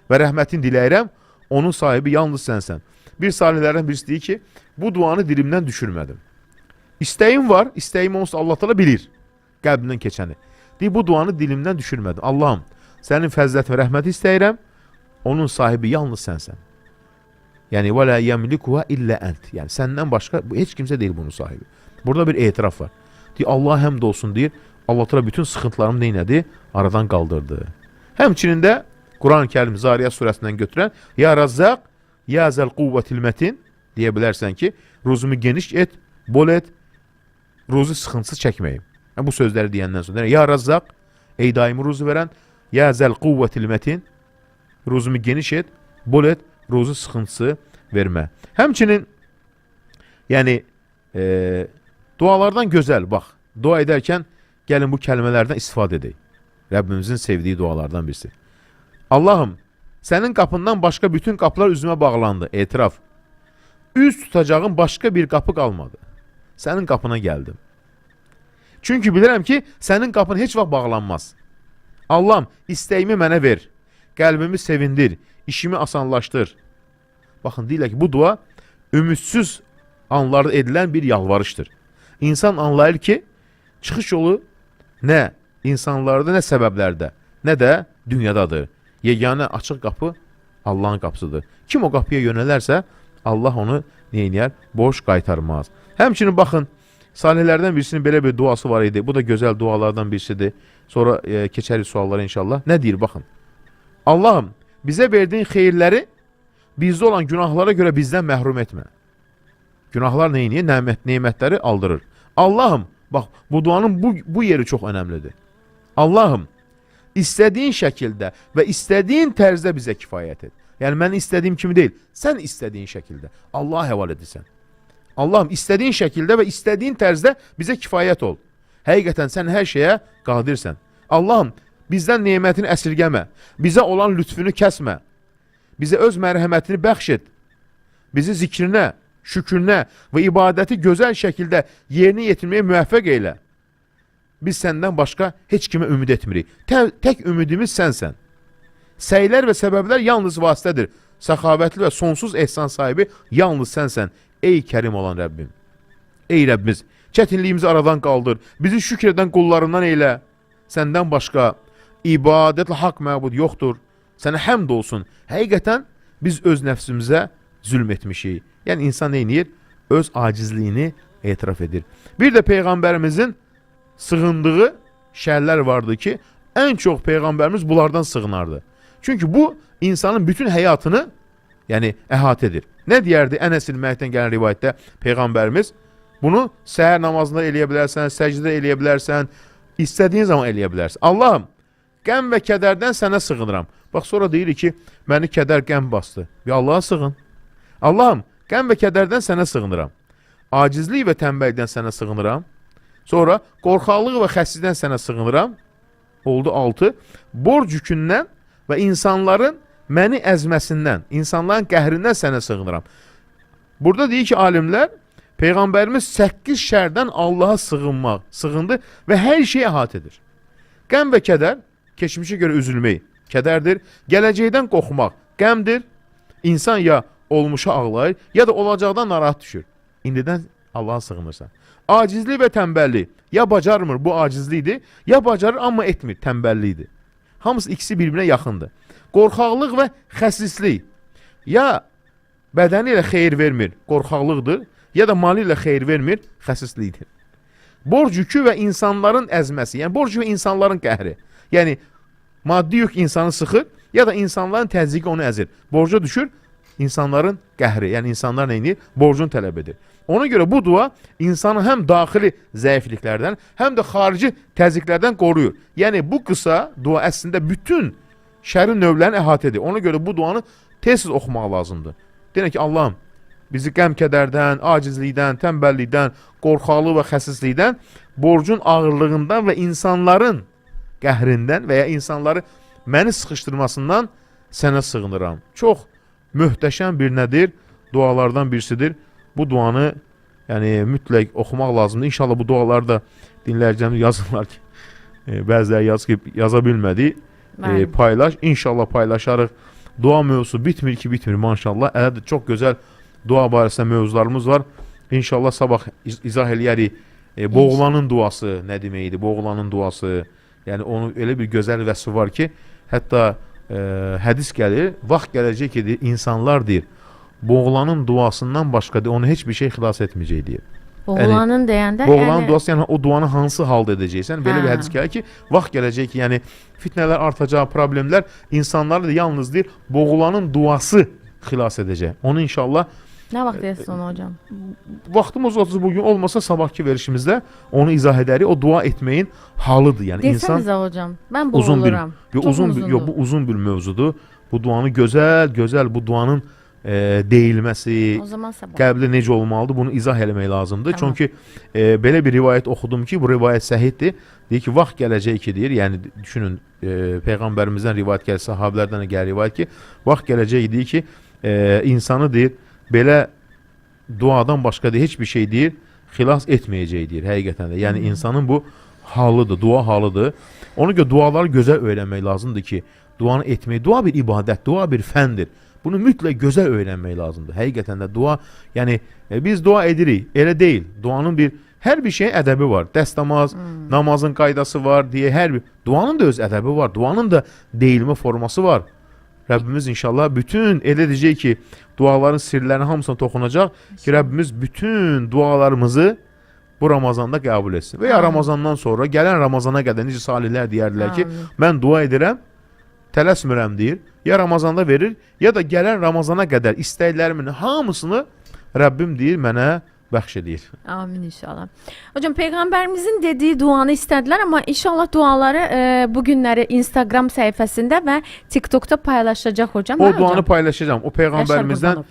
və rəhmətini diləyirəm, onun sahibi yalnız sənsən. Bir salihlərdən birisi deyir ki, bu duanı dilimdən düşürmədim. İstəyim var, istəyim onsuz Allah təala bilir, qəlbimdən keçəni. Deyir, bu duanı dilimdən düşürmədim. Allahım, sənin fəzilət və rəhməti istəyirəm, onun sahibi yalnız sənsən. Yəni, və lə yəmlikuha illə ənt. Yəni, səndən başqa, heç kimsə deyil bunun sahibi. Burada bir etiraf var. Deyir, Allah həmd olsun deyir, Allah təala bütün sıxıntılarımı neynədi? Aradan qaldırdı. Həmçinin də Quran-ı Kərim Zariyat surəsindən götürən Ya Razzaq, Ya Zəl Quvvətil Mətin deyə bilərsən ki, ruzumu geniş et, bol et, ruzu sıxıntısı çəkməyim. Bu sözləri deyəndən sonra Ya Razzaq, ey daimi ruzu verən, Ya Zəl Quvvətil Mətin, ruzumu geniş et, bol et, ruzu sıxıntısı vermə. Həmçinin yəni dualardan gözəl, bax, dua edərkən gəlin bu kəlmələrdən istifadə edək. Rəbbimizin sevdiyi dualardan birisi. Allahım, sənin qapından başqa bütün qapılar üzümə bağlandı, etiraf. Üz tutacağım başqa bir qapı qalmadı. Sənin qapına gəldim. Çünki bilirəm ki, sənin qapın heç vaxt bağlanmaz. Allahım, istəyimi mənə ver, qəlbimi sevindir, işimi asanlaşdır. Baxın, deyirlər ki, bu dua ümidsiz anlarda edilən bir yalvarışdır. İnsan anlayır ki, çıxış yolu nə insanlarda, nə səbəblərdə, nə də dünyadadır. Yeganə açıq qapı Allahın qapısıdır. Kim o qapıya yönələrsə, Allah onu neynəyər? Boş qaytarmaz. Həmçinin baxın, salihlərdən birisinin belə bir duası var idi. Bu da gözəl dualardan birisidir. Sonra keçərik suallara inşallah. Nə deyir? Baxın. Allahım, bizə verdiyin xeyirləri bizdə olan günahlara görə bizdən məhrum etmə. Günahlar neyniyir? Neymətləri aldırır. Allahım, bax, bu duanın bu yeri çox önəmlidir. Allahım, istədiyin şəkildə və istədiyin tərzdə bizə kifayət et. Yəni, mən istədiyim kimi deyil, sən istədiyin şəkildə. Allah həval edirsən. Allahım, istədiyin şəkildə və istədiyin tərzdə bizə kifayət ol. Həqiqətən sən hər şeyə qadirsən. Allahım, bizdən neymətini əsirgəmə, bizə olan lütfünü kəsmə, bizə öz mərhəmətini bəxş et, bizi zikrinə, şükrünə və ibadəti gözəl şəkildə yerinə yetirməyə müvəffəq eylə. Biz səndən başqa heç kimə ümid etmirik. Tək ümidimiz sənsən. Səylər və səbəblər yalnız vasitədir. Səxavətli və sonsuz ehsan sahibi yalnız sənsən. Ey kərim olan Rəbbim. Ey Rəbbimiz, çətinliyimizi aradan qaldır. Bizi şükr edən qullarından eylə. Səndən başqa ibadətlə haqq məbud yoxdur. Sənə həmd olsun. Həqiqətən biz öz nəfsimizə zülm etmişik. Yəni insan nə edir? Öz acizliyini etiraf edir. Bir də Peyğəmbərimizin sığındığı şərlər vardı ki, ən çox Peyğəmbərimiz bunlardan sığınardı. Çünki bu insanın bütün həyatını yəni əhatə edir. Nə deyərdi? Ənəs ibn Məlikdən gələn rivayətdə Peyğəmbərimiz bunu səhər namazında eləyə bilərsən, səcdə eləyə bilərsən, istədiyin zaman eləyə bilərsən. Allahım, qəm və kədərdən sənə sığınıram. Bax, sonra deyir ki, məni kədər, qəm bastı. Bir Allaha sığın. Allahım, qəm və kədərdən sənə sığınıram. Acizlik və tənbəllikdən sənə sığınıram. Sonra qorxaqlıq və xəssizdən sənə sığınıram. Oldu 6. Borc yükündən və insanların məni əzməsindən, insanların qəhrindən sənə sığınıram. Burada deyir ki, alimlər, Peyğəmbərimiz 8 şərdən Allaha sığındı və hər şeyi əhatə edir. Qəm və kədər, keçmişə görə üzülmək, kədərdir. Gələcəkdən qorxmaq, qəmdir. İnsan ya olmuşa ağlayır, ya da olacaqdan narahat düşür. İndidən Allaha sığınırsan. Acizlik və tənbəllik, ya bacarmır, bu acizlikdir, ya bacarır, amma etmir, tənbəllikdir. Hamısı ikisi bir-birinə yaxındır. Qorxaqlıq və xəsislik, ya bədəni ilə xeyir vermir, qorxaqlıqdır, ya da mali ilə xeyir vermir, xəsislikdir. Borc yükü və insanların əzməsi, yəni borc və insanların qəhri. Yəni maddi yük insanı sıxır, ya da insanların təzyiqi onu əzir. Borca düşür, insanların qəhri, yəni insanlar nə edir? Borcunu tələb edir. Ona görə bu dua insanı həm daxili zəifliklərdən, həm də xarici təzyiqlərdən qoruyur. Yəni bu qısa dua əslində bütün şərin növlərini əhatə edir. Ona görə bu duanı tez-tez oxumaq lazımdır. Deyək ki, Allahım, bizi qəm-kədərdən, acizlikdən, tənbəllikdən, qorxaqlıq və xəsislikdən, borcun ağırlığından və insanların qəhrindən və ya insanları məni sıxışdırmasından sənə sığınıram. Çox möhtəşəm bir nədir? Dualardan birisidir. Bu duanı yəni mütləq oxumaq lazımdır. İnşallah bu duaları da dinləyicimiz yazırlar ki, bəziləri yazıb ki, yaza bilmədi. Paylaş. İnşallah paylaşarıq. Dua mövzusu bitmir ki, bitmir maşallah. Ələdir, çox gözəl dua barəsində mövzularımız var. İnşallah sabah izah eləyərik. Boğulanın duası nə deməkdir? Boğulanın duası. Yəni onun elə bir gözəl vəsfi var ki, hətta hədis gəlir, vaxt gələcək ki, insanlar deyir, boğulanın duasından başqa onu heç bir şey xilas etməyəcək deyir. Boğulanın deyəndə, boğulanın duası, yəni o duanı hansı halda edəcəksən? Belə bir hədis gəlir ki, vaxt gələcək ki, yəni fitnələr artacaq, problemlər insanları da yalnız deyir, boğulanın duası xilas edəcək. Onu inşallah nə vaxt deyəsən onu hocam? Vaxtımız bugün olmasa sabahki verişimizdə onu izah edərik. O dua etməyin halıdır. Yəni insan desənizə hocam, mən boğuluram. Bu uzun bir mövzudur. Bu duanı gözəl bu duanın deyilməsi, qəbli necə olmalıdır, bunu izah eləmək lazımdır. Tamam. Çünki belə bir rivayət oxudum ki, bu rivayət səhihdir. Deyir ki, vaxt gələcək ki, deyir, yəni düşünün, Peyğəmbərimizdən rivayət gəlir, sahabələrdən də gəlir rivayət ki, vaxt gələcək deyir ki, insanı deyir, belə duadan başqa deyir, heç bir şey deyir, xilas etməyəcək deyir, həqiqətən də. Yəni insanın bu halıdır, dua halıdır. Ona görə duaları gözəl öyrənmək lazımdır ki, duanı etmək, dua bir ibadət, dua bir fəndir. Bunu mütləq gözəl öyrənmək lazımdır. Həqiqətən də dua, yəni biz dua edirik, elə deyil. Duanın hər bir şeyin ədəbi var. Dəstəmaz, namazın qaydası var deyə hər bir duanın da öz ədəbi var. Duanın da deyilmə forması var. Rəbbimiz inşallah bütün elə edəcək ki, duaların sirlərini hamısına toxunacaq ki, Rəbbimiz bütün dualarımızı bu Ramazanda qəbul etsin. Və ya Ramazandan sonra, gələn Ramazana qədər necə salihlər deyərdilər ki, mən dua edirəm, tələsmirəm deyir. Ya Ramazanda verir, ya da gələn Ramazana qədər istəklərimin hamısını Rəbbim deyir, mənə bəxş edir. Amin inşallah. Hocam Peyğəmbərimizin dediyi duanı istədilər, amma inşallah duaları bu günləri Instagram səhifəsində və TikTokda paylaşacaq hocam. O duanı paylaşacağam. O Peyğəmbərimizdən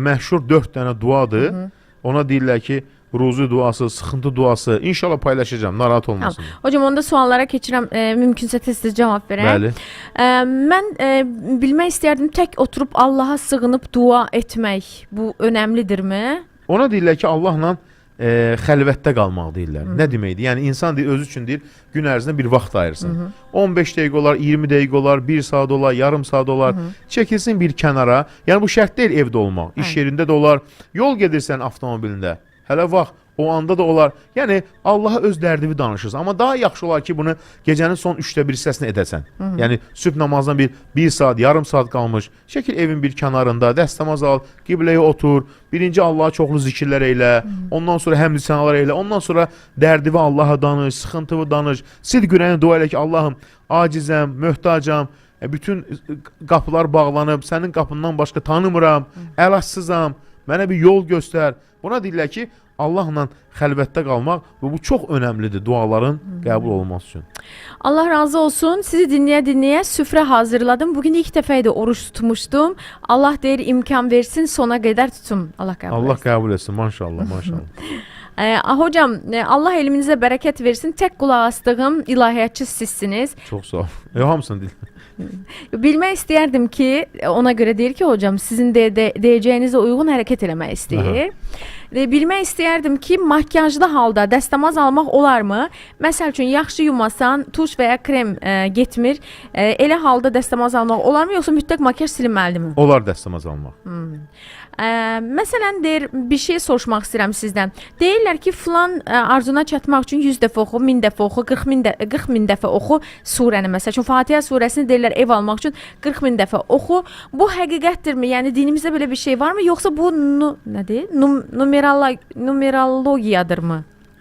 məşhur 4 dənə duadır. Ona deyirlər ki, ruzi duası, sıxıntı duası. İnşallah paylaşacağım, narahat olmasın. Tamam. Hocam onda suallara keçirəm, mümkünsə tez-tez cavab verək. Bəli. Mən bilmək istərdim, tək oturub Allaha sığınıb dua etmək bu önəmlidirmi? Ona deyirlər ki, Allahla xəlvətdə qalmaq deyirlər. Nə deməkdir? Yəni insan deyir, özü üçün deyir, gün ərzində bir vaxt ayırsın. 15 dəqiqə olar, 20 dəqiqə olar, 1 saat olar, yarım saat olar. Çəkilsin bir kənara. Yəni bu şərt deyil evdə olmaq. İş yerində də olar. Yol gedirsən avtomobilində. Hələ vaxt o anda da olar. Yəni Allaha öz dərdini danışırsan. Amma daha yaxşı olar ki, bunu gecənin son 3də 1 hissəsini edəsən. Yəni sübh namazından bir saat, yarım saat qalmış. Çəkil evin bir kənarında, dəstəmaz al, qibləyə otur. Birinci Allaha çoxlu zikirlər elə, ondan sonra həmd sənalar elə, ondan sonra dərdini Allaha danış, sıxıntını danış. Sil ürəyini dua elə ki, Allahım, acizəm, möhtacam. Bütün qapılar bağlanıb, sənin qapından başqa tanımıram, əlacsızam. Mənə bir yol göstər. Buna deyirlər ki, Allahla xəlvətdə qalmaq və bu çox önəmlidir duaların qəbul olması üçün. Allah razı olsun. Sizi dinləyə-dinləyə süfrə hazırladım. Bugün ilk dəfə idi oruç tutmuşdum. Allah deyir imkan versin, sona qədər tutum. Allah qəbul etsin. Allah qəbul etsin. Maşallah, maşallah. Hocam, Allah elminizə bərəkət versin. Tək qulaq astığım ilahiyyatçı sizsiniz. Çox sağ ol. Hamısını deyil. Bilmək istəyərdim ki, ona görə deyir ki, hocam, sizin deyəcəyinizə uyğun hərəkət eləmək istəyir. Bilmək istəyərdim ki, makyajlı halda dəstəmaz almaq olarmı? Məsəl üçün, yaxşı yumasan, tuş və ya krem getmir. Elə halda dəstəmaz almaq olarmı, yoxsa mütləq makyaj silinməlidirmi? Olar dəstəmaz almaq. Məsələn, deyir, bir şey soruşmaq istəyirəm sizdən. Deyirlər ki, filan arzuna çatmaq üçün 100 dəfə oxu, 1000 dəfə oxu, 40 min dəfə oxu surəni. Məsəl üçün, Fatihə surəsini deyirlər ev almaq üçün 40 min dəfə oxu. Bu həqiqətdirmi? Yəni, dinimizdə belə bir şey varmı? Yoxsa bu nədir? Numerologiyadırmı?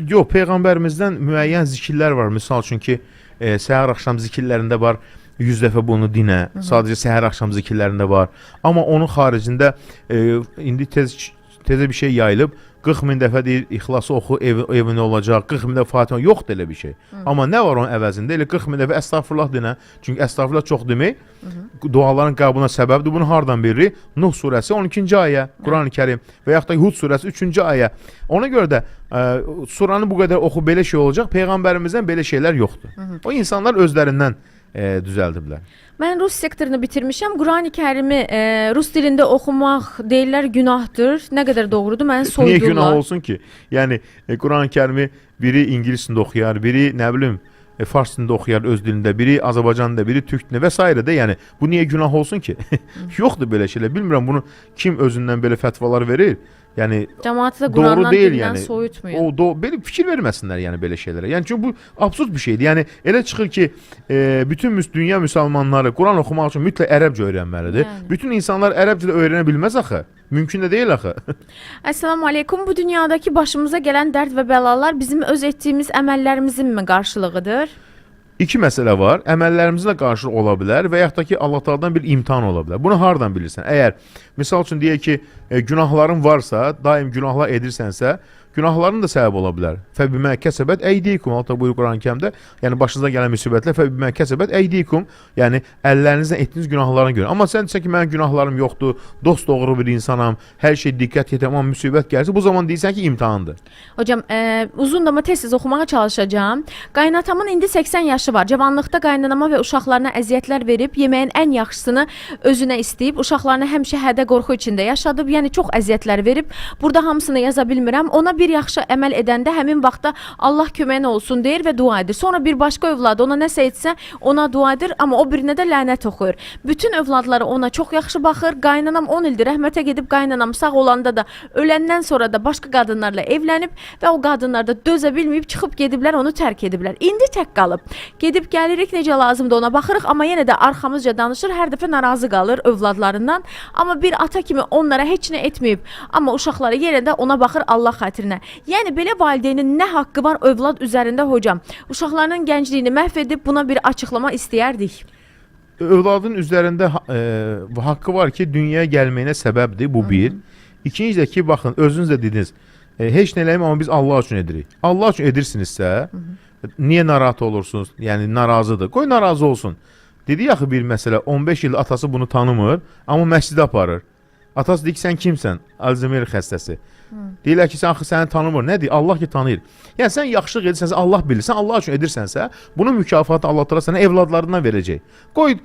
Yox, Peyğəmbərimizdən müəyyən zikirlər var. Misal üçün ki, səhər axşam zikirlərində var. 100 dəfə bunu dinə, sadəcə səhər axşam zikirlərində var. Amma onun xaricində indi tezə bir şey yayılıb. 40 min dəfə deyir, ixlası oxu, evində olacaq. 40 min dəfə Fatihə, yoxdur elə bir şey. Amma nə var onun əvəzində? Elə 40 min dəfə əstəğfirullah dinə. Çünki əstəğfirullah çox demək, duaların qəbuluna səbəbdir. Bunu hardan bilir? Nuh surəsi 12-ci ayə, Quran-ı Kərim və yaxud da Hud surəsi 3-cü ayə. Ona görə də suranı bu qədər oxu, belə şey olacaq. Peyğəmbərimizdən belə şeylər yoxdur. O insanlar özlərindən düzəldiblər. Mən Rus sektorunu bitirmişəm. Quran-ı Kərimi Rus dilində oxumaq deyirlər günahdır. Nə qədər doğrudur? Məni soydurlar. Niyə günah olsun ki? Yəni Quran-ı Kərimi biri ingilis dilində oxuyar, biri nə bilim fars dilində oxuyar öz dilində, biri Azərbaycan dilində, biri türk dilində və s. də. Yəni bu niyə günah olsun ki? Yoxdur belə şeylər. Bilmirəm bunu kim özündən belə fətvalar verir. Yəni cəmaatı da Qurandan dindən yəni, soyutmuyor. Belə fikir verməsinlər yəni belə şeylərə. Yəni çünki bu absurd bir şeydir. Yəni elə çıxır ki, bütün dünya müsəlmanları Quran oxumaq üçün mütləq ərəbcə öyrənməlidir. Yəni. Bütün insanlar ərəbcə öyrənə bilməz axı. Mümkün də deyil axı. Əssalamu aleykum. Bu dünyadakı başımıza gələn dərd və bəlalar bizim öz etdiyimiz əməllərimizin mi qarşılığıdır? İki məsələ var. Əməllərimizlə qarşı ola bilər və yaxud da ki, Allah Taala'dan bir imtahan ola bilər. Bunu hardan bilirsən? Əgər misal üçün deyək ki, günahların varsa, daim günahlar edirsənsə, günahların da səbəb ola bilər. Fəbimə kəsəbət əydikum. Allah buyurur Quran-ı Kərimdə, yəni başınıza gələn müsibətlər fəbimə kəsəbət əydikum. Yəni əllərinizlə etdiyiniz günahlara görə. Amma sən desən ki, mənim günahlarım yoxdur, dost doğru bir insanam, hər şey diqqət yetirəm, amma müsibət gəlsə, bu zaman deyirsən ki, imtahandır. Hocam, uzun da tez-tez oxumağa çalışacağam. Qaynatamın indi 80 yaşı var. Cavanlıqda qaynanama və uşaqlarına əziyyətlər verib, yeməyin ən yaxşısını özünə istəyib, uşaqlarına həmişə hədə qorxu içində yaşadıb, yəni çox əziyyətlər verib. Burada hamısını yaza bilmirəm. Ona bir yaxşı əməl edəndə həmin vaxtda Allah köməyinə olsun deyir və dua edir. Sonra bir başqa övladı ona nəsə etsə, ona dua edir, amma o birinə də lənət oxuyur. Bütün övladları ona çox yaxşı baxır. Qaynanam 10 ildir rəhmətə gedib, qaynanam sağ olanda da, öləndən sonra da başqa qadınlarla evlənib və o qadınlar da dözə bilməyib çıxıb gediblər, onu tərk ediblər. İndi tək qalıb. Gedib gəlirik, necə lazımdır ona baxırıq, amma yenə də arxamızca danışır, hər dəfə narazı qalır övladlarından. Amma bir ata kimi onlara heç nə etməyib, amma uşaqları yenə də ona baxır Allah xatirinə. Yəni belə valideynin nə haqqı var övlad üzərində hocam? Uşaqlarının gəncliyini məhv edib buna bir açıqlama istəyərdik. Övladın üzərində haqqı var ki, dünyaya gəlməyinə səbəbdir, bu bir. İkinci də ki, baxın, özünüz də dediniz, heç nə eləyim, amma biz Allah üçün edirik. Allah üçün edirsinizsə, niyə narahat olursunuz? Yəni narazıdır. Qoy narazı olsun. Dedi axı bir məsələ, 15 il atası bunu tanımır, amma məscidə aparır. Atası deyir ki, sən kimsən? Alzheimer xəstəsi. Deyirlər ki, sən axı səni tanımır. Nə deyir? Allah ki tanıyır. Yəni sən yaxşılıq edirsənsə, Allah bilir. Sən Allah üçün edirsənsə, bunun mükafatı Allah Teala sənə evladlarından verəcək. Qoy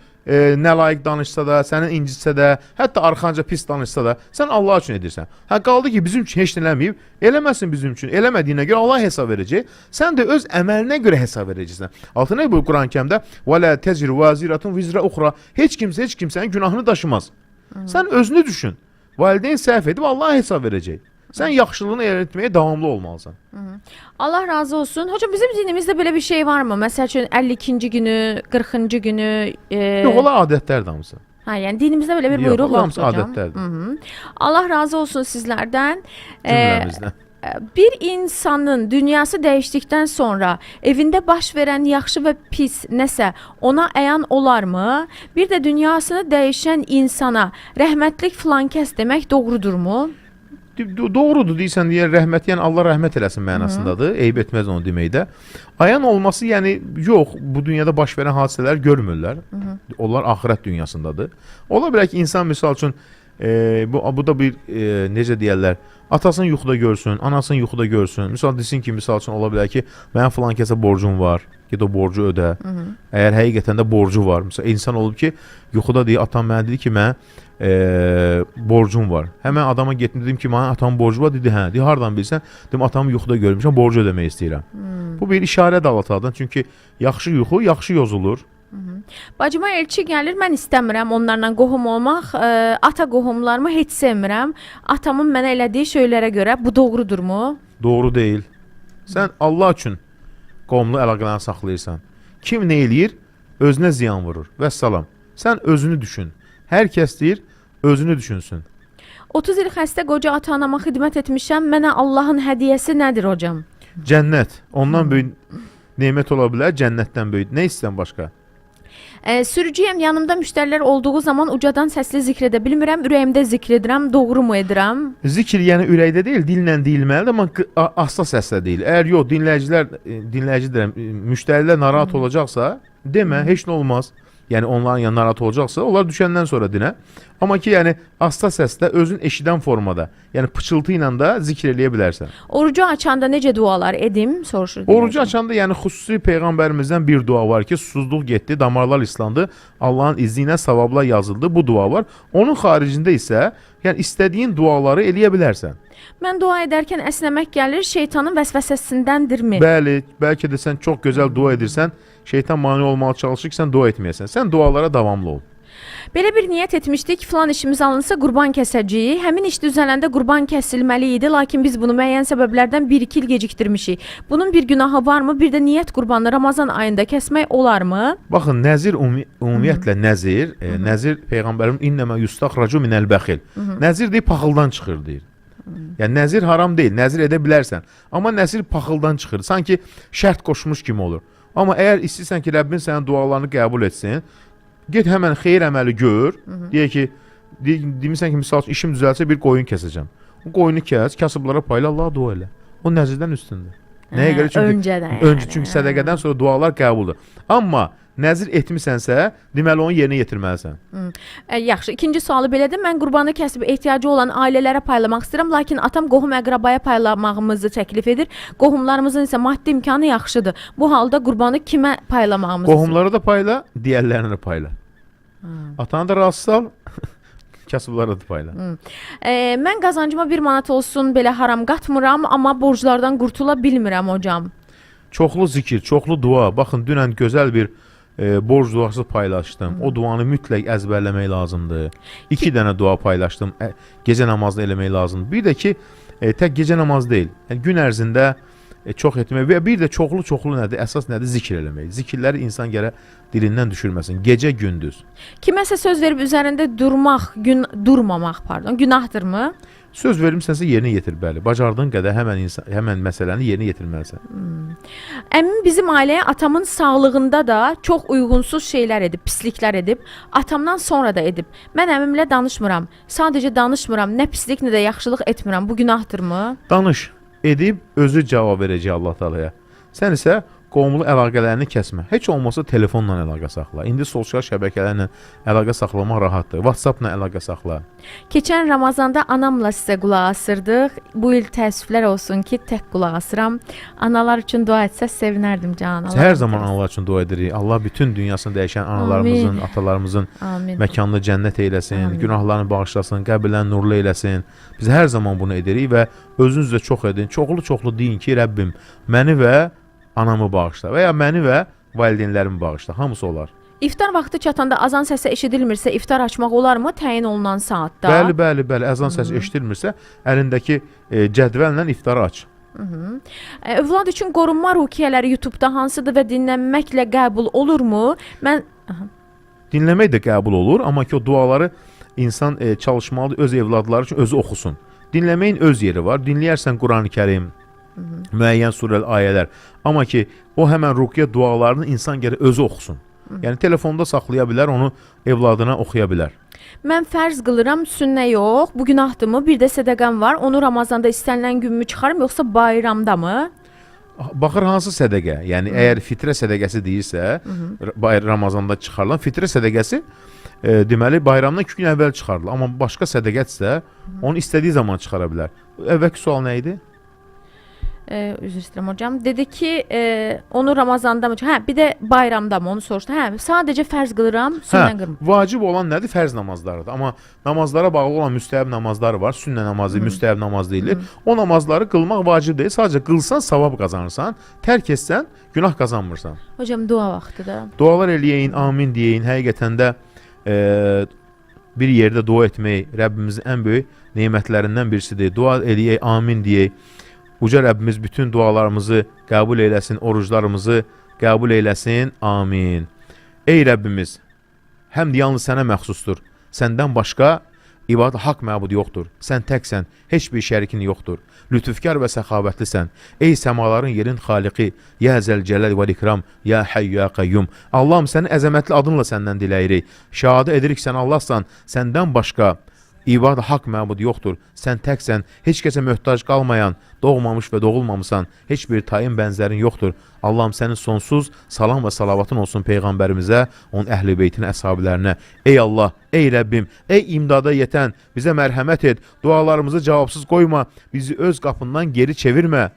nə layiq danışsa da, səni incitsə də, hətta arxanca pis danışsa da, sən Allah üçün edirsən. Hə qaldı ki, bizim üçün heç nə eləməyib, eləməsin bizim üçün. Eləmədiyinə görə Allah hesab verəcək. Sən də öz əməlinə görə hesab verəcəksən. Altına bu Quran-ı Kərimdə və la tezir vaziratun vizra uxra. Heç kimsə heç kimsənin günahını daşımaz. Sən özünü düşün. Valideyn səhv edib Allah hesab verəcək. Sən yaxşılığını etməyə davamlı olmalısan. Allah razı olsun. Hocam bizim dinimizdə belə bir şey varmı? Məsəl üçün 52-ci günü, 40-cı günü Yox, ola adətlərdir hamısı. Ha, yəni dinimizdə belə bir Yox, buyruq yoxdur hamısı hocam. adətlərdir. Allah razı olsun sizlərdən. Cümləmizdən. Bir insanın dünyası dəyişdikdən sonra evində baş verən yaxşı və pis nəsə ona əyan olarmı? Bir də dünyasını dəyişən insana rəhmətlik filan kəs demək doğrudurmu? Doğrudur deyirsən, deyər rəhmət, yəni Allah rəhmət eləsin mənasındadır. Eyib etməz onu deməkdə. Ayan olması, yəni yox, bu dünyada baş verən hadisələr görmürlər. Onlar axirət dünyasındadır. Ola bilər ki, insan misal üçün bu da bir necə deyərlər, atasını yuxuda görsün, anasını yuxuda görsün. Misal desin ki, misal üçün ola bilər ki, mənim filan kəsə borcum var, ged o borcu ödə. Əgər həqiqətən də borcu var. Misal insan olub ki, yuxuda deyir, atam mənə dedi ki, mən borcum var. Həmən adama getdim, dedim ki, mənə atamın borcu var, dedi, hə, deyir, hardan bilsən? Dedim, atamı yuxuda görmüşəm, borcu ödəmək istəyirəm. Bu bir işarə dağıtadan, çünki yaxşı yuxu, yaxşı yozulur. Bacıma elçi gəlir, mən istəmirəm onlarla qohum olmaq, ata qohumlarımı heç sevmirəm. Atamın mənə elədiyi şeylərə görə bu doğrudurmu? Doğru deyil. Sən Allah üçün qovumlu əlaqələrini saxlayırsan. Kim nə eləyir, özünə ziyan vurur. Vəssalam. Sən özünü düşün. Hər kəs deyir, özünü düşünsün. 30 il xəstə qoca ata-anama xidmət etmişəm. Mənə Allahın hədiyyəsi nədir hocam? Cənnət. Ondan böyük nemət ola bilər, cənnətdən böyük. Nə istəyirsən başqa? Sürücüyəm, yanımda müştərilər olduğu zaman ucadan səsli zikr edə bilmirəm, ürəyimdə zikr edirəm, doğru mu edirəm? Zikr yəni ürəkdə deyil, dillə deyilməlidir, amma asta səslə deyil. Əgər yox, dinləyici deyirəm, müştərilər narahat olacaqsa, demə, heç nə olmaz. Yəni onların yanına narahat olacaqsa, onlar düşəndən sonra dinə. Amma ki, yəni asta səslə, özün eşidən formada, yəni pıçıltı ilə də zikr eləyə bilərsən. Orucu açanda necə dualar edim, soruşur. Orucu açanda yəni xüsusi Peyğəmbərimizdən bir dua var ki, susuzluq getdi, damarlar islandı, Allahın izni ilə savablar yazıldı, bu dua var. Onun xaricində isə, yəni istədiyin duaları eləyə bilərsən. Mən dua edərkən əsnəmək gəlir, şeytanın vəsvəsəsindəndirmi? Bəli, bəlkə də sən çox gözəl dua edirsən, şeytan mane olmağa çalışır ki, sən dua etməyəsən. Sən dualara davamlı ol. Belə bir niyyət etmişdik, filan işimiz alınsa qurban kəsəcəyik. Həmin iş düzələndə qurban kəsilməli idi, lakin biz bunu müəyyən səbəblərdən 1-2 il gecikdirmişik. Bunun bir günahı varmı? Bir də niyyət qurbanını Ramazan ayında kəsmək olarmı? Baxın, nəzir ümumiyyətlə nəzir Peyğəmbərim innəmə yustaxracu minəl bəxil. Nəzir deyir, paxıldan çıxır deyir. Yəni nəzir haram deyil, nəzir edə bilərsən. Amma nəzir paxıldan çıxır, sanki şərt qoşmuş kimi olur. Amma əgər istəyirsən ki, Rəbbin sənin dualarını qəbul etsin, get həmən xeyir əməli gör. Deyək ki, demirsən ki, misal üçün işim düzəlsə bir qoyun kəsəcəm. O qoyunu kəs, kasıblara payla, Allaha dua elə. O nəzirdən üstündür. Nəyə görə? Çünki sədəqədən sonra dualar qəbuldur. Amma nəzir etmisənsə, deməli onu yerinə yetirməlisən. Yaxşı, ikinci sualı belədir. Mən qurbanı kəsib ehtiyacı olan ailələrə paylamaq istəyirəm, lakin atam qohum əqrabaya paylamağımızı təklif edir. Qohumlarımızın isə maddi imkanı yaxşıdır. Bu halda qurbanı kimə paylamağımızı? Qohumlara da payla, digərlərinə də payla. Atanı da razı sal, kasıblara da payla. Mən qazancıma 1 manat olsun belə haram qatmıram, amma borclardan qurtula bilmirəm hocam. Çoxlu zikir, çoxlu dua. Baxın, dünən gözəl bir borc duası paylaşdım. O duanı mütləq əzbərləmək lazımdır. 2 dənə dua paylaşdım. Gecə namazını eləmək lazımdır. Bir də ki, tək gecə namazı deyil. Yəni gün ərzində çox etmək və bir də çoxlu nədir? Əsas nədir? Zikr eləmək. Zikirləri insan gərək dilindən düşürməsin. Gecə gündüz. Kiməsə söz verib üzərində durmamaq, günahdırmı? Söz vermisənsə yerinə yetir, bəli. Bacardığın qədər həmən məsələni yerinə yetirməlisən. Əmim bizim ailəyə atamın sağlığında da çox uyğunsuz şeylər edib, pisliklər edib. Atamdan sonra da edib. Mən əmimlə danışmıram. Sadəcə danışmıram. Nə pislik, nə də yaxşılıq etmirəm. Bu günahdırmı? Danış. Edib özü cavab verəcək Allah Taalaya. Sən isə qovumlu əlaqələrini kəsmə. Heç olmasa telefonla əlaqə saxla. İndi sosial şəbəkələrlə əlaqə saxlamaq rahatdır. WhatsApp-la əlaqə saxla. Keçən Ramazanda anamla sizə qulaq asırdıq. Bu il təəssüflər olsun ki, tək qulaq asıram. Analar üçün dua etsəz sevinərdim can. Hər zaman analar üçün dua edirik. Allah bütün dünyasını dəyişən analarımızın, atalarımızın məkanını cənnət eyləsin, günahlarını bağışlasın, qəbirlərini nurlu eyləsin. Biz hər zaman bunu edirik və özünüz də çox edin. Çoxlu deyin ki, Rəbbim məni və anamı bağışla və ya məni və valideynlərimi bağışla. Hamısı olar. İftar vaxtı çatanda azan səsi eşidilmirsə iftar açmaq olarmı təyin olunan saatda? Bəli, əzan səsi eşidilmirsə, əlindəki cədvəllə iftarı aç. Övlad üçün qorunma rukiyyələri YouTube-da hansıdır və dinlənməklə qəbul olurmu? Mən Dinləmək də qəbul olur, amma ki o duaları insan çalışmalıdır öz evladları üçün özü oxusun. Dinləməyin öz yeri var. Dinləyərsən Qurani-Kərim, müəyyən surəli ayələr. Amma ki o həmən ruqiyyə dualarını insan gərək özü oxusun. Yəni telefonda saxlaya bilər, onu evladına oxuya bilər. Mən fərz qılıram, sünnə yox. Bu günahdırmı? Bir də sədəqəm var. Onu Ramazanda istənilən günmü çıxarım, yoxsa bayramda mı? Baxır hansı sədəqə? Yəni əgər fitrə sədəqəsi deyirsə, Ramazanda çıxarılan fitrə sədəqəsi deməli bayramdan 2 gün əvvəl çıxarılır. Amma başqa sədəqətsə, onu istədiyi zaman çıxara bilər. Əvvəlki sual nə idi? Üzr istəyirəm hocam. Dedi ki, onu Ramazanda mı? Hə, bir də bayramda mı? Onu soruşdu. Hə, sadəcə fərz qılıram, sünnə qılmıram. Vacib olan nədir? Fərz namazlarıdır. Amma namazlara bağlı olan müstəhəb namazları var. Sünnə namazı, müstəhəb namaz deyilir. O namazları qılmaq vacib deyil. Sadəcə qılsan savab qazanırsan, tərk etsən günah qazanmırsan. Hocam dua vaxtıdır. Dualar eləyin, amin deyin. Həqiqətən də bir yerdə dua etmək Rəbbimizin ən böyük nemətlərindən birisidir. Dua eləyək, amin deyək. Uca Rəbbimiz bütün dualarımızı qəbul eyləsin, oruclarımızı qəbul eyləsin. Amin. Ey Rəbbimiz, həmd yalnız sənə məxsusdur. Səndən başqa ibadət haqq məbud yoxdur. Sən təksən, heç bir şərikin yoxdur. Lütufkar və səxavətlisən. Ey səmaların yerin xaliqi, ya zəlcəlal və ikram, ya hayy ya qayyum. Allahım, sənin əzəmətli adınla səndən diləyirik. Şahid edirik sən Allahsan, səndən başqa ibadət haqq məbud yoxdur. Sən təksən, heç kəsə möhtac qalmayan, doğmamış və doğulmamısan, heç bir tayın bənzərin yoxdur. Allahım, sənin sonsuz salam və salavatın olsun Peyğəmbərimizə, onun əhl-i beytin əshabilərinə. Ey Allah, ey Rəbbim, ey imdada yetən, bizə mərhəmət et, dualarımızı cavabsız qoyma, bizi öz qapından geri çevirmə.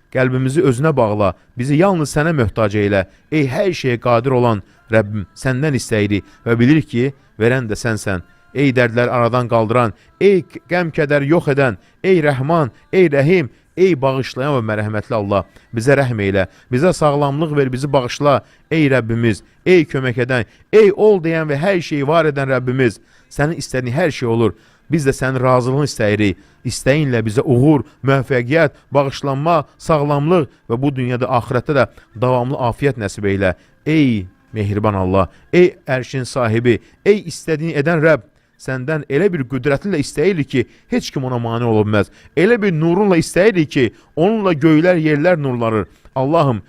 Qəlbimizi özünə bağla, bizi yalnız sənə möhtac eylə. Ey hər şeyə qadir olan Rəbbim, səndən istəyirik və bilirik ki, verən də sənsən. Ey dərdlər aradan qaldıran, ey qəm-kədər yox edən, ey Rəhman, ey Rəhim, ey bağışlayan və mərhəmətli Allah, bizə rəhm eylə, bizə sağlamlıq ver, bizi bağışla, ey Rəbbimiz, ey kömək edən, ey ol deyən və hər şeyi var edən Rəbbimiz, sənin istədiyin hər şey olur, biz də sənin razılığını istəyirik, istəyinlə bizə uğur, müvəffəqiyyət, bağışlanma, sağlamlıq və bu dünyada, axirətdə də davamlı afiyyət nəsib eylə, ey mehriban Allah, ey ərşin sahibi, ey istədiyini edən Rəbb, səndən elə bir qüdrətinlə istəyirik ki, heç kim ona mane ola bilməz. Elə bir nurunla istəyirik ki, onunla göylər, yerlər nurlanır. Allahım,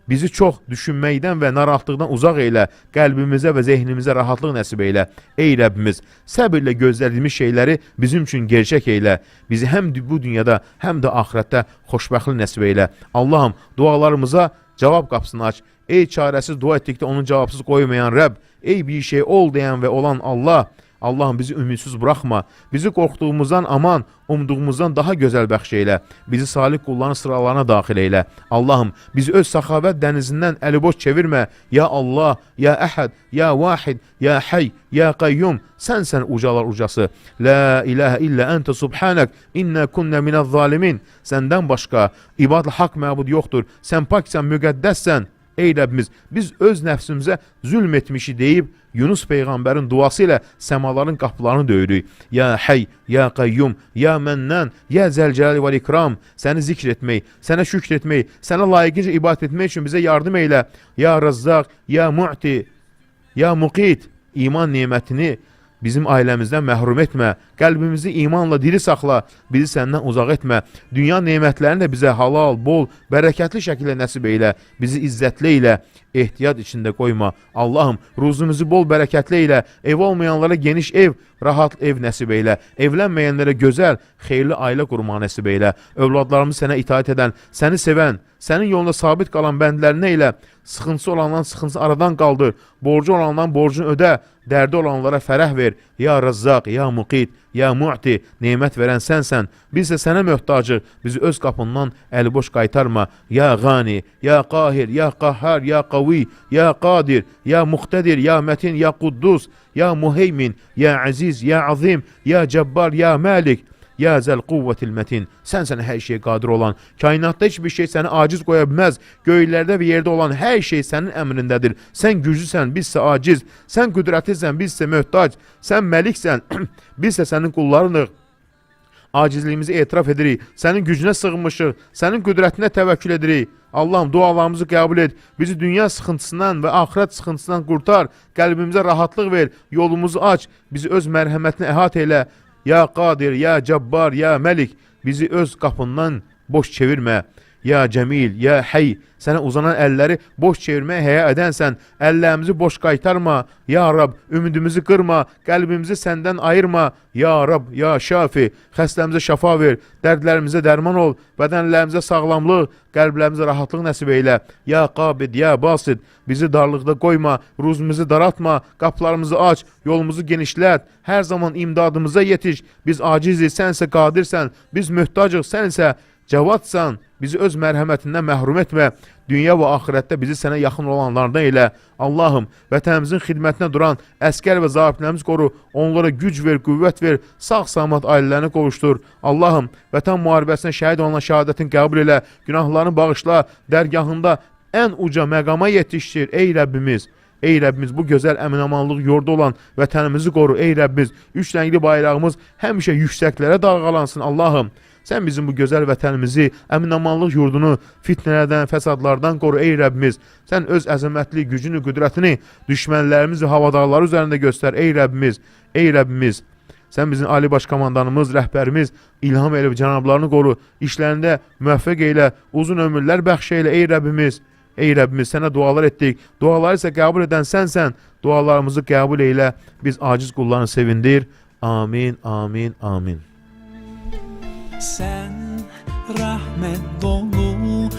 bizi çox düşünməkdən və narahatlıqdan uzaq eylə, qəlbimizə və zehnimizə rahatlıq nəsib eylə. Ey Rəbbimiz, səbirlə gözlədiyimiz şeyləri bizim üçün gerçək eylə. Bizi həm bu dünyada, həm də axirətdə xoşbəxtlik nəsib eylə. Allahım, dualarımıza cavab qapısını aç. Ey çarəsiz dua etdikdə onu cavabsız qoymayan Rəbb, ey bir şey ol deyən və olan Allah, Allahım, bizi ümidsіз buraxma, bizi qorxduğumuzdan aman, umduğumuzdan daha gözəl bəxş eylə, bizi salih qulların sıralarına daxil eylə. Allahım, bizi öz səxavət dənizindən əliboş çevirmə. Ya Allah, ya Əhəd, ya Vahid, ya Hayy, ya Qayyum, sənsən ucalar ucası. La ilahə illə əntə subhanək, innə kunnə minəz zalimin. Səndən başqa ibadət haqq məbud yoxdur. Sən paksən, müqəddəssən. Ey Rəbbimiz, biz öz nəfsimizə zülm etmişi deyib, Yunus Peyğəmbərin duası ilə səmaların qapılarını döyürük. Ya Hayy, ya Qayyum, ya Mənnən, ya Zəlcəlal və İkram, səni zikr etmək, sənə şükr etmək, sənə layiqincə ibadət etmək üçün bizə yardım eylə. Ya Razzaq, ya Mu'ti, ya Muqit, iman nemətini bizim ailəmizdən məhrum etmə, qəlbimizi imanla diri saxla, bizi səndən uzaq etmə, dünya nemətlərini də bizə halal, bol, bərəkətli şəkildə nəsib eylə, bizi izzətli eylə, ehtiyat içində qoyma. Allahım, ruzumuzu bol bərəkətli eylə, ev olmayanlara geniş ev, rahat ev nəsib eylə, evlənməyənlərə gözəl, xeyirli ailə qurmağı nəsib eylə, övladlarımız sənə itaat edən, səni sevən, sənin yolunda sabit qalan bəndlərinə ilə, sıxıntısı olandan sıxıntısı aradan qaldır, borcu olandan borcunu ödə, dərdi olanlara fərəh ver. Ya Razzaq, ya Muqit, ya Mu'ti, nemət verən sənsən, biz də sənə möhtacıq, bizi öz qapından əliboş qaytarma. Ya Qani, ya Qahir, ya Qahhar, ya Qavi, ya Qadir, ya Muqtedir, ya Mətin, ya Quddus, ya Muheymin, ya Əziz, ya Azim, ya Cəbbar, ya Məlik, Ya zəl quvvetil mətin. Sən hər şeyə qadir olan, kainatda heç bir şey səni aciz qoya bilməz. Göylərdə və yerdə olan hər şey sənin əmrindədir. Sən güclüsən, biz isə aciz. Sən qüdrətlisən, biz isə möhtac. Sən məliksən, biz isə sənin qullarınıq. Acizliyimizi etiraf edirik. Sənin gücünə sığınmışıq. Sənin qüdrətinə təvəkkül edirik. Allahım, dualarımızı qəbul et. Bizi dünya sıxıntısından və axirət sıxıntısından qurtar. Qəlbimizə rahatlıq ver. Yolumuzu aç. Bizi öz mərhəmətinə əhatə elə. Ya Qadir, ya Cəbbar, ya Məlik. Bizi öz qapından boş çevirmə. Ya Cəmil, ya Həy, sənə uzanan əlləri boş çevirməyə həya edənsən, əllərimizi boş qaytarma. Ya Rab, ümidimizi qırma, qəlbimizi səndən ayırma. Ya Rab, ya Şafi, xəstəmizə şəfa ver, dərdlərimizə dərman ol, bədənlərimizə sağlamlıq, qəlblərimizə rahatlıq nəsib eylə. Ya Qabid, ya Basid, bizi darlıqda qoyma, ruzumuzu daratma, qapılarımızı aç, yolumuzu genişlət, hər zaman imdadımıza yetiş. Biz acizik, sən isə qadirsən, biz möhtacıq, sən isə cavadsan, bizi öz mərhəmətindən məhrum etmə. Dünya və axirətdə bizi sənə yaxın olanlardan elə. Allahım, vətənimizin xidmətinə duran əskər və zabitlərimiz qoru. Onlara güc ver, qüvvət ver, sağ-salamat ailələrini qovuşdur. Allahım, vətən müharibəsində şəhid olan şəhadətin qəbul elə. Günahlarını bağışla, dərgahında ən uca məqama yetişdir. Ey Rəbbimiz, ey Rəbbimiz, bu gözəl əminamanlıq yurdu olan vətənimizi qoru. Ey Rəbbimiz, üç rəngli bayrağımız həmişə yüksəklərə dalğalansın. Allahım, sən bizim bu gözəl vətənimizi, əminamanlıq yurdunu fitnələrdən, fəsadlardan qoru. Ey Rəbbimiz, sən öz əzəmətli gücünü, qüdrətini düşmənlərimiz və havadarları üzərində göstər. Ey Rəbbimiz, ey Rəbbimiz, sən bizim Ali Baş Komandanımız, rəhbərimiz İlham Əliyev cənablarını qoru. İşlərində müvəffəq eylə, uzun ömürlər bəxş eylə. Ey Rəbbimiz, ey Rəbbimiz, sənə dualar etdik. Duaları isə qəbul edən sənsən. Dualarımızı qəbul eylə. Biz aciz qullarını sevindir. Amin, amin, amin. Sen rahmet dolu